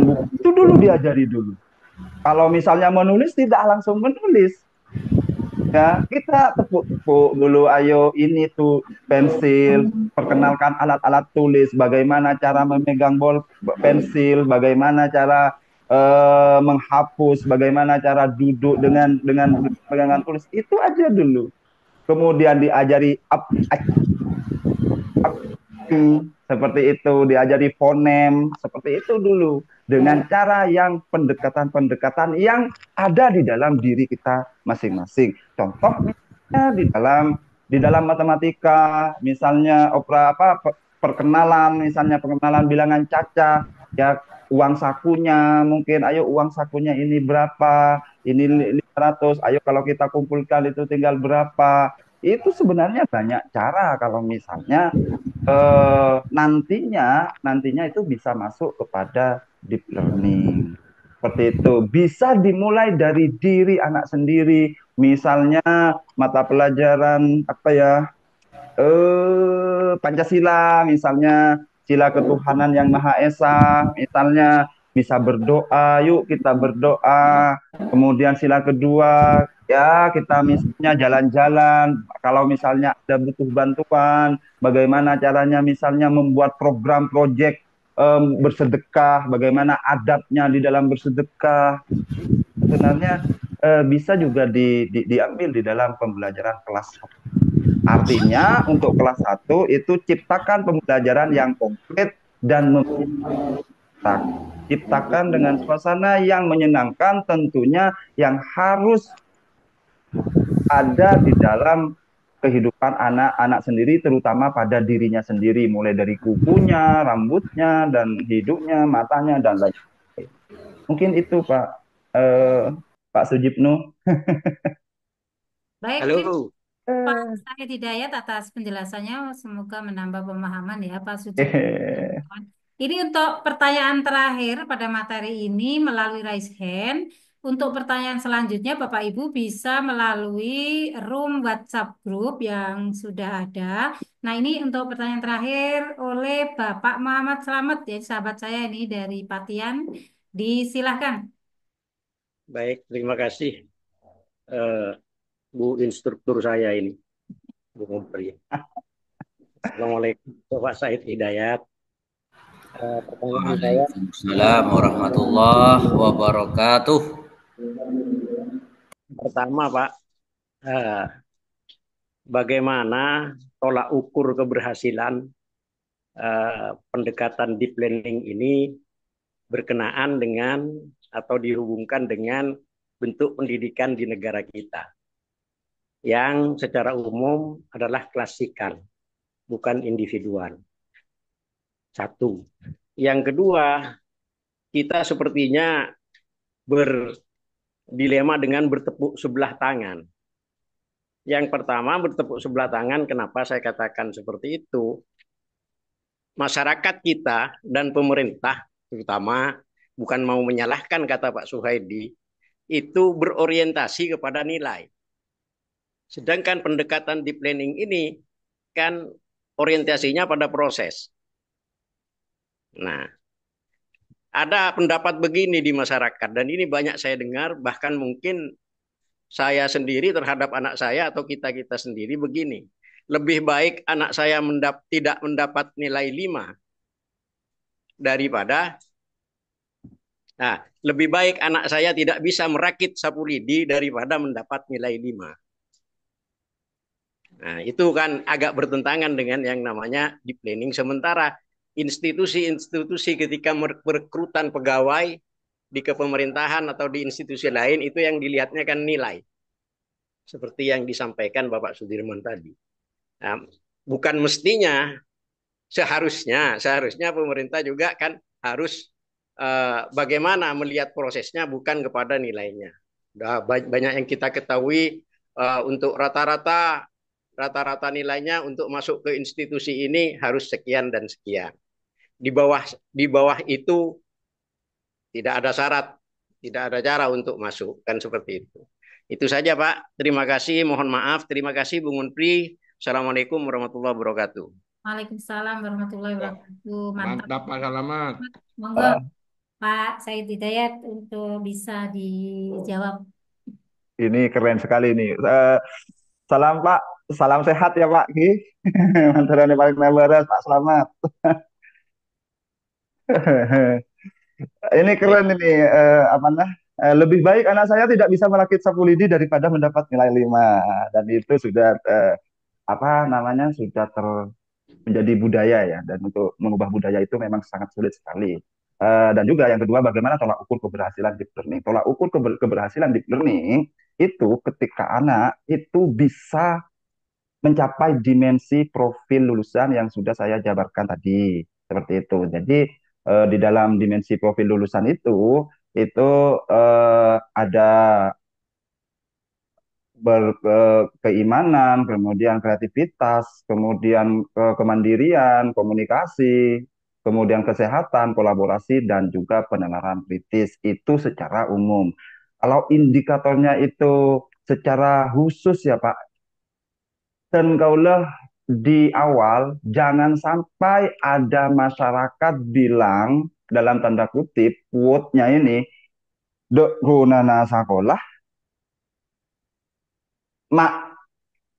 buku. Itu dulu diajari dulu. Kalau misalnya menulis tidak langsung menulis. Ya, kita tepuk-tepuk dulu, ayo ini tuh pensil, perkenalkan alat-alat tulis, bagaimana cara memegang pensil, bagaimana cara menghapus, bagaimana cara duduk dengan pegangan tulis, itu aja dulu. kemudian diajari seperti itu, diajari fonem, seperti itu dulu. Dengan cara yang pendekatan-pendekatan yang ada di dalam diri kita masing-masing. Contoh misalnya di dalam matematika, misalnya perkenalan, misalnya perkenalan bilangan caca, ya uang sakunya mungkin, ayo uang sakunya ini berapa, ini 500, ayo kalau kita kumpulkan itu tinggal berapa. Itu sebenarnya banyak cara kalau misalnya nantinya itu bisa masuk kepada deep learning. Seperti itu. Bisa dimulai dari diri anak sendiri. Misalnya mata pelajaran apa ya? Pancasila misalnya, sila ketuhanan yang Maha Esa, misalnya bisa berdoa, yuk kita berdoa. Kemudian sila kedua, ya kita misalnya jalan-jalan, kalau misalnya ada butuh bantuan, bagaimana caranya misalnya membuat program proyek bersedekah, bagaimana adabnya di dalam bersedekah. Sebenarnya bisa juga diambil di dalam pembelajaran kelas. Artinya untuk kelas 1 itu ciptakan pembelajaran yang konkret dan ciptakan dengan suasana yang menyenangkan, tentunya yang harus ada di dalam kehidupan anak-anak sendiri, terutama pada dirinya sendiri, mulai dari kukunya, rambutnya, dan hidungnya, matanya, dan lain. Mungkin itu Pak Sujipno. Baik, terima Halo. Pak Said Hidayat atas penjelasannya. Semoga menambah pemahaman ya Pak Sujipno. Ini untuk pertanyaan terakhir pada materi ini melalui raise hand. Untuk pertanyaan selanjutnya Bapak Ibu bisa melalui room WhatsApp group yang sudah ada. Nah ini untuk pertanyaan terakhir oleh Bapak Muhammad Slamet, ya sahabat saya ini dari Patian. Disilahkan. Baik, terima kasih Bu instruktur saya ini, Bu Mumpri. Assalamualaikum Pak Said Hidayat. Pertanyaan saya. Waalaikumsalam warahmatullahi wabarakatuh. Pertama Pak, bagaimana tolak ukur keberhasilan pendekatan deep learning ini berkenaan dengan atau dihubungkan dengan bentuk pendidikan di negara kita yang secara umum adalah klasikal, bukan individual. Satu. Yang kedua, kita sepertinya berdilema dengan bertepuk sebelah tangan. Yang pertama, bertepuk sebelah tangan, kenapa saya katakan seperti itu? Masyarakat kita dan pemerintah, terutama, bukan mau menyalahkan kata Pak Suhaidi, itu berorientasi kepada nilai. Sedangkan pendekatan deep learning ini kan orientasinya pada proses. Nah, ada pendapat begini di masyarakat, dan ini banyak saya dengar, bahkan mungkin saya sendiri terhadap anak saya atau kita-kita sendiri begini. Lebih baik anak saya tidak mendapat nilai 5 daripada, lebih baik anak saya tidak bisa merakit sapu lidi daripada mendapat nilai 5. Nah, itu kan agak bertentangan dengan yang namanya deep learning. Sementara institusi-institusi ketika merekrutan pegawai di kepemerintahan atau di institusi lain, itu yang dilihatnya kan nilai. Seperti yang disampaikan Bapak Sudirman tadi. Nah, bukan mestinya, seharusnya pemerintah juga kan harus bagaimana melihat prosesnya, bukan kepada nilainya. Banyak yang kita ketahui untuk rata-rata nilainya untuk masuk ke institusi ini harus sekian dan sekian. Di bawah itu tidak ada syarat, tidak ada cara untuk masuk, kan seperti itu. Itu saja Pak. Terima kasih, mohon maaf. Terima kasih Bung Munpri. Assalamualaikum warahmatullahi wabarakatuh. Waalaikumsalam warahmatullahi wabarakatuh. Mantap Pak Salamat. Monggo Pak Said Hidayat untuk bisa dijawab. Ini keren sekali nih. Salam Pak, salam sehat ya Pak Ki. Mantaran yang paling lebaran Pak, selamat. Ini keren ini apa nah? Lebih baik anak saya tidak bisa merakit sapu lidi daripada mendapat nilai 5. Dan itu sudah apa namanya sudah menjadi budaya ya, dan untuk mengubah budaya itu memang sangat sulit sekali. Dan juga yang kedua, bagaimana tolak ukur keberhasilan deep learning. Tolak ukur keberhasilan deep learning itu ketika anak itu bisa mencapai dimensi profil lulusan yang sudah saya jabarkan tadi, seperti itu. Jadi di dalam dimensi profil lulusan itu ada keimanan, kemudian kreativitas, kemudian kemandirian, komunikasi, kemudian kesehatan, kolaborasi, dan juga penalaran kritis. Itu secara umum. Kalau indikatornya itu secara khusus ya Pak, dan kaulah di awal jangan sampai ada masyarakat bilang dalam tanda kutip quote-nya ini, dok gunana sekolah mak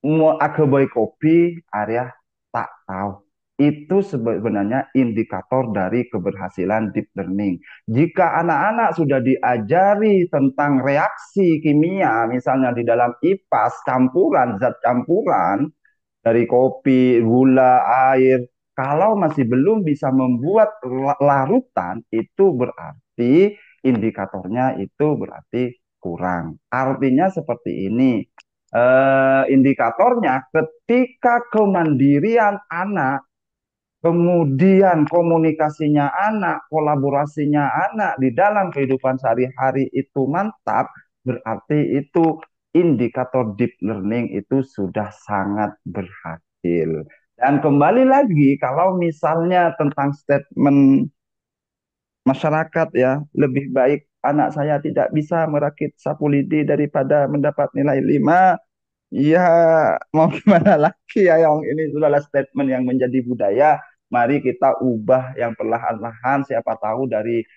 mau boy kopi area tak tahu. Itu sebenarnya indikator dari keberhasilan deep learning. Jika anak-anak sudah diajari tentang reaksi kimia, misalnya di dalam IPAS, campuran, zat campuran, dari kopi, gula, air, kalau masih belum bisa membuat larutan, itu berarti indikatornya itu berarti kurang. Artinya seperti ini, indikatornya ketika kemandirian anak, kemudian komunikasinya anak, kolaborasinya anak di dalam kehidupan sehari-hari itu mantap, berarti itu indikator deep learning itu sudah sangat berhasil. Dan kembali lagi, kalau misalnya tentang statement masyarakat ya, lebih baik anak saya tidak bisa merakit sapu lidi daripada mendapat nilai 5. Ya, mau gimana lagi ya, yang ini sudahlah statement yang menjadi budaya. Mari kita ubah yang perlahan-lahan. Siapa tahu dari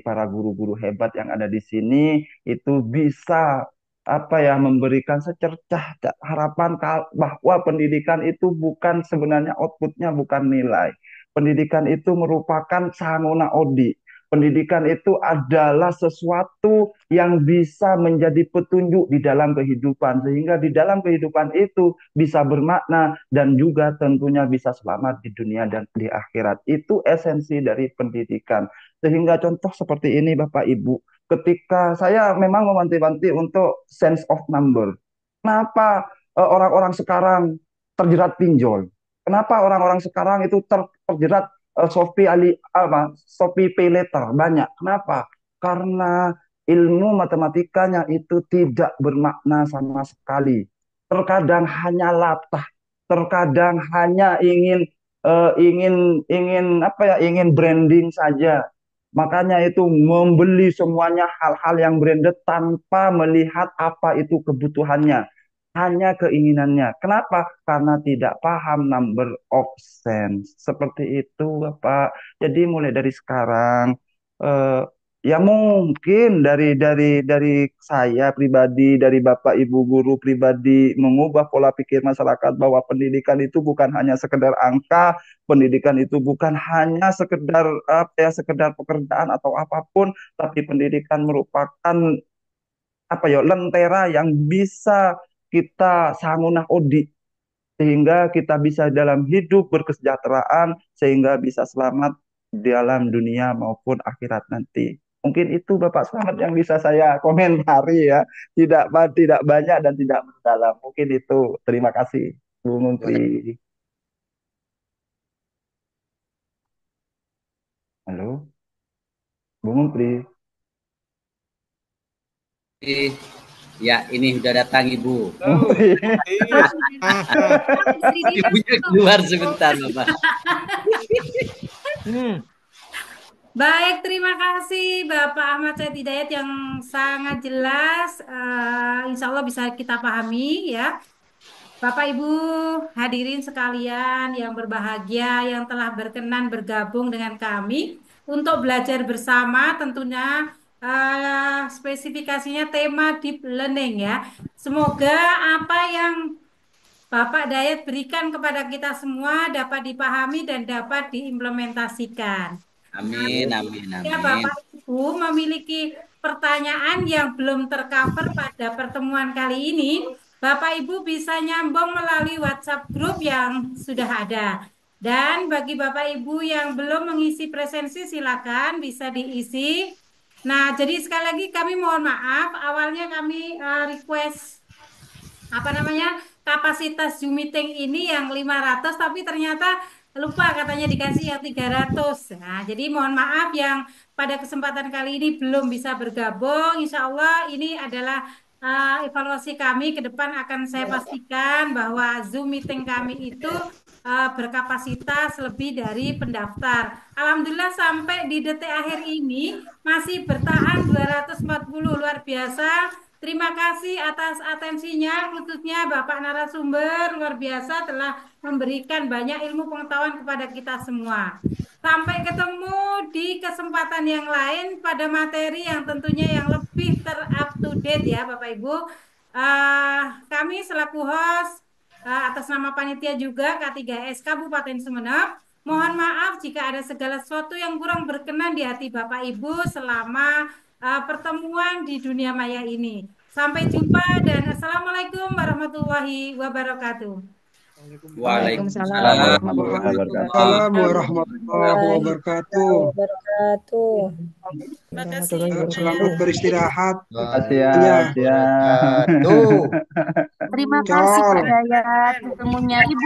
para guru-guru hebat yang ada di sini itu bisa apa ya memberikan secercah harapan bahwa pendidikan itu bukan sebenarnya outputnya bukan nilai. Pendidikan itu merupakan sangona odi. Pendidikan itu adalah sesuatu yang bisa menjadi petunjuk di dalam kehidupan, sehingga di dalam kehidupan itu bisa bermakna dan juga tentunya bisa selamat di dunia dan di akhirat. Itu esensi dari pendidikan. Sehingga contoh seperti ini Bapak Ibu, ketika saya memang mewanti-wanti untuk sense of number. Kenapa orang-orang sekarang terjerat pinjol? Kenapa orang-orang sekarang itu terjerat Shopee Shopee Pay Later banyak. Kenapa? Karena ilmu matematikanya itu tidak bermakna sama sekali. Terkadang hanya latah, terkadang hanya ingin branding saja. Makanya itu membeli semuanya hal-hal yang branded tanpa melihat apa itu kebutuhannya, hanya keinginannya. Kenapa? Karena tidak paham number of sense. Seperti itu, Bapak. Jadi mulai dari sekarang, eh, ya mungkin dari saya pribadi, dari Bapak Ibu guru pribadi, mengubah pola pikir masyarakat bahwa pendidikan itu bukan hanya sekedar angka, pendidikan itu bukan hanya sekedar apa ya, sekedar pekerjaan atau apapun, tapi pendidikan merupakan apa ya lentera yang bisa kita sangunah odi sehingga kita bisa dalam hidup berkesejahteraan sehingga bisa selamat dalam dunia maupun akhirat nanti. Mungkin itu Bapak Selamat yang bisa saya komentari ya. Tidak banyak dan tidak mendalam. Mungkin itu. Terima kasih Bu Menteri. Halo, Bu Menteri. Ya, ini sudah datang Ibu. Ibunya keluar sebentar, Bapak. Baik, terima kasih Bapak Ahmad Said Hidayat yang sangat jelas. Insya Allah bisa kita pahami ya. Bapak Ibu hadirin sekalian yang berbahagia yang telah berkenan bergabung dengan kami untuk belajar bersama tentunya spesifikasinya tema deep learning ya. Semoga apa yang Bapak Dayat berikan kepada kita semua dapat dipahami dan dapat diimplementasikan. Amin, amin, Ya, amin. Bapak Ibu memiliki pertanyaan yang belum tercover pada pertemuan kali ini, Bapak Ibu bisa nyambung melalui WhatsApp grup yang sudah ada. Dan bagi Bapak Ibu yang belum mengisi presensi, silakan bisa diisi. Nah, jadi sekali lagi kami mohon maaf, awalnya kami request kapasitas Zoom meeting ini yang 500 tapi ternyata lupa katanya dikasih yang 300. Nah, jadi mohon maaf yang pada kesempatan kali ini belum bisa bergabung. Insya Allah ini adalah evaluasi kami ke depan akan saya pastikan bahwa Zoom meeting kami itu berkapasitas lebih dari pendaftar. Alhamdulillah sampai di detik akhir ini masih bertahan 240, luar biasa. Terima kasih atas atensinya, khususnya Bapak narasumber luar biasa telah memberikan banyak ilmu pengetahuan kepada kita semua. Sampai ketemu di kesempatan yang lain pada materi yang tentunya yang lebih ter-up to date ya Bapak Ibu. Kami selaku host atas nama panitia juga K3S Kabupaten Sumeneb, mohon maaf jika ada segala sesuatu yang kurang berkenan di hati Bapak Ibu selama pertemuan di dunia maya ini. Sampai jumpa dan Assalamualaikum warahmatullahi wabarakatuh. Waalaikumsalam warahmatullahi wabarakatuh. Selamat beristirahat. Siap. Terima kasih Pak Dayat, ketemunya Ibu.